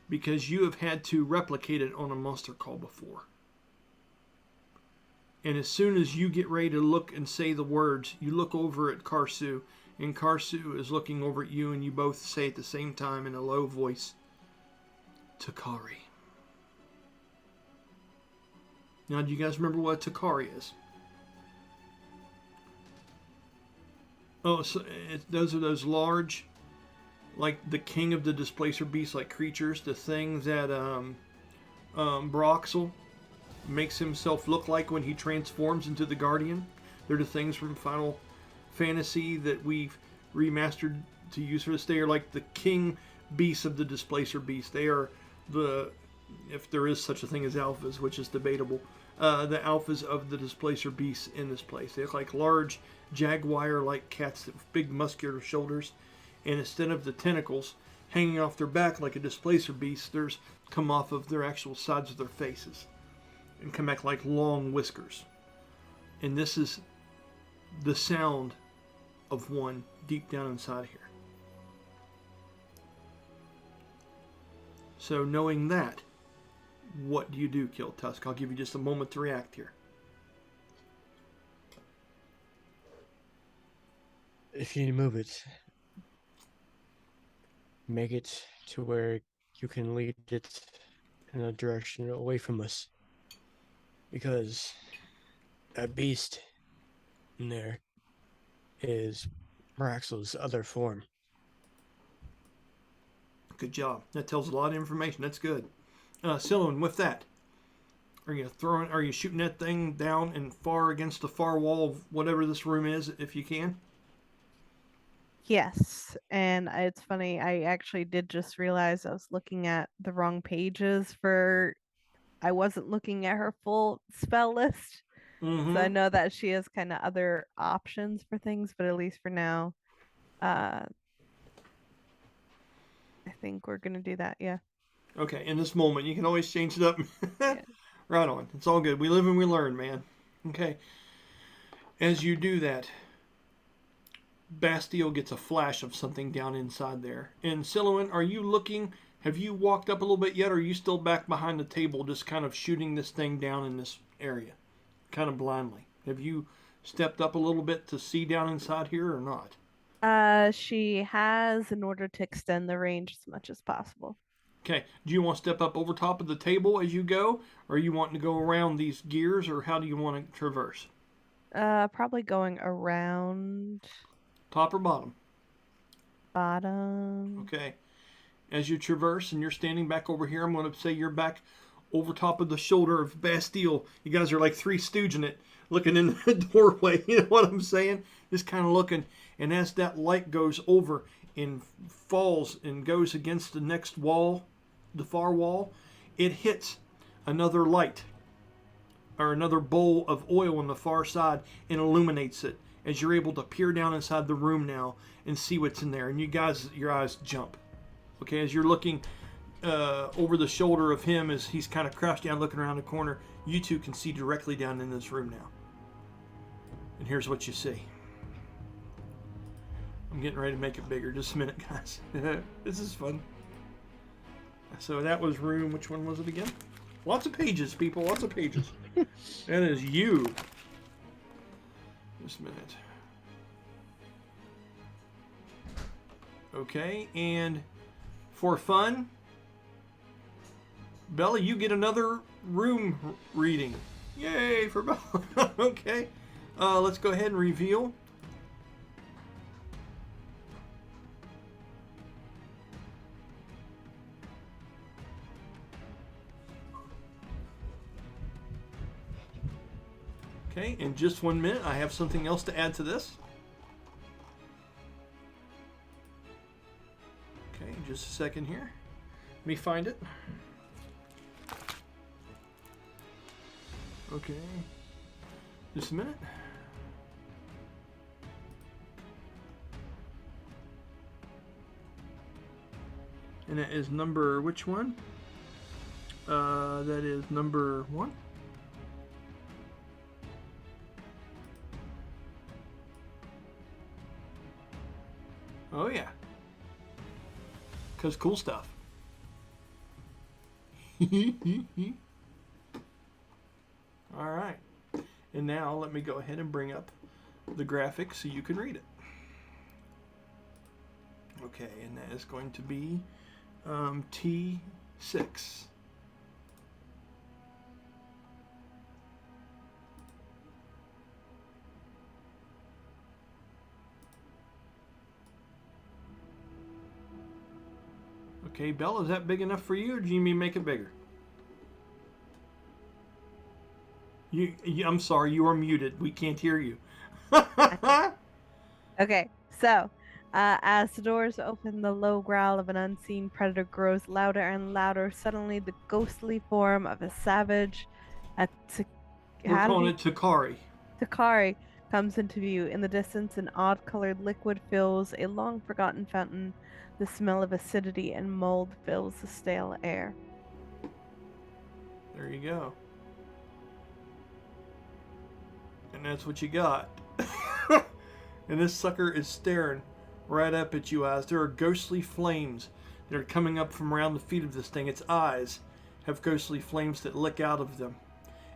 because you have had to replicate it on a monster call before. And as soon as you get ready to look and say the words, you look over at Karsu, and Karsu is looking over at you, and you both say at the same time in a low voice, Takari. Now, do you guys remember what Takari is? Oh, so those are those large, like the king of the displacer beast, like creatures, the thing that Broxel makes himself look like when he transforms into the Guardian. They're the things from Final Fantasy that we've remastered to use for this. They are like the king beasts of the displacer beast. They are the, if there is such a thing as alphas, which is debatable, the alphas of the displacer beasts in this place. They look like large jaguar-like cats with big muscular shoulders, and instead of the tentacles hanging off their back like a displacer beast, there's come off of their actual sides of their faces and come back like long whiskers. And this is the sound of one deep down inside here. So knowing that, what do you do, Kiltusk? I'll give you just a moment to react here. If you move it, make it to where you can lead it in a direction away from us. Because that beast And there is Mori'tal's other form. Good job. That tells a lot of information. That's good. Silouan, with that, are you shooting that thing down and far against the far wall of whatever this room is, if you can? Yes, and it's funny, I actually did just realize I was looking at the wrong pages for I wasn't looking at her full spell list. Mm-hmm. So I know that she has kind of other options for things, but at least for now, I think we're gonna do that, yeah. Okay, in this moment, you can always change it up. Yeah. Right on. It's all good. We live and we learn, man. Okay. As you do that, Bastille gets a flash of something down inside there. And Silouan, are you looking? Have you walked up a little bit yet, or are you still back behind the table just kind of shooting this thing down in this area? Kind of blindly. Have you stepped up a little bit to see down inside here or not? She has in order to extend the range as much as possible. Okay. Do you want to step up over top of the table as you go? Or are you wanting to go around these gears, or how do you want to traverse? Probably going around Top or bottom? bottom. Okay. As you traverse and you're standing back over here, I'm going to say you're back over top of the shoulder of Bastille. You guys are like three stooging it, looking in the doorway. You know what I'm saying? Just kind of looking. And as that light goes over and falls and goes against the next wall, the far wall, it hits another light or another bowl of oil on the far side and illuminates it as you're able to peer down inside the room now and see what's in there. And you guys, your eyes jump. Okay, as you're looking over the shoulder of him as he's kind of crouched down looking around the corner, you two can see directly down in this room now. And here's what you see. I'm getting ready to make it bigger. Just a minute, guys. This is fun. So that was room, which one was it again? Lots of pages, people. Lots of pages. That is you. Just a minute. Okay, and for fun, Bella, you get another room reading. Yay for Bella. Okay. Let's go ahead and reveal. Okay, in just 1 minute, I have something else to add to this. Okay, just a second here. Let me find it. Okay, just a minute. And that is number, which one? That is number 1. Oh yeah. Because cool stuff. Alright. And now let me go ahead and bring up the graphics so you can read it. Okay, and that is going to be T6. Okay, Bella, is that big enough for you, or do you need me to make it bigger? I'm sorry, you are muted. We can't hear you. Okay, so as the doors open, the low growl of an unseen predator grows louder and louder. Suddenly, the ghostly form of a savage, We're calling it Takari. Takari, comes into view. In the distance, an odd-colored liquid fills a long-forgotten fountain. The smell of acidity and mold fills the stale air. There you go. And that's what you got. And this sucker is staring right up at you guys. There are ghostly flames that are coming up from around the feet of this thing. Its eyes have ghostly flames that lick out of them.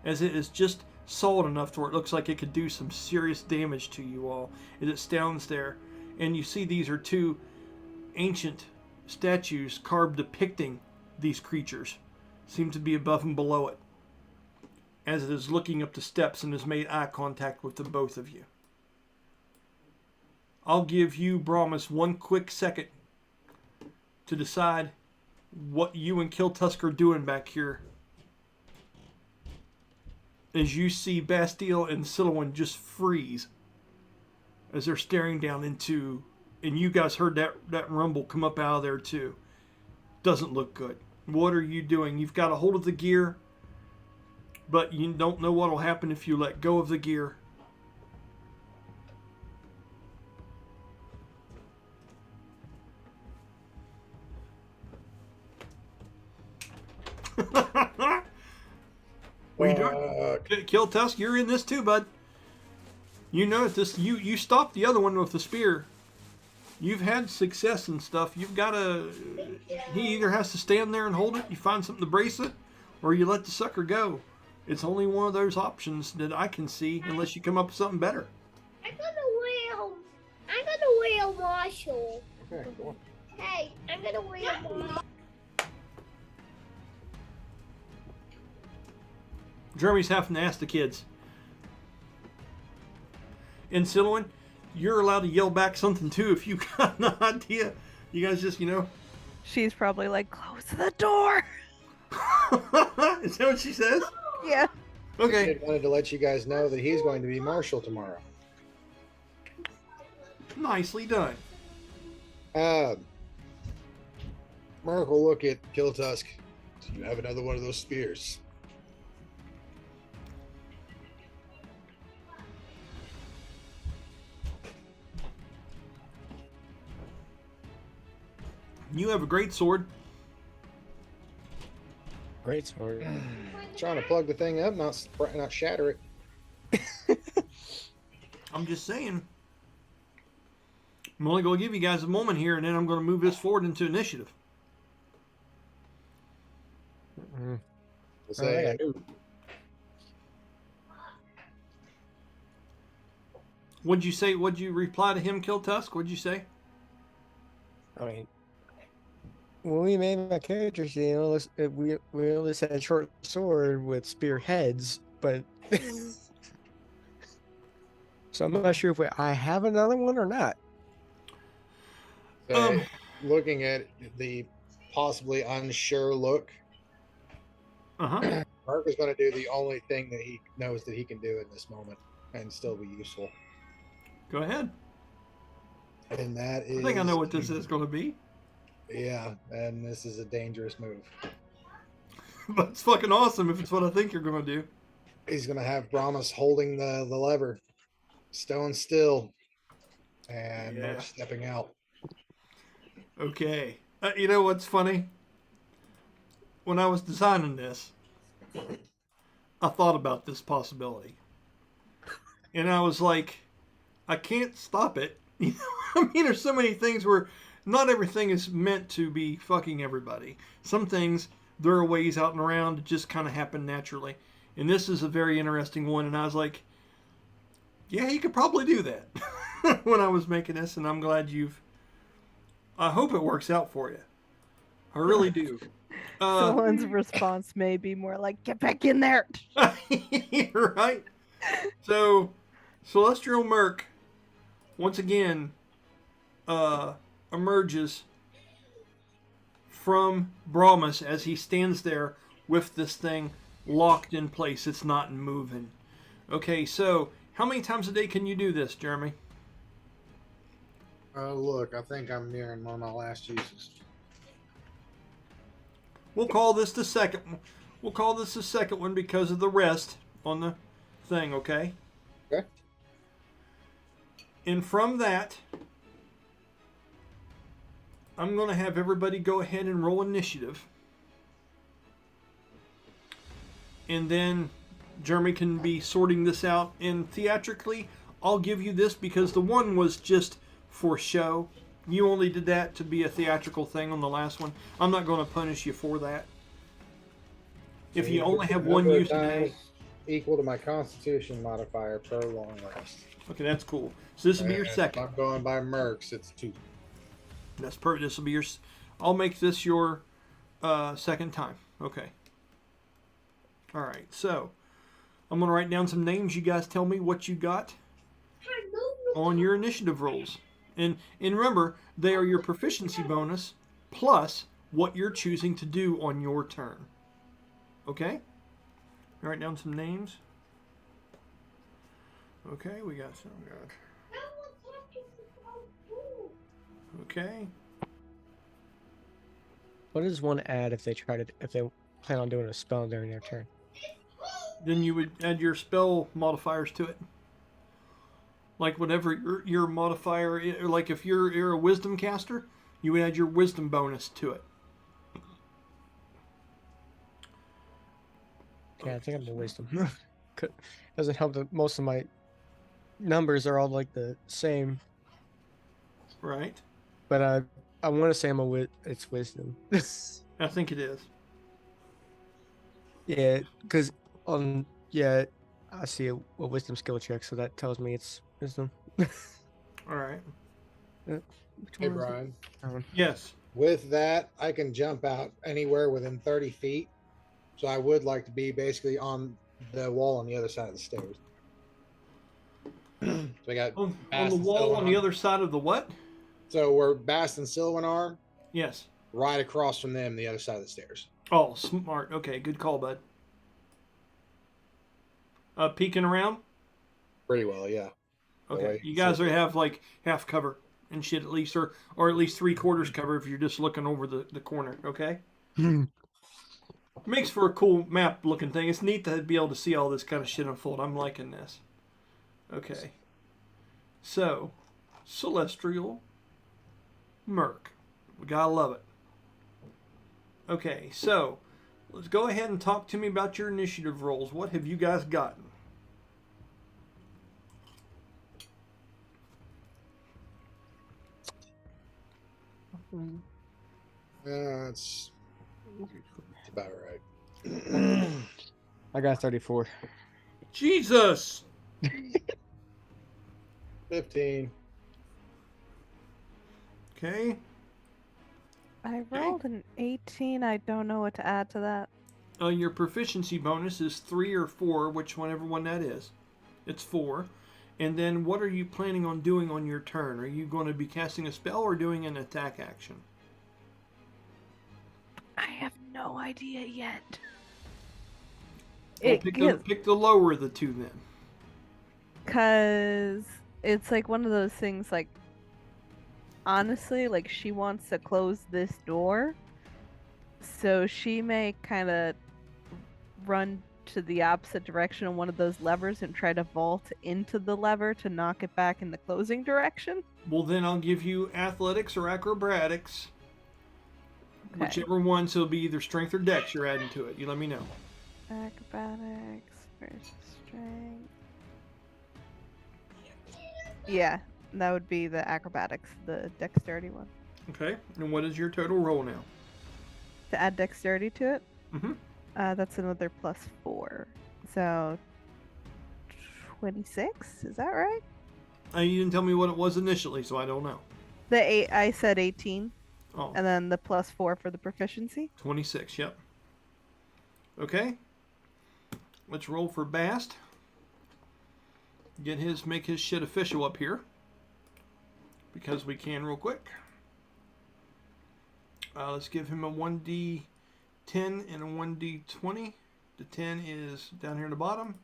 As it is just solid enough to where it looks like it could do some serious damage to you all. As it stands there. And you see these are two ancient statues carved depicting these creatures. Seem to be above and below it. As it is looking up the steps and has made eye contact with the both of you. I'll give you, Brahmas, 1 quick second to decide what you and Kiltusk are doing back here. As you see Bastille and Silouan just freeze as they're staring down into, and you guys heard that rumble come up out of there too. Doesn't look good. What are you doing? You've got a hold of the gear, but you don't know what will happen if you let go of the gear. What are you doing? Kiltusk, you're in this too, bud. You know this. You stopped the other one with the spear. You've had success and stuff. You've got to. He either has to stand there and hold it, you find something to brace it, or you let the sucker go. It's only one of those options that I can see, unless you come up with something better. I'm gonna wheel Marshall. Okay, cool. Hey, I'm gonna wheel Marshall. Jeremy's having to ask the kids. And Silouan, you're allowed to yell back something too if you got an idea. You guys just, She's probably like, close the door. Is that what she says? Yeah. Okay. Kid wanted to let you guys know that he's going to be Marshal tomorrow. Nicely done. Mark will look at Kiltusk. Do you have another one of those spears? You have a great sword. Great sword. Trying to plug the thing up, not shatter it. I'm just saying. I'm only going to give you guys a moment here, and then I'm going to move this forward into initiative. Say, What'd you say? What'd you reply to him, Kiltusk? What'd you say? I mean, when we made my characters, we only said a short sword with spear heads, but so I'm not sure if I have another one or not. looking at the possibly unsure look, Uh-huh. Mark is going to do the only thing that he knows that he can do in this moment and still be useful. Go ahead. And that is... I think I know what this is going to be. Yeah, and this is a dangerous move. But it's fucking awesome if it's what I think you're going to do. He's going to have Brahmas holding the lever, stone still, and Mark stepping out. Okay. You know what's funny? When I was designing this, I thought about this possibility. And I was like, I can't stop it. You know, I mean, there's so many things where not everything is meant to be fucking everybody. Some things, there are ways out and around that just kind of happen naturally. And this is a very interesting one. And I was like, yeah, you could probably do that when I was making this. And I'm glad I hope it works out for you. I really do. Someone's response may be more like, get back in there. Right? So, Celestial Merc, once again, emerges from Brahmas as he stands there with this thing locked in place. It's not moving. Okay, so how many times a day can you do this, Jeremy? Look, I think I'm nearing one of my last uses. We'll call this the second one. We'll call this the second one because of the rest on the thing, okay? Okay. And from that, I'm going to have everybody go ahead and roll initiative. And then Jeremy can be sorting this out. And theatrically, I'll give you this because the one was just for show. You only did that to be a theatrical thing on the last one. I'm not going to punish you for that. If you only have one use today. Equal to my Constitution modifier per long rest. Okay, that's cool. So this will be your And second. I'm going by Mercs. It's 2. That's perfect. This will be your. I'll make this your second time. Okay. All right. So I'm gonna write down some names. You guys tell me what you got on your initiative rolls. And remember, they are your proficiency bonus plus what you're choosing to do on your turn. Okay? Write down some names. Okay, we got some. Okay. What does one add if they plan on doing a spell during their turn? Then you would add your spell modifiers to it. Like whatever your modifier, like if you're a wisdom caster, you would add your wisdom bonus to it. Yeah, I think I'm the wisdom. Doesn't help that most of my numbers are all like the same. Right. But I want to say it's wisdom. I think it is. Yeah, because I see a wisdom skill check, so that tells me it's wisdom. All right. Which Hey, one is it? Brian. That one. Yes. With that, I can jump out anywhere within 30 feet. So I would like to be basically on the wall on the other side of the stairs. So I got On Bast the and wall on the Silvenar. other side of the what? So where Bast and Sylvan are, Yes. right across from them, the other side of the stairs. Oh, smart. Okay, good call, bud. Peeking around? Pretty well, yeah. Okay. way. You guys have like half cover and shit at least, or at least 3/4 cover if you're just looking over the corner, okay? Makes for a cool map looking thing. It's neat to be able to see all this kind of shit unfold. I'm liking this. Okay. So, Celestial Merc. We gotta love it. Okay, so let's go ahead and talk to me about your initiative rolls. What have you guys gotten? That's about right. I got 34. Jesus! 15. Okay. I rolled an 18. I don't know what to add to that. Your proficiency bonus is 3 or 4, whichever one that is. It's 4. And then what are you planning on doing on your turn? Are you going to be casting a spell or doing an attack action? I have no idea yet. Well, pick the lower of the two then. Because it's like one of those things, like, honestly, like, she wants to close this door. So she may kind of run to the opposite direction on one of those levers and try to vault into the lever to knock it back in the closing direction. Well, then I'll give you athletics or acrobatics. Okay. Whichever one, so it'll be either strength or dex you're adding to it. You let me know. Acrobatics versus strength. Yeah, that would be the acrobatics, the dexterity one. Okay. And what is your total roll now? To add dexterity to it, Mm-hmm. that's another +4. So 26, is that right? You didn't tell me what it was initially, so I don't know. I said 18, Oh, and then the +4 for the proficiency. 26, yep. Okay. Let's roll for Bast. Make his shit official up here. Because we can real quick. Let's give him a 1d10 and a 1d20. The 10 is down here in the bottom.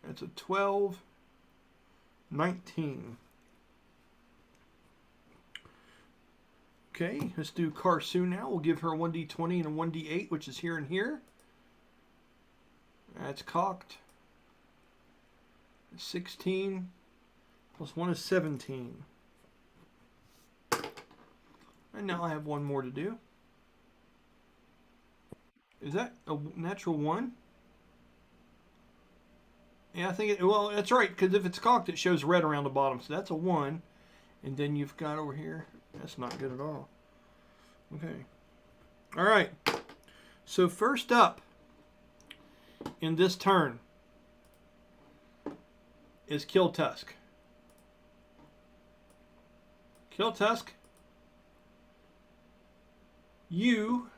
That's a 12, 19. Okay, let's do Karsu now. We'll give her a 1d20 and a 1d8, which is here and here. That's cocked. 16 plus 1 is 17. And now I have one more to do. Is that a natural 1? Yeah, I think well, that's right, because if it's cocked, it shows red around the bottom. So that's a 1. And then you've got over here, that's not good at all. Okay. All right. So first up in this turn is Kill Tusk. Kill Tusk, you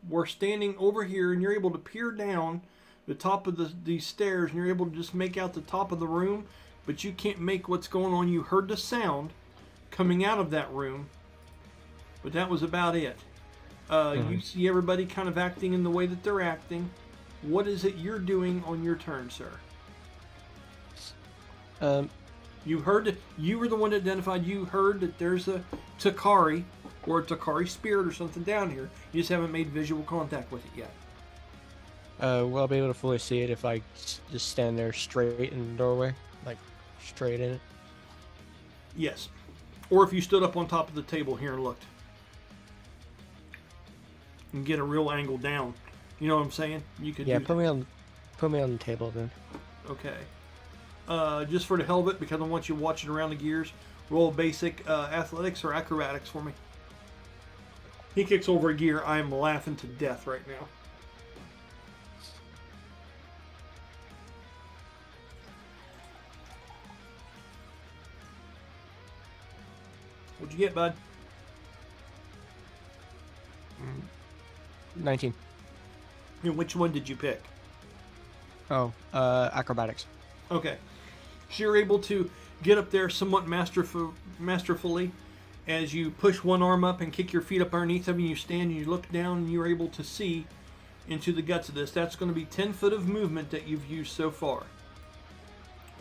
were standing over here and you're able to peer down the top of these stairs and you're able to just make out the top of the room. but you can't make what's going on. You heard the sound coming out of that room, but that was about it. You see everybody kind of acting in the way that they're acting. What is it you're doing on your turn, sir? You heard, you were the one that identified, you heard that there's a Takari or a Takari spirit or something down here. You just haven't made visual contact with it yet. Well, I'll be able to fully see it if I just stand there straight in the doorway, like straight in it. Yes. Or if you stood up on top of the table here and looked. And get a real angle down. You know what I'm saying? You could Yeah, do put me on the table then. Okay. Just for the hell of it, because I want you watching around the gears, roll basic athletics or acrobatics for me. He kicks over a gear. I am laughing to death right now. What'd you get, bud? 19. And which one did you pick? Oh, acrobatics. Okay. So you're able to get up there somewhat masterfully as you push one arm up and kick your feet up underneath them, and you stand and you look down and you're able to see into the guts of this. That's going to be 10 foot of movement that you've used so far.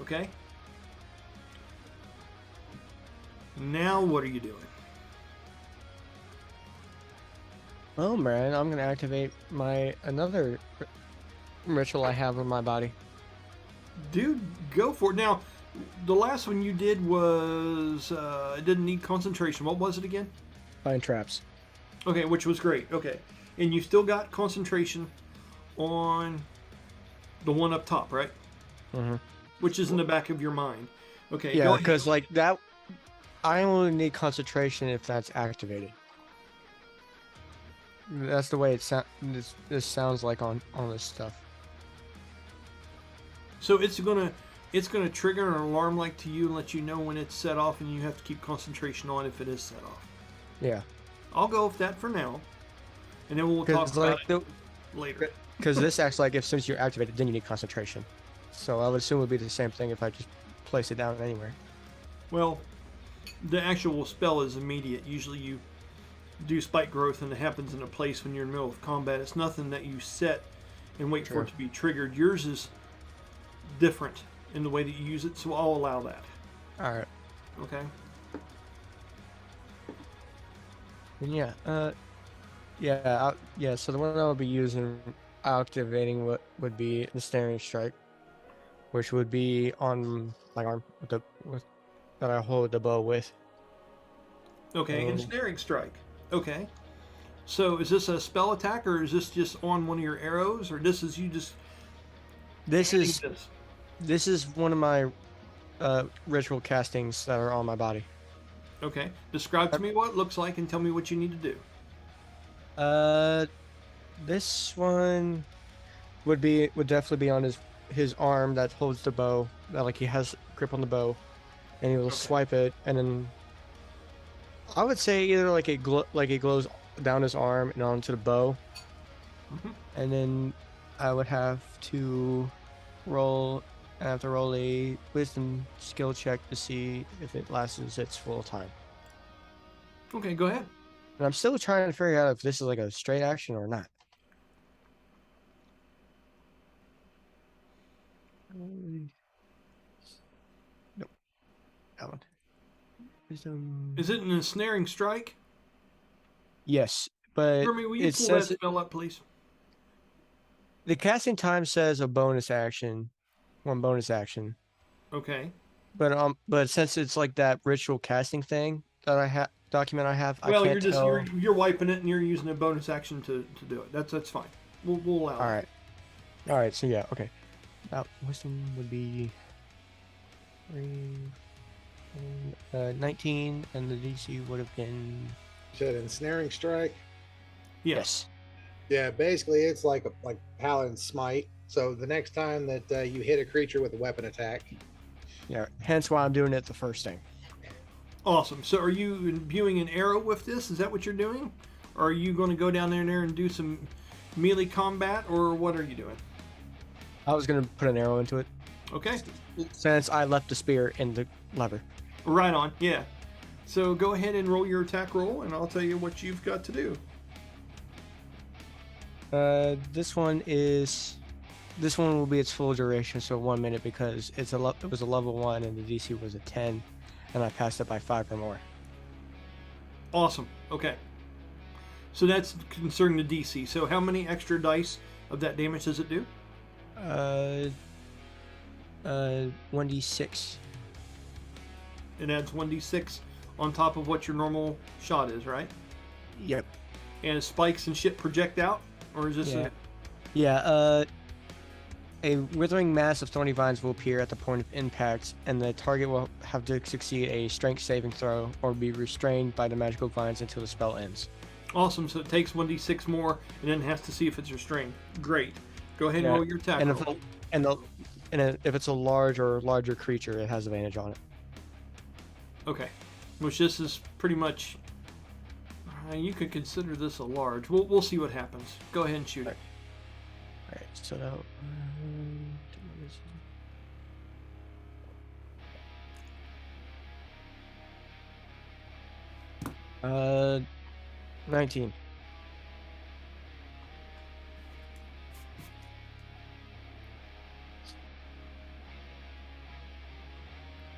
Okay? Now what are you doing? Oh man, I'm gonna activate another ritual I have in my body. Dude, go for it. Now, the last one you did was it didn't need concentration. What was it again? Find traps. Okay, which was great. Okay, and you still got concentration on the one up top, right? Mm-hmm. Which is in the back of your mind. Okay. Yeah, go because ahead. like that, I only need concentration if that's activated. That's the way it sounds. This sounds like on this stuff. So it's gonna trigger an alarm like to you and let you know when it's set off, and you have to keep concentration on if it is set off. Yeah. I'll go with that for now, and then we'll talk about it later. Because this acts like if since you're activated, then you need concentration. So I would assume it would be the same thing if I just place it down anywhere. Well, the actual spell is immediate. Usually you do spike growth and it happens in a place when you're in the middle of combat. It's nothing that you set and wait for it to be triggered. Yours is different in the way that you use it, so I'll allow that. Alright. Okay? And yeah, so the one I would be using, activating would be the Ensnaring Strike, which would be on my arm that I hold the bow with. Okay, Ensnaring Strike. Okay. So is this a spell attack, or is this just on one of your arrows, or this is you just... This is one of my ritual castings that are on my body. Okay. Describe to me what it looks like and tell me what you need to do. This one would definitely be on his arm that holds the bow. That like he has grip on the bow, and he will swipe it, and then I would say either like it glows down his arm and onto the bow, and then I would have to roll a wisdom skill check to see if it lasts its full time. Okay, go ahead. And I'm still trying to figure out if this is like a straight action or not. Nope. That one. Wisdom. Is it an Ensnaring Strike? Yes, but Jeremy, will you it pull that says spell up, please? the casting time says a bonus action, one bonus action. Okay. But since it's like that ritual casting thing that I have document I have, Well, I can't tell. you're wiping it and you're using a bonus action to do it. That's fine. We'll allow it. All right. So yeah, okay. Wisdom would be 19, and the DC would have been. You said Ensnaring Strike? Yes. Yeah, basically it's like Paladin Smite. So the next time that you hit a creature with a weapon attack. Yeah, hence why I'm doing it the first thing. Awesome. So are you imbuing an arrow with this? Is that what you're doing? Or are you going to go down there and do some melee combat, or what are you doing? I was going to put an arrow into it. Okay. Since I left the spear in the lever. Right on. Yeah. So go ahead and roll your attack roll, and I'll tell you what you've got to do. This one will be its full duration, so 1 minute, because it was a level 1 and the DC was a 10, and I passed it by 5 or more. Awesome. Okay. So that's concerning the DC. So how many extra dice of that damage does it do? 1d6. It adds 1d6 on top of what your normal shot is, right? Yep. And spikes and shit project out? Or is this Yeah. Yeah, a withering mass of thorny vines will appear at the point of impact, and the target will have to succeed a strength saving throw or be restrained by the magical vines until the spell ends. Awesome. So it takes 1d6 more, and then has to see if it's restrained. Great. Go ahead and roll your attack roll. If it's a large or larger creature, it has advantage on it. Okay. Which this is pretty much... you could consider this a large. We'll see what happens. Go ahead and shoot it. Alright, so now... 19.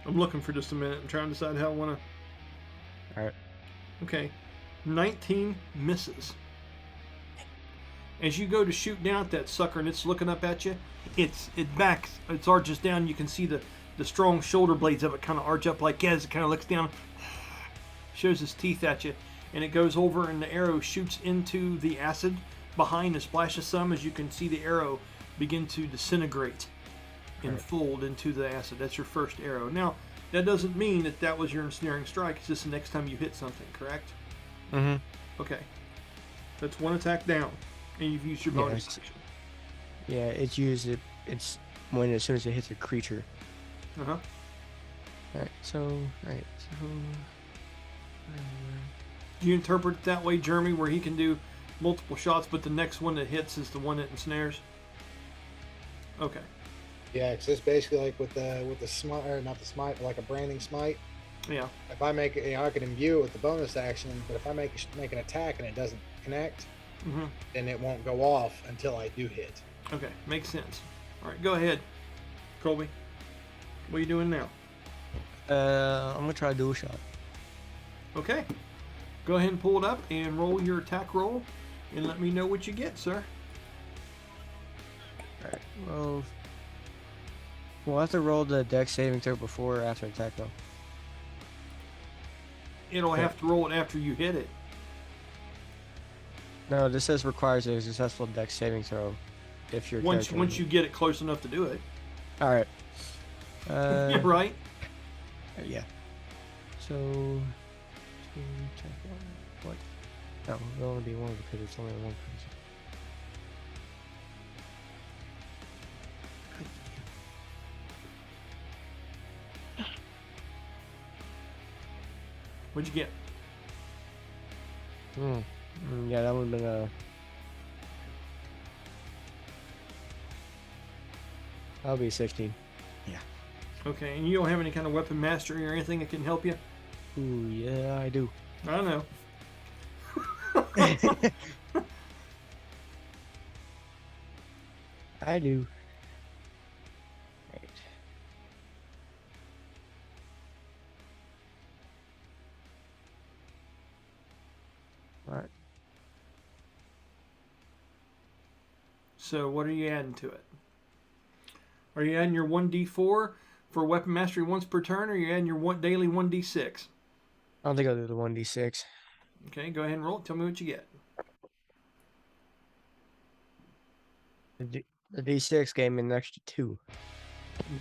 I'm looking for just a minute. I'm trying to decide how I want to... Alright. Okay. 19 misses. As you go to shoot down at that sucker and it's looking up at you, it arches down. You can see the strong shoulder blades of it kind of arch up like as it kind of looks down, shows its teeth at you, and it goes over and the arrow shoots into the acid behind and splashes some. As you can see the arrow begin to disintegrate and fold into the acid. That's your first arrow. Now, that doesn't mean that was your ensnaring strike. It's just the next time you hit something, correct? Mm-hmm. Okay. That's one attack down. And you've used your bonus action. Yeah, it's used. It's when as soon as it hits a creature. Uh-huh. Alright, so... Do you interpret it that way, Jeremy, where he can do multiple shots, but the next one that hits is the one that ensnares? Okay. Yeah, because it's basically like with the smite, or not the smite, but like a branding smite. Yeah. If I make it, I can imbue it with the bonus action, but if I make an attack and it doesn't connect, then it won't go off until I do hit. Okay, makes sense. All right, go ahead, Colby. What are you doing now? I'm gonna try a dual shot. Okay. Go ahead and pull it up and roll your attack roll, and let me know what you get, sir. Alright, well... We'll have to roll the dex saving throw before or after attack roll. It'll have to roll it after you hit it. No, this says requires a successful dex saving throw if you're once you get it close enough to do it. Alright. Yeah, right? Yeah. So... What? No, it'll only be one because it's only one person. What'd you get? Yeah, that would have been a... That'll be 16. Yeah. Okay, and you don't have any kind of weapon mastery or anything that can help you? Ooh, yeah, I do. I know. I do. Right. Alright. So what are you adding to it? Are you adding your 1d4 for weapon mastery once per turn, or are you adding your daily 1d6? I don't think I'll do the 1d6. Okay, go ahead and roll it. Tell me what you get. The d6 gave me an extra 2.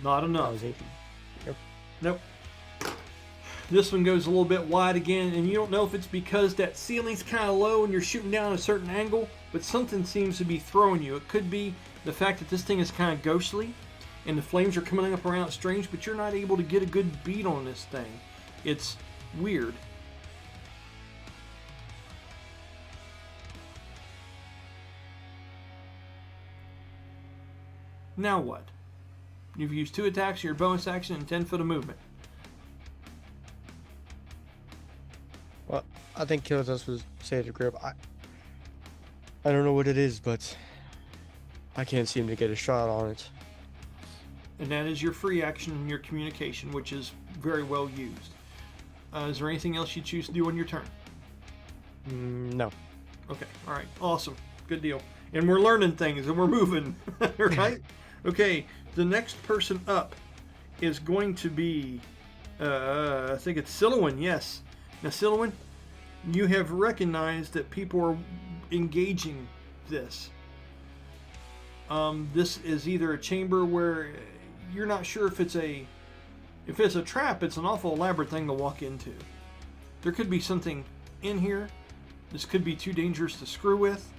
Not That enough. was 18. Yep. Nope. This one goes a little bit wide again, and you don't know if it's because that ceiling's kind of low and you're shooting down a certain angle, but something seems to be throwing you. It could be the fact that this thing is kind of ghostly, and the flames are coming up around it strange, but you're not able to get a good beat on this thing. It's weird. Now what? You've used 2 attacks, your bonus action, and 10 foot of movement. Well, I think Kiltus was say to grip. I don't know what it is, but I can't seem to get a shot on it. And that is your free action and your communication, which is very well used. Is there anything else you choose to do on your turn? No. Okay, all right, awesome, good deal. And we're learning things and we're moving, right? Okay, the next person up is going to be, I think it's Silwyn, yes. Now, Silwyn, you have recognized that people are engaging this. This is either a chamber where you're not sure if it's a trap. It's an awful elaborate thing to walk into. There could be something in here. This could be too dangerous to screw with.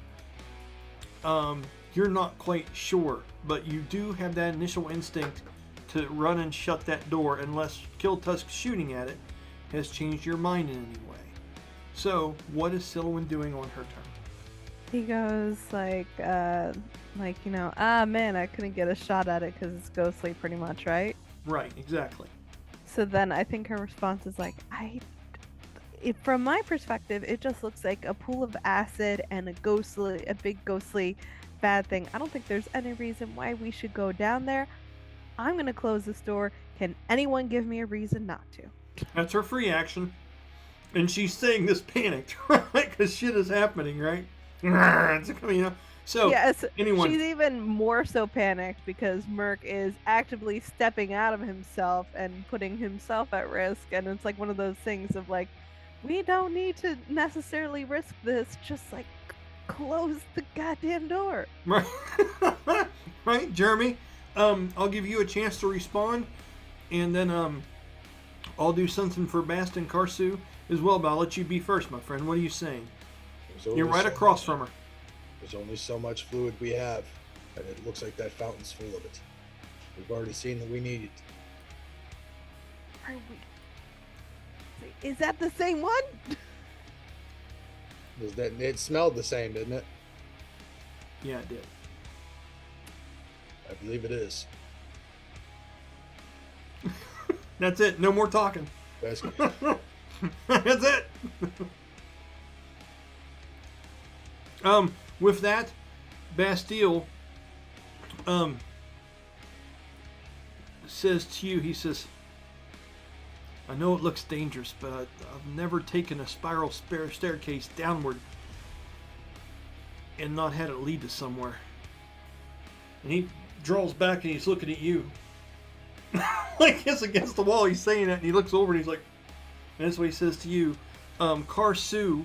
You're not quite sure, but you do have that initial instinct to run and shut that door unless Kiltusk shooting at it has changed your mind in any way. So, what is Silwyn doing on her turn? He goes like, man, I couldn't get a shot at it because it's ghostly pretty much, right? Right, exactly. So then I think her response is like, from my perspective, it just looks like a pool of acid and a big ghostly bad thing. I don't think there's any reason why we should go down there. I'm going to close this door. Can anyone give me a reason not to? That's her free action. And she's saying this panicked, right? Because shit is happening, right? It's coming up. So, yes, anyone... she's even more so panicked because Merc is actively stepping out of himself and putting himself at risk. And it's like one of those things of like, we don't need to necessarily risk this. Just like close the goddamn door. Right, right, Jeremy. I'll give you a chance to respond, and then I'll do something for Bast and Karsu as well. But I'll let you be first, my friend. What are you saying? You're right across from her. There's only so much fluid we have, and it looks like that fountain's full of it. We've already seen that we need it. Are we? Is that the same one? It smelled the same, didn't it? Yeah, it did. I believe it is. That's it. No more talking. That's That's it. With that, Bastille says to you, he says, I know it looks dangerous, but I've never taken a spiral staircase downward and not had it lead to somewhere. And he draws back and he's looking at you. Like it's against the wall, he's saying that, and he looks over and he's like, and that's what he says to you. Karsu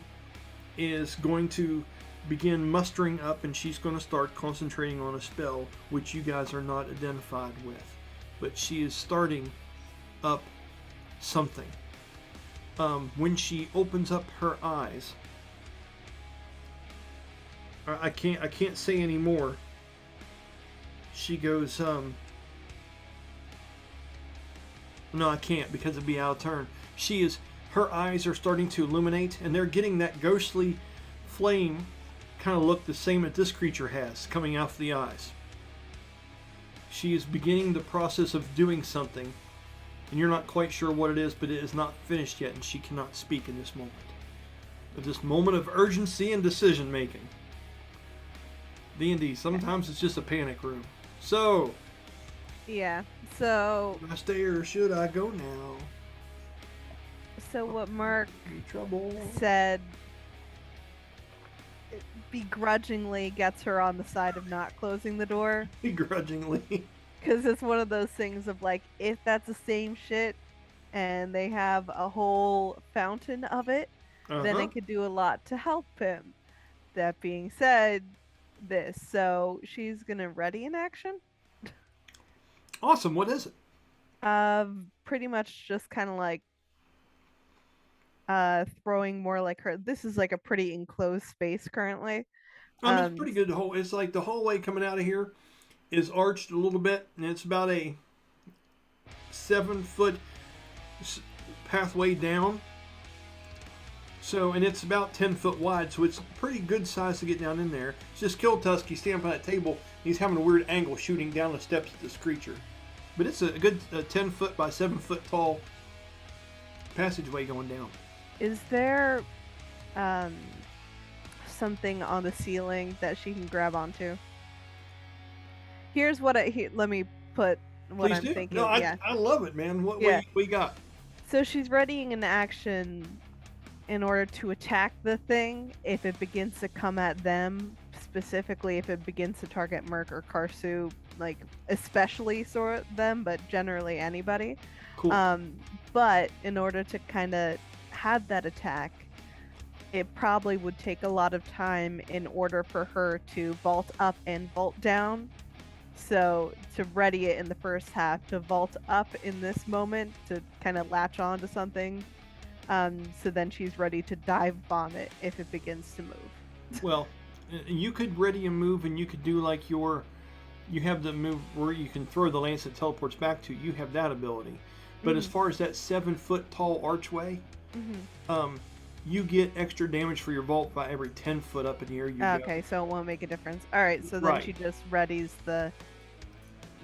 is going to begin mustering up, and she's going to start concentrating on a spell which you guys are not identified with, but she is starting up something. When she opens up her eyes, I can't say any more. She goes, no, I can't because it'd be out of turn. Her eyes are starting to illuminate, and they're getting that ghostly flame kind of look the same that this creature has coming out of the eyes. She is beginning the process of doing something, and you're not quite sure what it is, but it is not finished yet, and she cannot speak in this moment. At this moment of urgency and decision making. D&D, sometimes it's just a panic room. So, yeah, so should I stay or should I go now? So what Merc trouble. said begrudgingly gets her on the side of not closing the door. Begrudgingly. Because it's one of those things of like, if that's the same shit and they have a whole fountain of it, then it could do a lot to help him. That being said, so she's gonna ready an action. Awesome. What is it? Pretty much just kind of like throwing more like her. This is like a pretty enclosed space currently. It's pretty good. It's like the hallway coming out of here is arched a little bit, and it's about a 7-foot pathway down. So, and it's about 10 foot wide, so it's pretty good size to get down in there. It's just Kiltusk, he's standing by that table, he's having a weird angle shooting down the steps at this creature. But it's a good 10 foot by 7 foot tall passageway going down. Is there something on the ceiling that she can grab onto? Here's what let me put what Please I'm do. thinking. No, Yeah. I love it, man. What we got? So she's readying an action in order to attack the thing if it begins to come at them, specifically if it begins to target Merc or Karsu, like especially sort of them, but generally anybody. Cool. But in order to kind of have that attack, it probably would take a lot of time in order for her to vault up and vault down. So to ready it in the first half, to vault up in this moment, to kind of latch on to something, so then she's ready to dive bomb it if it begins to move. Well, you could ready a move, and you could do like you have the move where you can throw the lance that teleports back to you. You have that ability. But as far as that 7 foot tall archway, you get extra damage for your vault by every 10 foot up in the air you go. Okay, so it won't make a difference. All right, so then she just readies the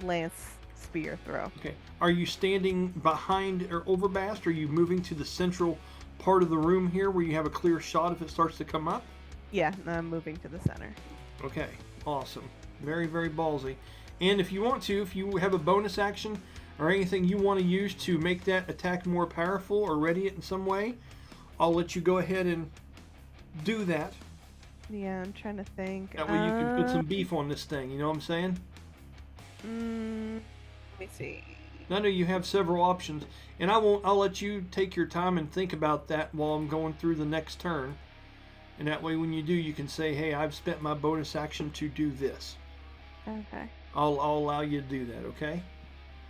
lance spear throw. Okay. Are you standing behind or over Bast? Or are you moving to the central part of the room here where you have a clear shot if it starts to come up? Yeah, I'm moving to the center. Okay. Awesome. Very, very ballsy. And if you want to, if you have a bonus action or anything you want to use to make that attack more powerful or ready it in some way, I'll let you go ahead and do that. Yeah, I'm trying to think. That way you can put some beef on this thing, you know what I'm saying? Let me see. I know you have several options, and I'll let you take your time and think about that while I'm going through the next turn. And that way when you do, you can say, hey, I've spent my bonus action to do this. Okay. I'll allow you to do that, okay?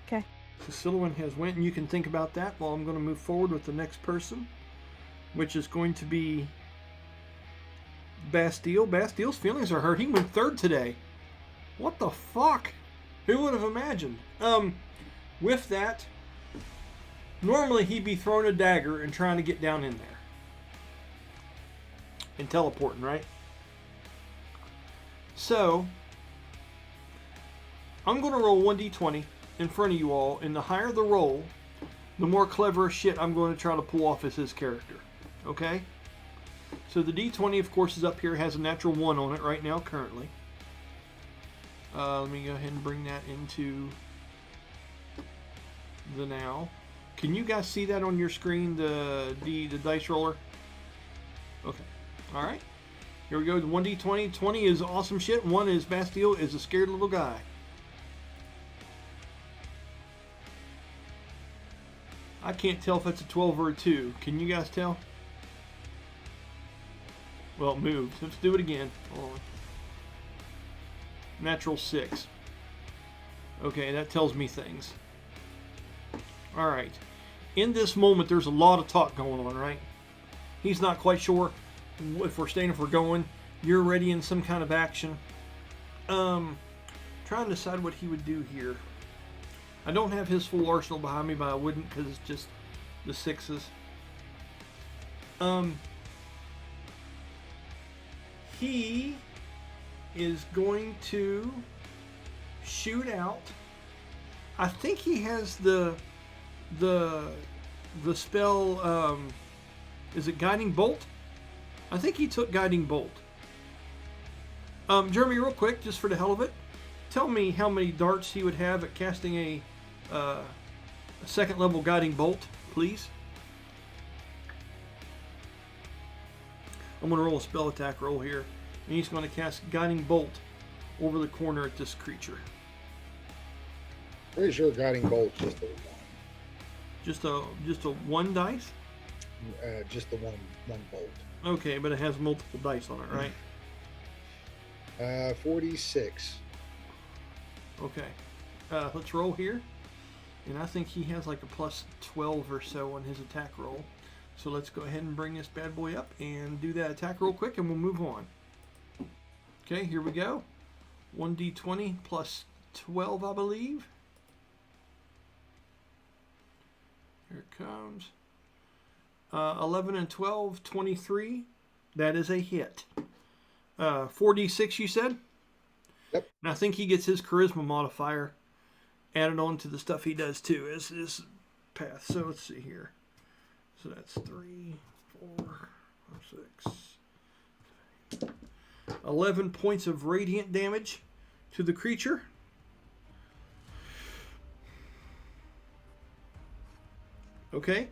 Okay. So Silouan has went, and you can think about that while I'm going to move forward with the next person, which is going to be Bastille. Bastille's feelings are hurt. He went third today. What the fuck? Who would have imagined? With that, normally he'd be throwing a dagger and trying to get down in there. And teleporting, right? So, I'm going to roll 1d20 in front of you all, and the higher the roll, the more clever shit I'm going to try to pull off as his character. Okay? So the d20, of course, is up here. It has a natural 1 on it right now, currently. Let me go ahead and bring that into the now. Can you guys see that on your screen, the dice roller? Okay. Alright. Here we go. The 1d20. 20 is awesome shit. 1 is Bastille is a scared little guy. I can't tell if it's a 12 or a 2. Can you guys tell? Well, it moved. Let's do it again. Hold on. Natural 6. Okay, that tells me things. Alright. In this moment, there's a lot of talk going on, right? He's not quite sure if we're staying, if we're going. You're ready in some kind of action. Trying to decide what he would do here. I don't have his full arsenal behind me, but I wouldn't because it's just the 6s. He is going to shoot out. I think he has the spell. Is it Guiding Bolt? I think he took Guiding Bolt. Jeremy, real quick, just for the hell of it, tell me how many darts he would have at casting a second level Guiding Bolt, please. I'm going to roll a spell attack roll here, and he's going to cast Guiding Bolt over the corner at this creature. Pretty sure Guiding Bolt just a 1. Just a 1 dice? Just the one bolt. Okay, but it has multiple dice on it, right? 46. Okay. Let's roll here. And I think he has like a plus 12 or so on his attack roll. So let's go ahead and bring this bad boy up and do that attack roll quick, and we'll move on. Okay, here we go. 1d20 plus 12, I believe. Here it comes. 11 and 12, 23. That is a hit. 4d6, you said? Yep. And I think he gets his charisma modifier added on to the stuff he does too as this path. So let's see here. So that's 3, 4, 6, 11 points of radiant damage to the creature. Okay.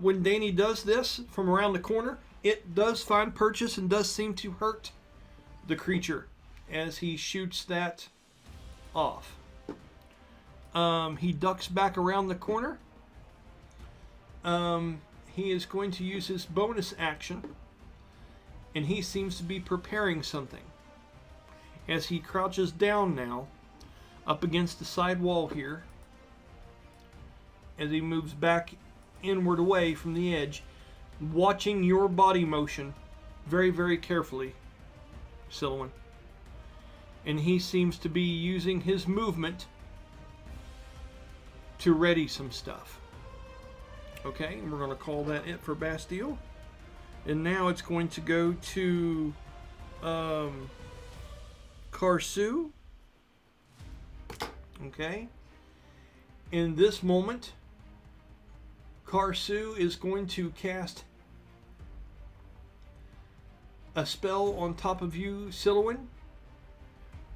When Danny does this from around the corner, it does find purchase and does seem to hurt the creature as he shoots that off. He ducks back around the corner. He is going to use his bonus action, and he seems to be preparing something. As he crouches down now, up against the side wall here, as he moves back inward away from the edge, watching your body motion very, very carefully, Silwyn. And he seems to be using his movement to ready some stuff. Okay, and we're going to call that it for Bastille. And now it's going to go to Karsu. Okay. In this moment, Karsu is going to cast a spell on top of you, Silwyn.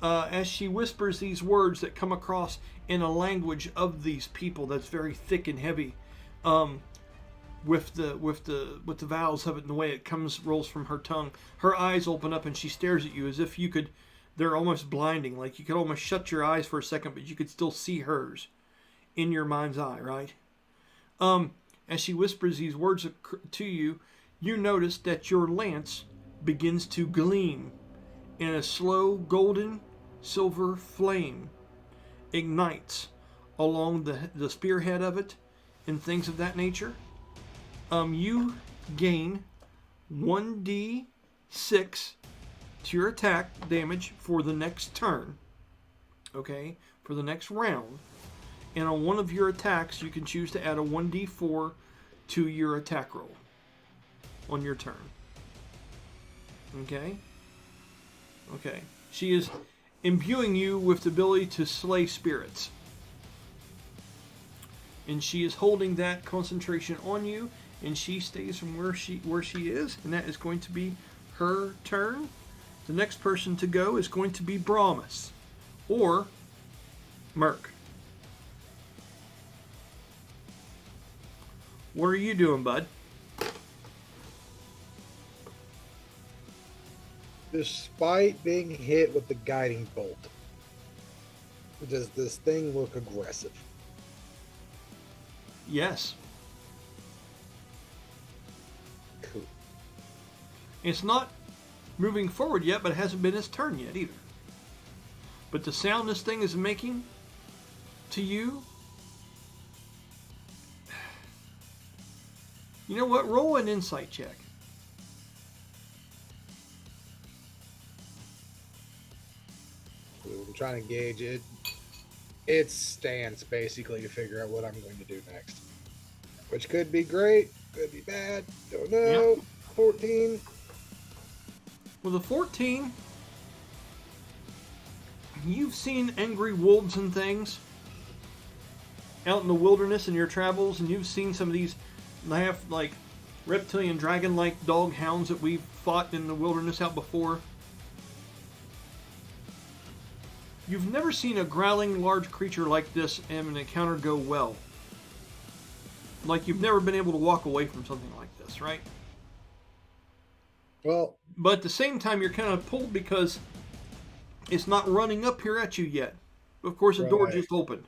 As she whispers these words that come across in a language of these people that's very thick and heavy, with the vowels of it and the way it rolls from her tongue, her eyes open up and she stares at you as if you could. They're almost blinding, like you could almost shut your eyes for a second, but you could still see hers in your mind's eye, right? As she whispers these words to you, you notice that your lance begins to gleam in a slow golden silver flame ignites along the spearhead of it and things of that nature. You gain 1d6 to your attack damage for the next turn. Okay? For the next round. And on one of your attacks, you can choose to add a 1d4 to your attack roll on your turn. Okay? Okay. She is imbuing you with the ability to slay spirits. And she is holding that concentration on you, and she stays from where she is, and that is going to be her turn. The next person to go is going to be Brahmas or Merc. What are you doing, bud? Despite being hit with the guiding bolt, does this thing look aggressive? Yes. Cool. It's not moving forward yet, but it hasn't been its turn yet either. But the sound this thing is making to you, you know what? Roll an insight check. I'm trying to gauge it. Its stance, basically, to figure out what I'm going to do next. Which could be great, could be bad, don't know. Yep. 14. With a 14, you've seen angry wolves and things out in the wilderness in your travels, and you've seen some of these like reptilian dragon-like dog hounds that we've fought in the wilderness out before. You've never seen a growling large creature like this and an encounter go well. Like you've never been able to walk away from something like this, right? Well, but at the same time, you're kind of pulled because it's not running up here at you yet. Of course, the door just opened.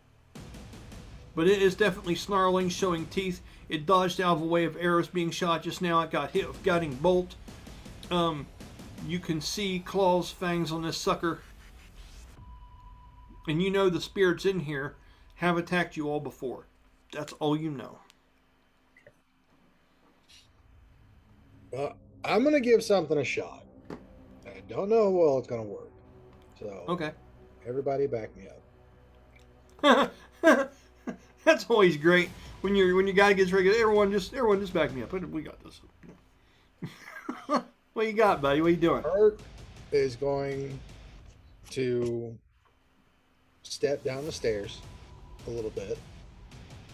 But it is definitely snarling, showing teeth. It dodged out of the way of arrows being shot just now. It got hit with guiding bolt. You can see claws, fangs on this sucker. And you know the spirits in here have attacked you all before. That's all you know. Well, I'm going to give something a shot. I don't know how well it's going to work. So, okay. Everybody back me up. That's always great when your guy gets ready. Everyone just back me up. We got this. What you got, buddy? What are you doing? Art is going to step down the stairs a little bit.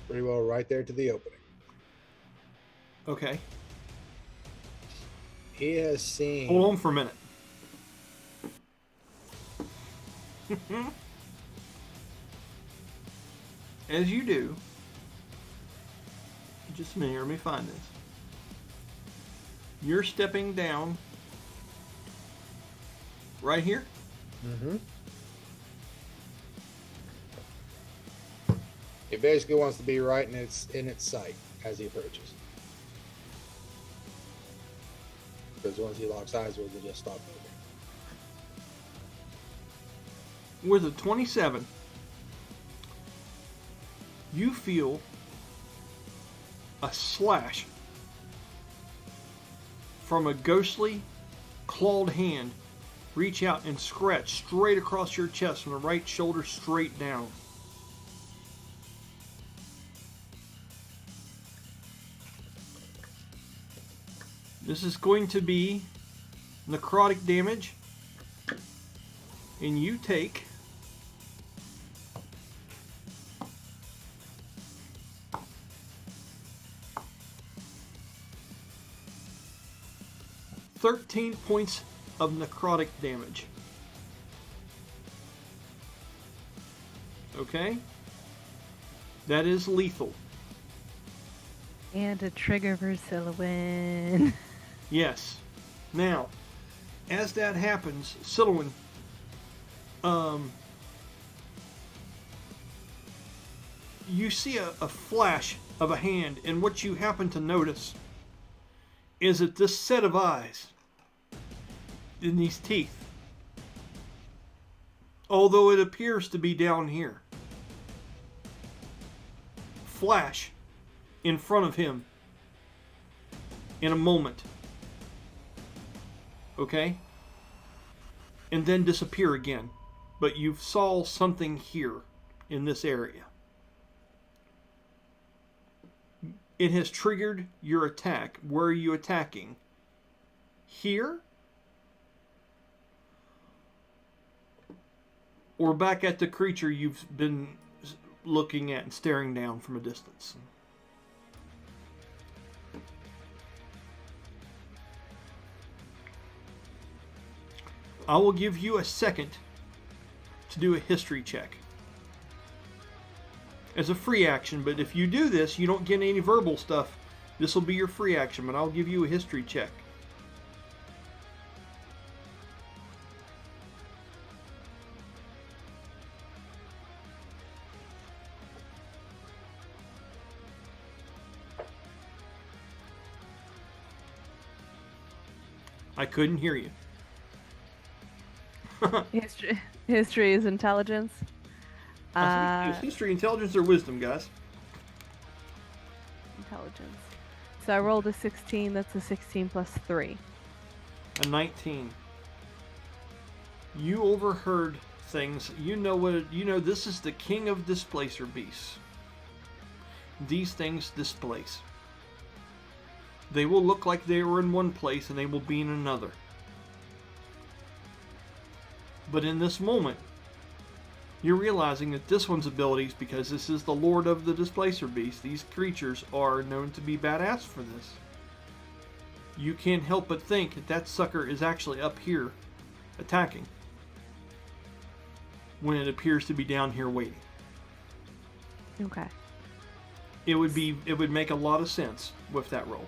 Pretty well right there to the opening. Okay. He has seen... Hold on for a minute. As you do, just a minute here, let me find this. You're stepping down right here. Mm-hmm. He basically wants to be right in its sight as he approaches. Because once he locks eyes with it, he'll just stop moving. With a 27, you feel a slash from a ghostly, clawed hand reach out and scratch straight across your chest from the right shoulder straight down. This is going to be necrotic damage, and you take 13 points of necrotic damage. Okay? That is lethal. And a trigger for Silhouette. Yes. Now, as that happens, Silhouette, you see a flash of a hand, and what you happen to notice is that this set of eyes in these teeth, although it appears to be down here, flash in front of him in a moment. Okay? And then disappear again. But you saw something here in this area. It has triggered your attack. Where are you attacking? Here? Or back at the creature you've been looking at and staring down from a distance? I will give you a second to do a history check. As a free action, but if you do this, you don't get any verbal stuff. This will be your free action, but I'll give you a history check. I couldn't hear you. History is intelligence. I think it's history, intelligence, or wisdom, guys. Intelligence. So I rolled a 16. That's a 16 plus 3. A 19. You overheard things. You know what? You know this is the king of displacer beasts. These things displace. They will look like they were in one place and they will be in another. But in this moment, you're realizing that this one's abilities, because this is the Lord of the Displacer Beast, these creatures are known to be badass for this. You can't help but think that that sucker is actually up here attacking, when it appears to be down here waiting. Okay. It would make a lot of sense with that roll.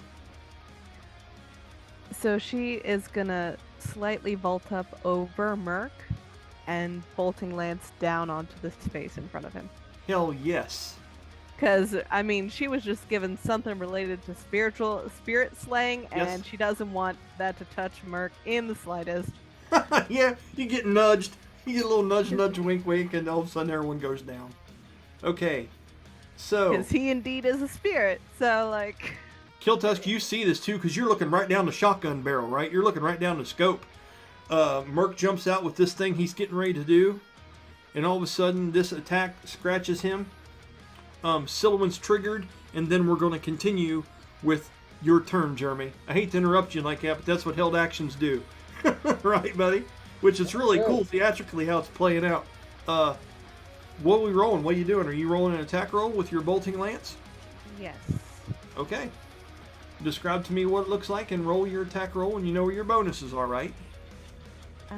So she is gonna slightly vault up over Merc and bolting lance down onto the space in front of him. Hell yes. Because, I mean, she was just given something related to spirit slaying, Yes. and she doesn't want that to touch Merc in the slightest. Yeah, you get nudged. You get a little nudge, nudge, wink, wink, and all of a sudden everyone goes down. Okay, so... Because he indeed is a spirit, so, like... Killtusk, you see this too, because you're looking right down the shotgun barrel, right? You're looking right down the scope. Merc jumps out with this thing he's getting ready to do, and all of a sudden this attack scratches him. Silhouette's triggered, and then we're going to continue with your turn, Jeremy. I hate to interrupt you like that, but that's what held actions do. Right, buddy? Which is really cool theatrically how it's playing out. What are we rolling? What are you doing? Are you rolling an attack roll with your bolting lance? Yes. Okay. Describe to me what it looks like and roll your attack roll, and you know where your bonuses are, right? So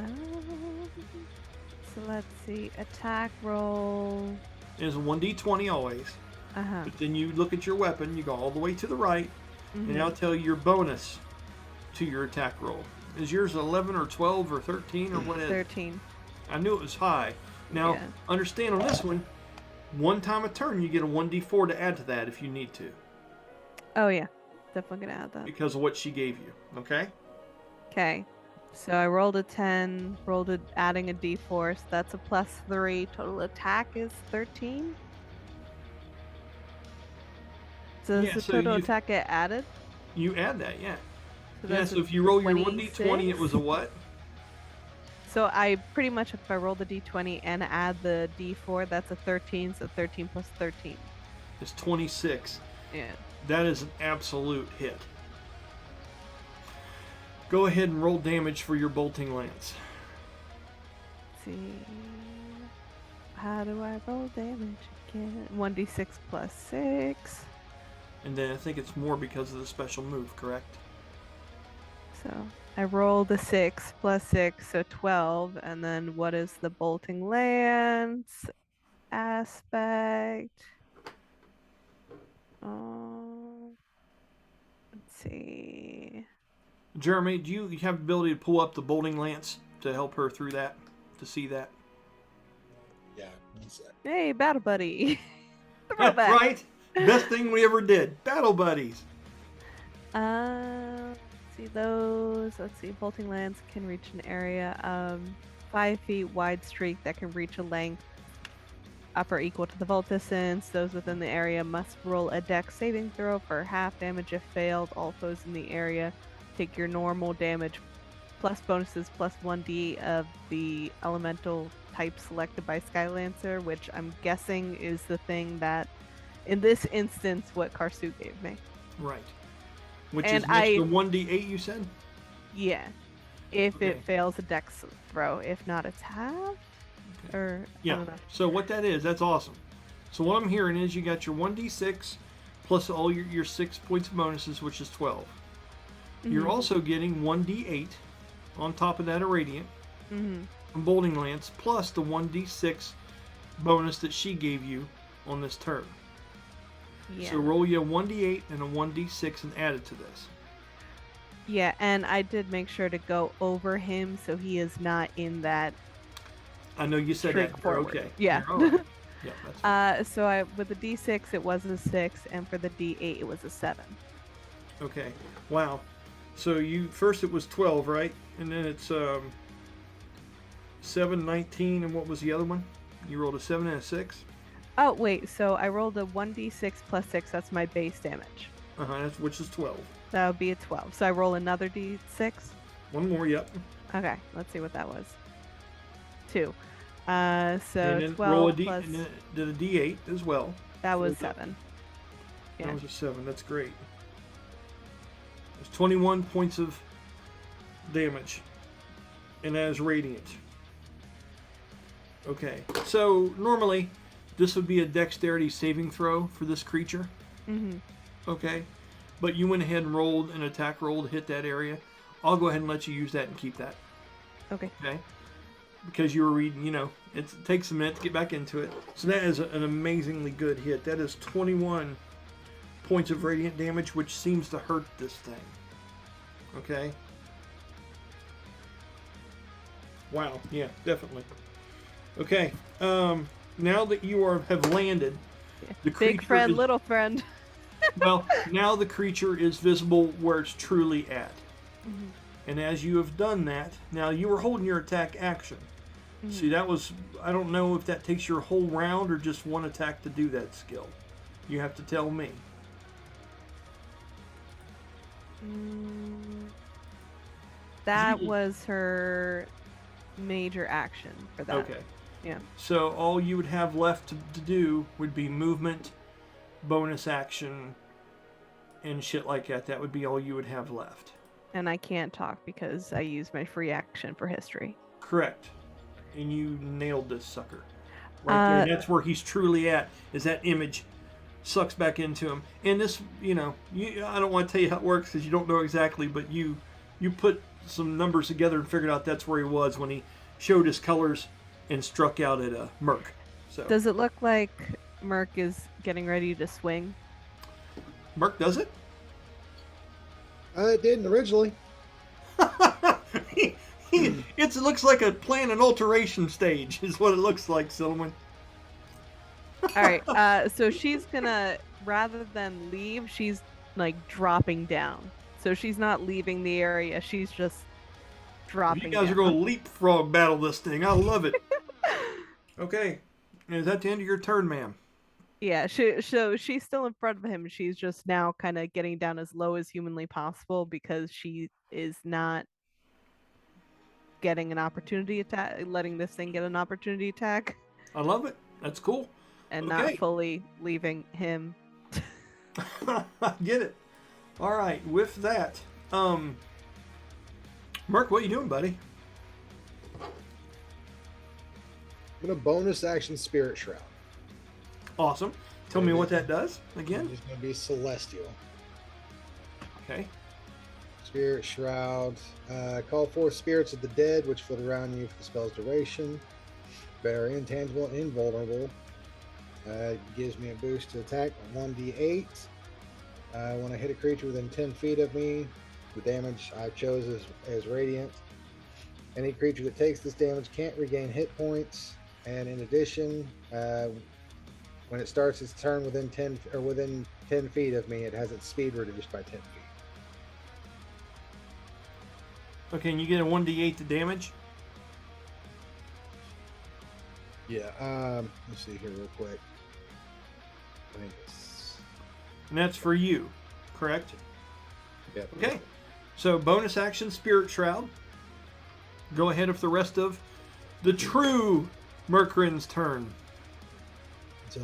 let's see. Attack roll. It's a 1d20 always. Uh-huh. But then you look at your weapon, you go all the way to the right, and I'll tell you your bonus to your attack roll. Is yours 11 or 12 or 13 or what is it? 13. I knew it was high. Now, Yeah. understand on this one time a turn you get a 1d4 to add to that if you need to, Oh, yeah. Definitely gonna add that. because of what she gave you, okay? Okay. So I rolled a 10, adding a d4, so that's a +3. Total attack is 13. So Yeah, does the so total you- attack get added? You add that, yeah. So Yeah, that's so a if you roll your 26? 1d20, it was a what? So I pretty much, if I roll the d20 and add the d4, that's a 13, so 13 plus 13. It's 26. Yeah. That is an absolute hit. Go ahead and roll damage for your bolting lance. Let's see. How do I roll damage again? 1d6 plus 6. And then I think it's more because of the special move, correct? So I rolled a 6 plus 6, so 12. And then what is the bolting lance aspect? Let's see. Jeremy, do you have the ability to pull up the bolting lance to help her through that, to see that? Yeah, one sec. Hey, battle buddy. Throwback. Right? Best thing we ever did. Battle buddies. Let's see those. Let's see. Bolting lance can reach an area of 5 feet wide streak that can reach a length up or equal to the vault distance. Those within the area must roll a dex saving throw for half damage if failed. All foes in the area take your normal damage plus bonuses plus 1d of the elemental type selected by Skylancer, which I'm guessing is the thing that, in this instance, what Karsu gave me. Right. Which And is next to 1d8, you said? Yeah. If Okay. it fails a dex throw. If not, it's half? Or, I Yeah. don't know. So what that is, that's awesome. So what I'm hearing is you got your 1d6 plus all your 6 points of bonuses, which is 12. You're Mhm. also getting 1d8 on top of that irradiant Mhm. from bolting lance plus the 1d6 bonus that she gave you on this turn. Yeah. So roll you a 1d8 and a 1d6 and add it to this. Yeah, and I did make sure to go over him so he is not in that. I know you said Shrink that. forward. Okay. Yeah. You're all right. Yeah, that's fine. So I with the d6 it was a 6, and for the d8 it was a 7. Okay. Wow. So you first it was 12, right? And then it's 7, 19, and what was the other one? You rolled a 7 and a 6? Oh wait, so I rolled a 1d6 plus 6. That's my base damage. That's, which is 12. That would be a 12. So I roll another d6. One more, yep. Okay, let's see what that was. 2. So and then 12 roll a D, plus and then did a D8 as well. that was so 7. Yeah. That was a 7. That's great. There's 21 points of damage, and that is radiant. Okay, so normally this would be a dexterity saving throw for this creature. Mhm. Okay, but you went ahead and rolled an attack roll to hit that area. I'll go ahead and let you use that and keep that. Okay. Okay, because you were reading, it takes a minute to get back into it. So that is an amazingly good hit. That is 21 points of radiant damage, which seems to hurt this thing. Okay. Wow. Yeah, definitely. Okay. Now that you have landed, the creature Big friend, is, little friend. well, now the creature is visible where it's truly at. Mhm. And as you have done that, now you were holding your attack action. See, that was, I don't know if that takes your whole round or just one attack to do that skill. You have to tell me. That was her major action for that. Okay. Yeah. So all you would have left to do would be movement, bonus action, and shit like that. That would be all you would have left. And I can't talk because I used my free action for history. Correct. And you nailed this sucker. right there. Uh, And that's where he's truly at. Is that image sucks back into him? And this, I don't want to tell you how it works because you don't know exactly, but you put some numbers together and figured out that's where he was when he showed his colors and struck out at Merc. So Does it look like Merc is getting ready to swing? Merc does it. It didn't originally. It looks like a plan and alteration stage is what it looks like, Silverman. All right. So she's gonna, rather than leave, she's like dropping down. So she's not leaving the area. She's just dropping. You guys down. are going to leapfrog battle this thing. I love it. Okay. Is that the end of your turn, ma'am? Yeah. So she's still in front of him. She's just now kind of getting down as low as humanly possible because she is not getting an opportunity attack, letting this thing get an opportunity attack, I love it. That's cool. and Okay. not fully leaving him. I get it. All right. With that, Merc, what are you doing, buddy? I'm gonna bonus action Spirit Shroud. Awesome. Tell me what that does again. It's gonna be Celestial. Okay. Spirit Shroud. Call forth spirits of the dead, which float around you for the spell's duration. Better intangible and invulnerable. Gives me a boost to attack 1d8. When I hit a creature within 10 feet of me, the damage I chose is radiant. Any creature that takes this damage can't regain hit points. And in addition, when it starts its turn within 10 feet of me, it has its speed reduced by 10 feet. Okay, and you get a 1d8 to damage. Yeah. Let's see here real quick. I think it's. And that's for you, correct? Yeah. Okay. So bonus action, Spirit Shroud. Go ahead with the rest of the true Mercrin's turn. So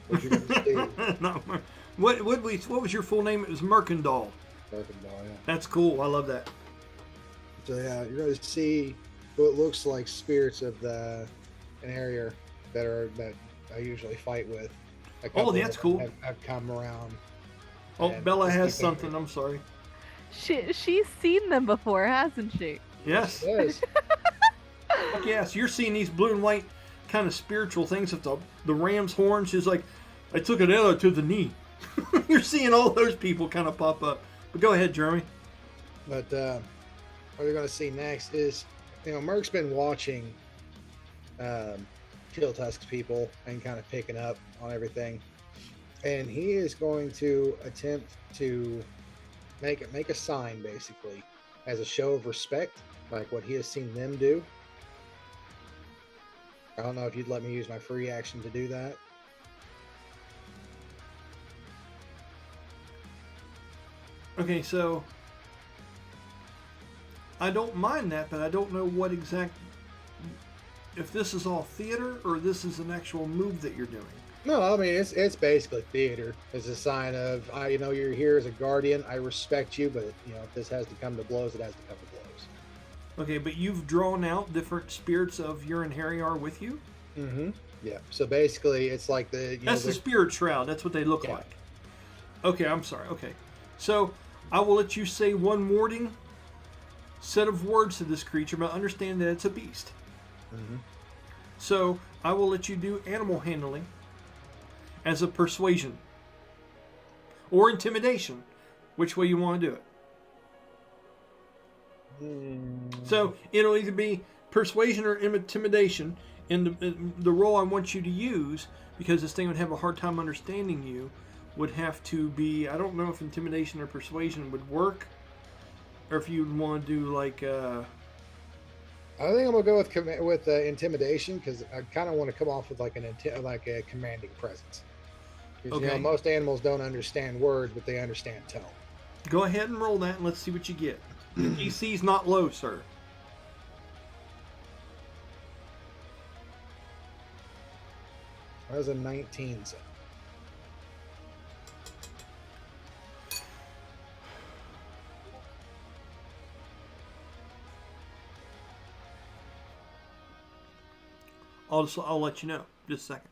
what you're gonna see? Not what was your full name? It was Mercandal. Yeah. That's cool. I love that. So yeah, you're going to see what looks like spirits of an area that I usually fight with. A couple that's of cool. them have come around. Oh, and Bella just has keep something. I'm sorry. She's seen them before, hasn't she? Yes. Yes. Fuck yes. You're seeing these blue and white kind of spiritual things. If the ram's horn, she's like, I took an arrow to the knee. You're seeing all those people kind of pop up. But go ahead, Jeremy. But what you're going to see next is, Merc's been watching Kill Tusk's people and kind of picking up on everything. And he is going to attempt to make a sign, basically, as a show of respect, like what he has seen them do. I don't know if you'd let me use my free action to do that. Okay, so I don't mind that, but I don't know what if this is all theater or this is an actual move that you're doing. No, I mean it's basically theater. It's a sign of you're here as a guardian. I respect you, but if this has to come to blows, it has to come to blows. Okay, but you've drawn out different spirits of Urine Harryar with you? Mm-hmm. Yeah. So basically, it's like that's the spirit shroud. That's what they look Yeah. like. Okay, I'm sorry. Okay, so I will let you say one wording set of words to this creature, but understand that it's a beast. Mm-hmm. So I will let you do animal handling as a persuasion or intimidation, which way you want to do it. So it'll either be persuasion or intimidation. And the role I want you to use, because this thing would have a hard time understanding you, would have to be, I don't know if intimidation or persuasion would work, or if you'd want to do like... I think I'm gonna go with intimidation, because I kind of want to come off with like a commanding presence. Because Okay. most animals don't understand words, but they understand tone. Go ahead and roll that, and let's see what you get. DC's not low, sir. That was a 19. So. I'll let you know. Just a second.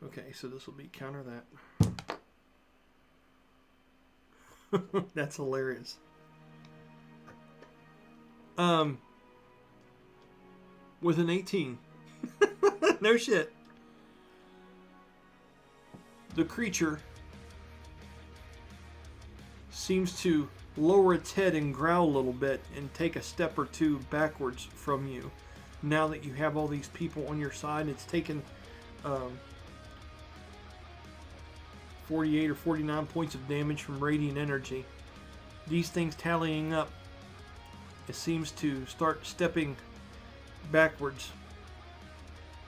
Okay, so this will be counter that. That's hilarious. With an 18. No shit. The creature seems to lower its head and growl a little bit and take a step or two backwards from you. Now that you have all these people on your side, it's taken 48 or 49 points of damage from radiant energy. These things tallying up, it seems to start stepping backwards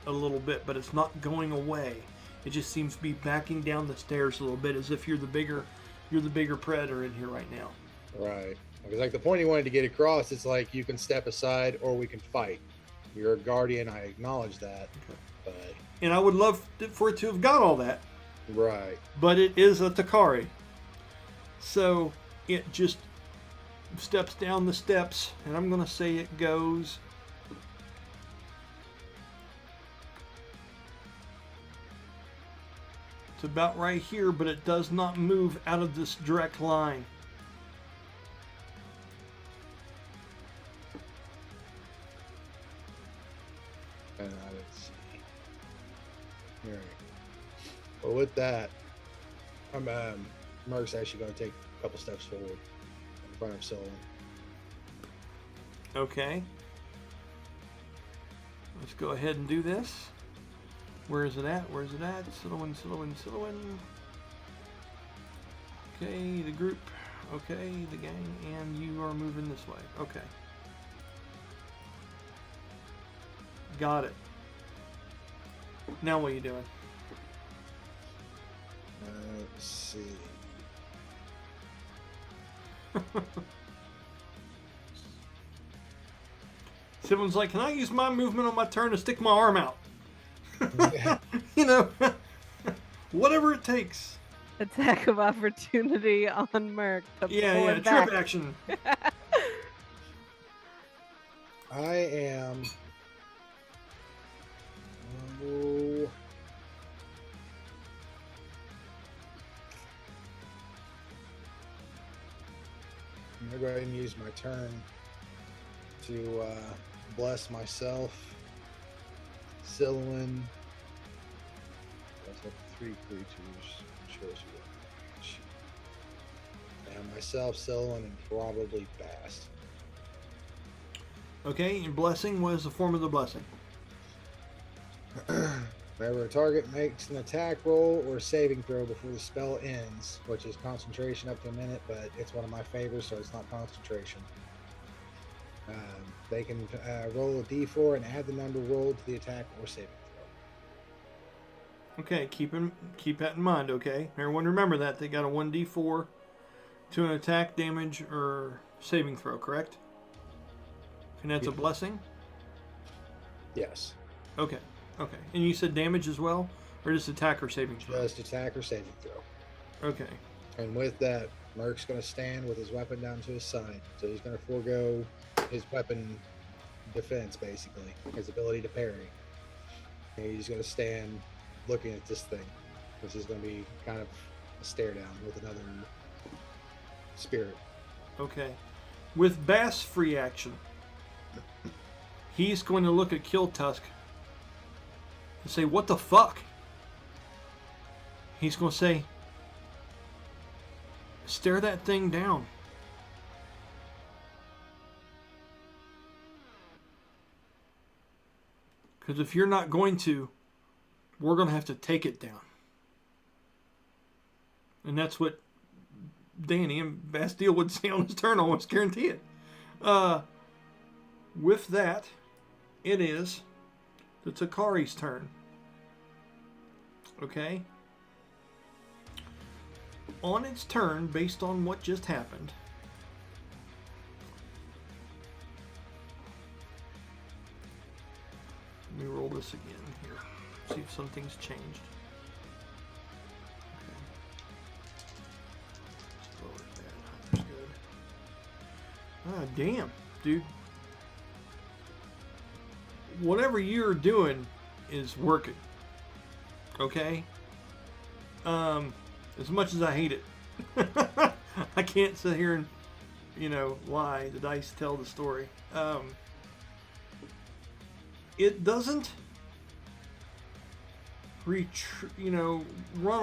a little bit, but it's not going away. It just seems to be backing down the stairs a little bit, as if you're the bigger predator in here right now. Right. Because like the point he wanted to get across is like you can step aside or we can fight. You're a guardian. I acknowledge that. Okay. But And I would love for it to have got all that, right. but it is a Takari. So it just steps down the steps, and I'm going to say it goes... It's about right here, but it does not move out of this direct line. And let's see. All right. Well, with that, Merc's actually going to take a couple steps forward in front of Solon. Okay. Let's go ahead and do this. Where is it at? Where is it at? Silouan. Okay, the group. Okay, the gang. And you are moving this way. Okay. Got it. Now what are you doing? Let's see. Someone's like, can I use my movement on my turn to stick my arm out? You know, whatever it takes. Attack of opportunity on Merc. To pull Yeah, it back. trip action. I am. Oh. I'm going to go ahead and use my turn to bless myself, Silouan. That's up to 3 creatures. Choice of and myself, Silouan, and probably Bast. Okay, and blessing, what is the form of the blessing? Whenever a target makes an attack roll or saving throw before the spell ends, which is concentration up to a minute, but it's one of my favorites, so it's not concentration. They can roll a d4 and add the number rolled to the attack or saving throw. Okay, keep that in mind, okay? Everyone remember that. They got a 1d4 to an attack, damage, or saving throw, correct? And that's a blessing? Yes. Okay. And you said damage as well? Or just attack or saving throw? Just attack or saving throw. Okay. And with that, Merc's going to stand with his weapon down to his side. So he's going to forego his weapon defense, basically, his ability to parry. And he's going to stand looking at this thing, which is going to be kind of a stare down with another spirit. Okay. With Bass free action, he's going to look at Kill Tusk and say, what the fuck? He's going to say, stare that thing down. Because if you're not going to, we're going to have to take it down. And that's what Danny and Bastille would say on his turn, almost guarantee it. With that, it is the Takari's turn. Okay? On its turn, based on what just happened, let me roll this again here. See if something's changed. Okay. Let's lower that. That's good. Ah, damn, dude. whatever you're doing is working. Okay? As much as I hate it, I can't sit here and, lie. The dice tell the story. It doesn't run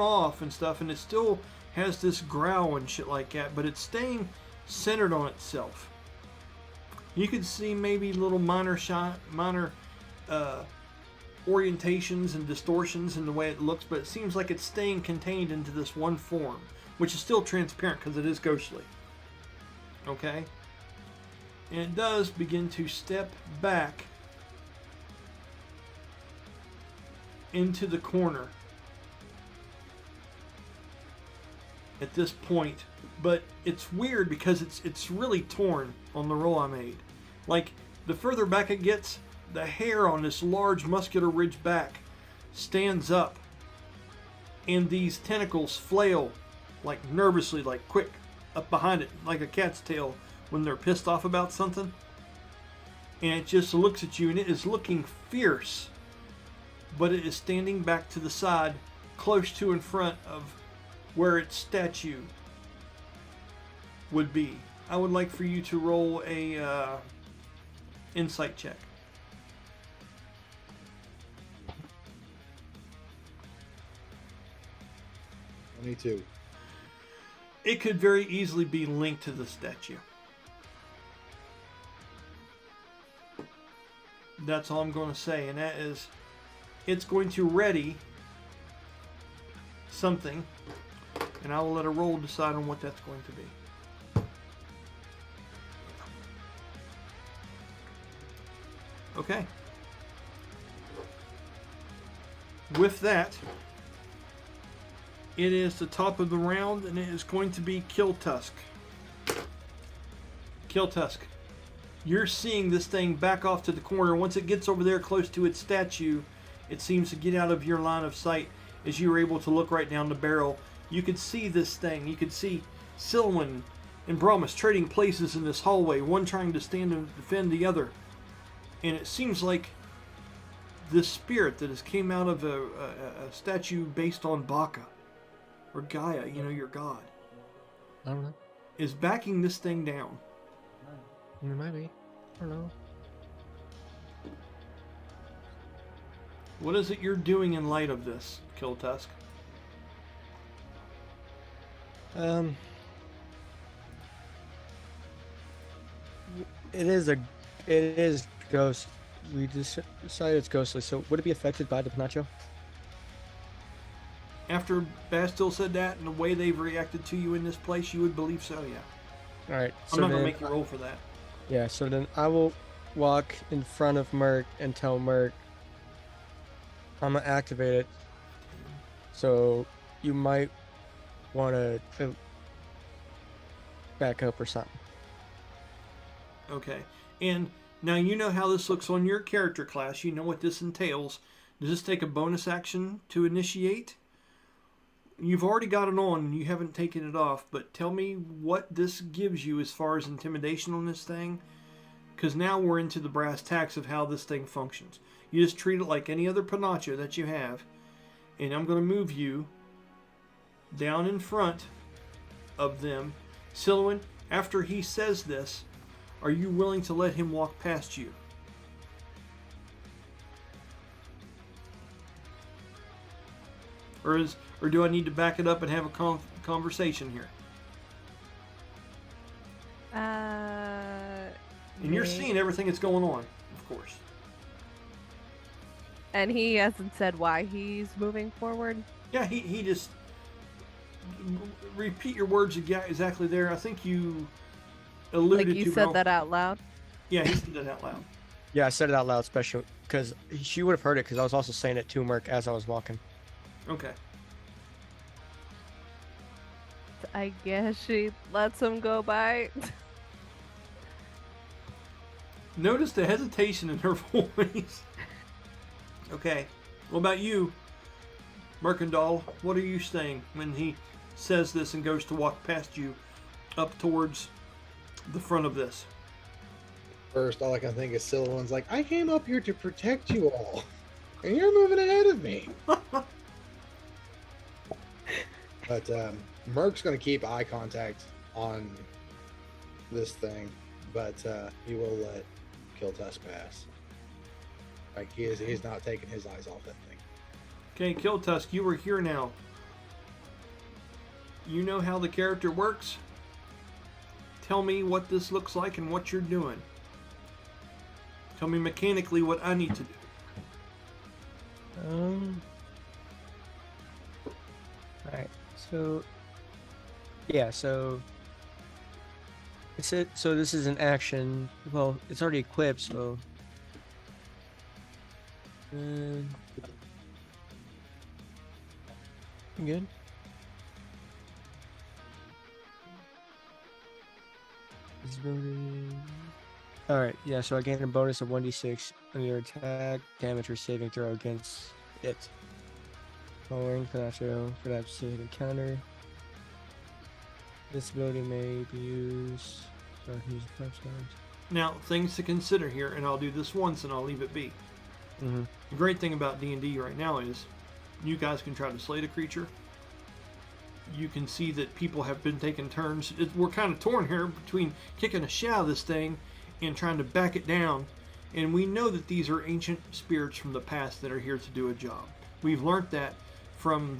off and stuff, and it still has this growl and shit like that, but it's staying centered on itself. You could see maybe little minor orientations and distortions in the way it looks, but it seems like it's staying contained into this one form, which is still transparent because it is ghostly. Okay? And it does begin to step back into the corner at this point, but it's weird because it's really torn on the roll I made. Like, the further back it gets, the hair on this large muscular ridge back stands up, and these tentacles flail like nervously, like quick, up behind it, like a cat's tail when they're pissed off about something. And it just looks at you, and it is looking fierce, but it is standing back to the side, close to in front of where its statue would be. I would like for you to roll a insight check. 22. It could very easily be linked to the statue. That's all I'm going to say, and that is, it's going to ready something, and I will let a roll decide on what that's going to be. Okay. With that, it is the top of the round, and it is going to be Kill Tusk. Kill Tusk. You're seeing this thing back off to the corner. Once it gets over there close to its statue, it seems to get out of your line of sight as you were able to look right down the barrel. You could see this thing. You could see Silwyn and Brahmas trading places in this hallway, one trying to stand and defend the other. And it seems like this spirit that has came out of a statue based on Baka, or Gaia, your god, I don't know. is backing this thing down. It might be. I don't know. What is it you're doing in light of this, Kill Tusk? It is ghost. We decided it's ghostly. So would it be affected by the Panacho? After Bastille said that and the way they've reacted to you in this place, you would believe so, yeah. All right. I'm not going to make you roll for that. Yeah, so then I will walk in front of Merc and tell Merc I'm going to activate it. So you might want to back up or something. Okay. And now you know how this looks on your character class. You know what this entails. Does this take a bonus action to initiate? You've already got it on and you haven't taken it off, but tell me what this gives you as far as intimidation on this thing, because now we're into the brass tacks of how this thing functions. You just treat it like any other Panacho that you have, and I'm going to move you down in front of them. Silwyn, after he says this, are you willing to let him walk past you? Or do I need to back it up and have a conversation here? And you're seeing everything that's going on, of course. And he hasn't said why he's moving forward? Yeah, he just... Repeat your words exactly there. I think you alluded to... Like you said that out loud? Yeah, he said that out loud. Yeah, I said it out loud, especially because she would have heard it, because I was also saying it to Merc as I was walking. Okay. I guess she lets him go by. Notice the hesitation in her voice. Okay. What about you, Mercandal? What are you saying when he says this and goes to walk past you up towards the front of this? First, all I can think is Silhouette's like, I came up here to protect you all, and you're moving ahead of me. But Merc's going to keep eye contact on this thing, but he will let Kiltus pass. Like he's not taking his eyes off that thing. Okay, Kiltusk, you are here now. You know how the character works? Tell me what this looks like and what you're doing. Tell me mechanically what I need to do. Alright, so yeah, so it's it. So this is an action. Well, it's already equipped, so good. Alright, yeah, so I gain a bonus of 1d6 on your attack, damage, or saving throw against it. Following for that specific encounter. This ability may be used. Sorry, use 5 times. Now, things to consider here, and I'll do this once and I'll leave it be. Mm-hmm. The great thing about D&D right now is you guys can try to slay the creature. You can see that people have been taking turns. We're kind of torn here between kicking a shit out of this thing and trying to back it down. And we know that these are ancient spirits from the past that are here to do a job. We've learned that from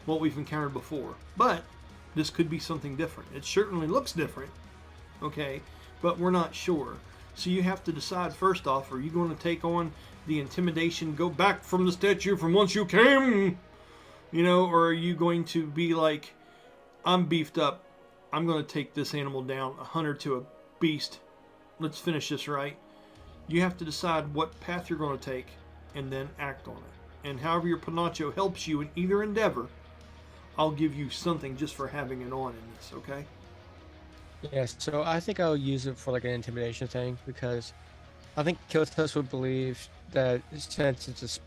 what we've encountered before. But this could be something different. It certainly looks different, okay? But we're not sure. So you have to decide first off, are you going to take on the intimidation, go back from the statue from whence you came? You know, or are you going to be like, I'm beefed up. I'm going to take this animal down, a hunter to a beast. Let's finish this right. You have to decide what path you're going to take and then act on it. And however your Panacho helps you in either endeavor, I'll give you something just for having it on in this, okay? Yeah, so I think I'll use it for like an intimidation thing because I think Kiltus would believe that since it's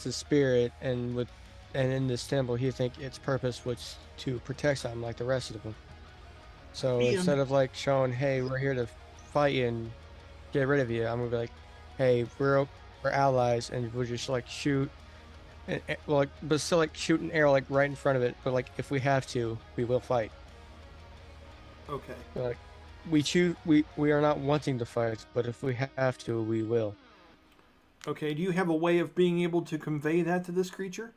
a spirit and in this temple, he think its purpose was to protect them like the rest of them. So instead of like showing, hey, we're here to fight you and get rid of you, I'm gonna be like, hey, we're allies and we'll just like shoot, and like, but still like shoot an arrow like right in front of it. But like if we have to, we will fight. Okay. Like we are not wanting to fight, but if we have to, we will. Okay, do you have a way of being able to convey that to this creature?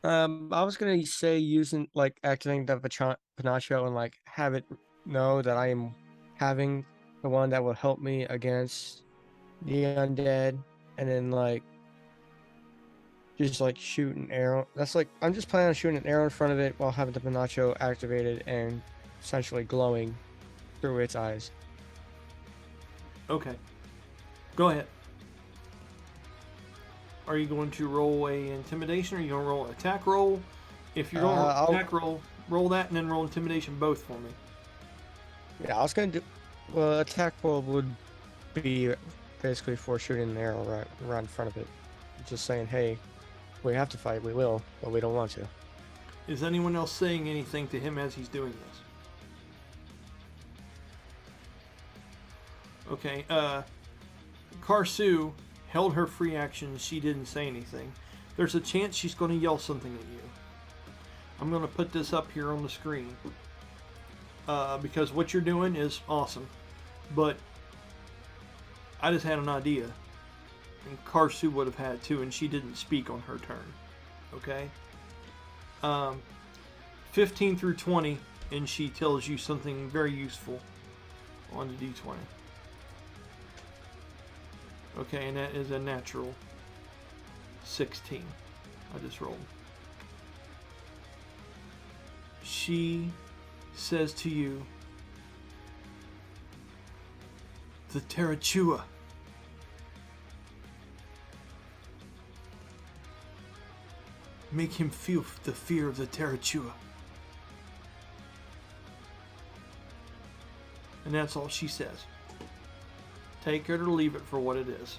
I was gonna say using like activating the Panacho and like have it know that I am having the one that will help me against the undead, and then like just like shoot an arrow. That's like I'm just planning on shooting an arrow in front of it while having the Panacho activated and essentially glowing through its eyes. Okay. Go ahead. Are you going to roll a intimidation or are you going to roll an attack roll? If you're going to attack roll that and then roll intimidation both for me. Yeah, I was going to do... Well, attack roll would be basically for shooting an arrow right in front of it. Just saying, hey, we have to fight, we will, but we don't want to. Is anyone else saying anything to him as he's doing this? Okay, Karsu held her free action. She didn't say anything. There's a chance she's going to yell something at you. I'm going to put this up here on the screen. Because what you're doing is awesome. But I just had an idea. And Karsu would have had too, and she didn't speak on her turn. Okay? 15 through 20, and she tells you something very useful on the D20. Okay, and that is a natural 16. I just rolled. She says to you, the Terrachua. Make him feel the fear of the Terrachua. And that's all she says. Take it or leave it for what it is.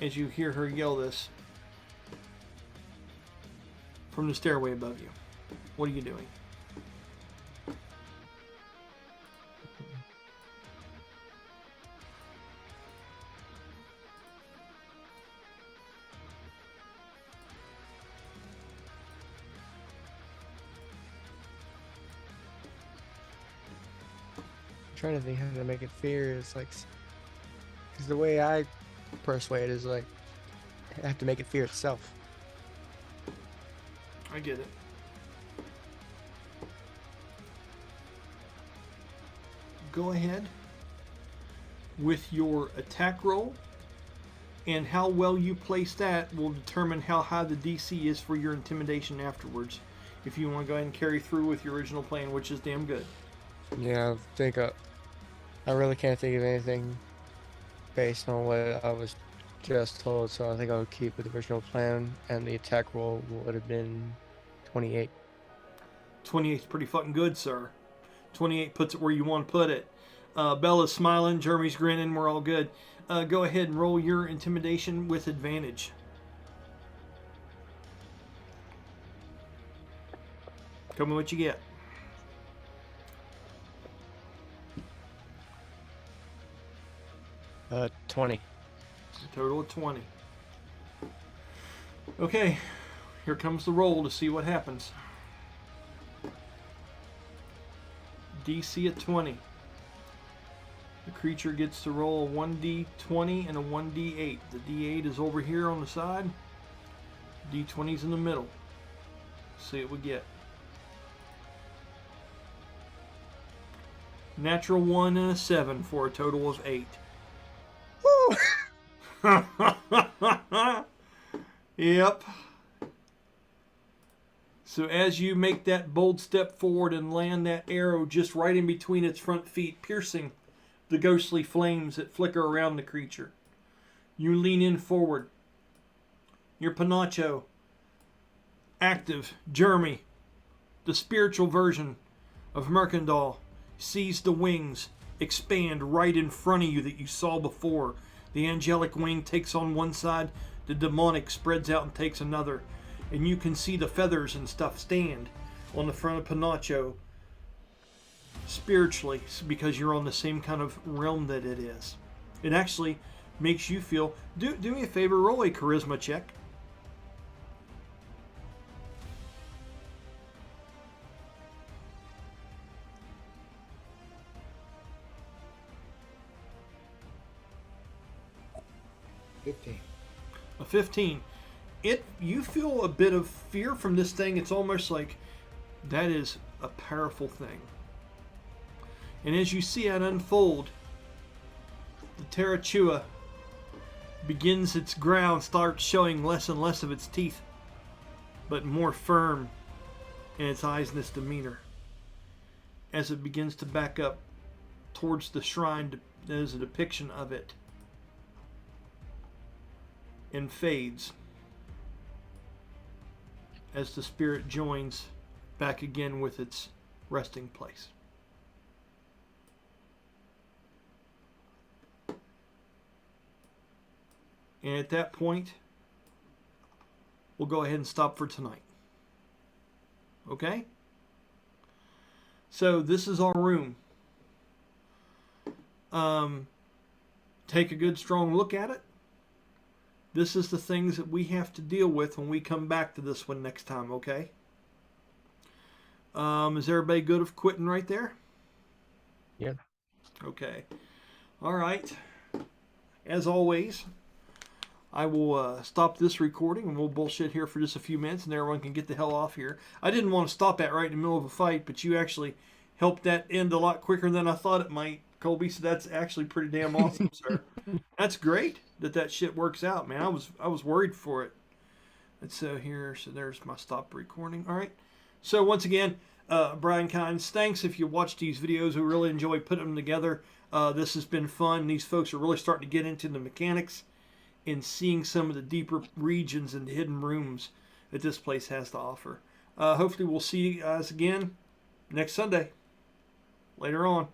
as you hear her yell this from the stairway above you. What are you doing? Trying to think how to make it fear is like, because the way I persuade is like, I have to make it fear itself. I get it. Go ahead with your attack roll, and how well you place that will determine how high the DC is for your intimidation afterwards. If you want to go ahead and carry through with your original plan, which is damn good. Yeah, I really can't think of anything based on what I was just told, so I think I'll keep with the original plan, and the attack roll would have been 28. 28 is pretty fucking good, sir. 28 puts it where you want to put it. Bella's smiling, Jeremy's grinning, we're all good. Go ahead and roll your intimidation with advantage. Tell me what you get. 20. A total of 20. Okay, here comes the roll to see what happens. DC at 20. The creature gets to roll a 1d20 and a 1d8. The d8 is over here on the side. D20's in the middle. See what we get. Natural 1 and a 7 for a total of 8. Yep. So as you make that bold step forward and land that arrow just right in between its front feet, piercing the ghostly flames that flicker around the creature, you lean in forward. Your Panacho, active, Jeremy, the spiritual version of Mercandal, sees the wings expand right in front of you that you saw before. The angelic wing takes on one side, the demonic spreads out and takes another. And you can see the feathers and stuff stand on the front of Panacho spiritually, because you're on the same kind of realm that it is. It actually makes you feel... Do me a favor, roll a charisma check. A 15. You feel a bit of fear from this thing. It's almost like that is a powerful thing. And as you see it unfold, the Terrachua begins its ground, starts showing less and less of its teeth, but more firm in its eyes and its demeanor. As it begins to back up towards the shrine, there's a depiction of it, and fades as the spirit joins back again with its resting place. And at that point, we'll go ahead and stop for tonight. Okay? So this is our room. Take a good strong look at it. This is the things that we have to deal with when we come back to this one next time, okay? Is everybody good of quitting right there? Yeah. Okay. All right. As always, I will stop this recording and we'll bullshit here for just a few minutes and everyone can get the hell off here. I didn't want to stop that right in the middle of a fight, but you actually helped that end a lot quicker than I thought it might, Colby, so that's actually pretty damn awesome, sir. That's great that shit works out, man. I was worried for it. Let's here, so there's my stop recording. All right. So once again, Brian Kynes, thanks if you watch these videos. We really enjoy putting them together. This has been fun. These folks are really starting to get into the mechanics and seeing some of the deeper regions and hidden rooms that this place has to offer. Hopefully we'll see you guys again next Sunday. Later on.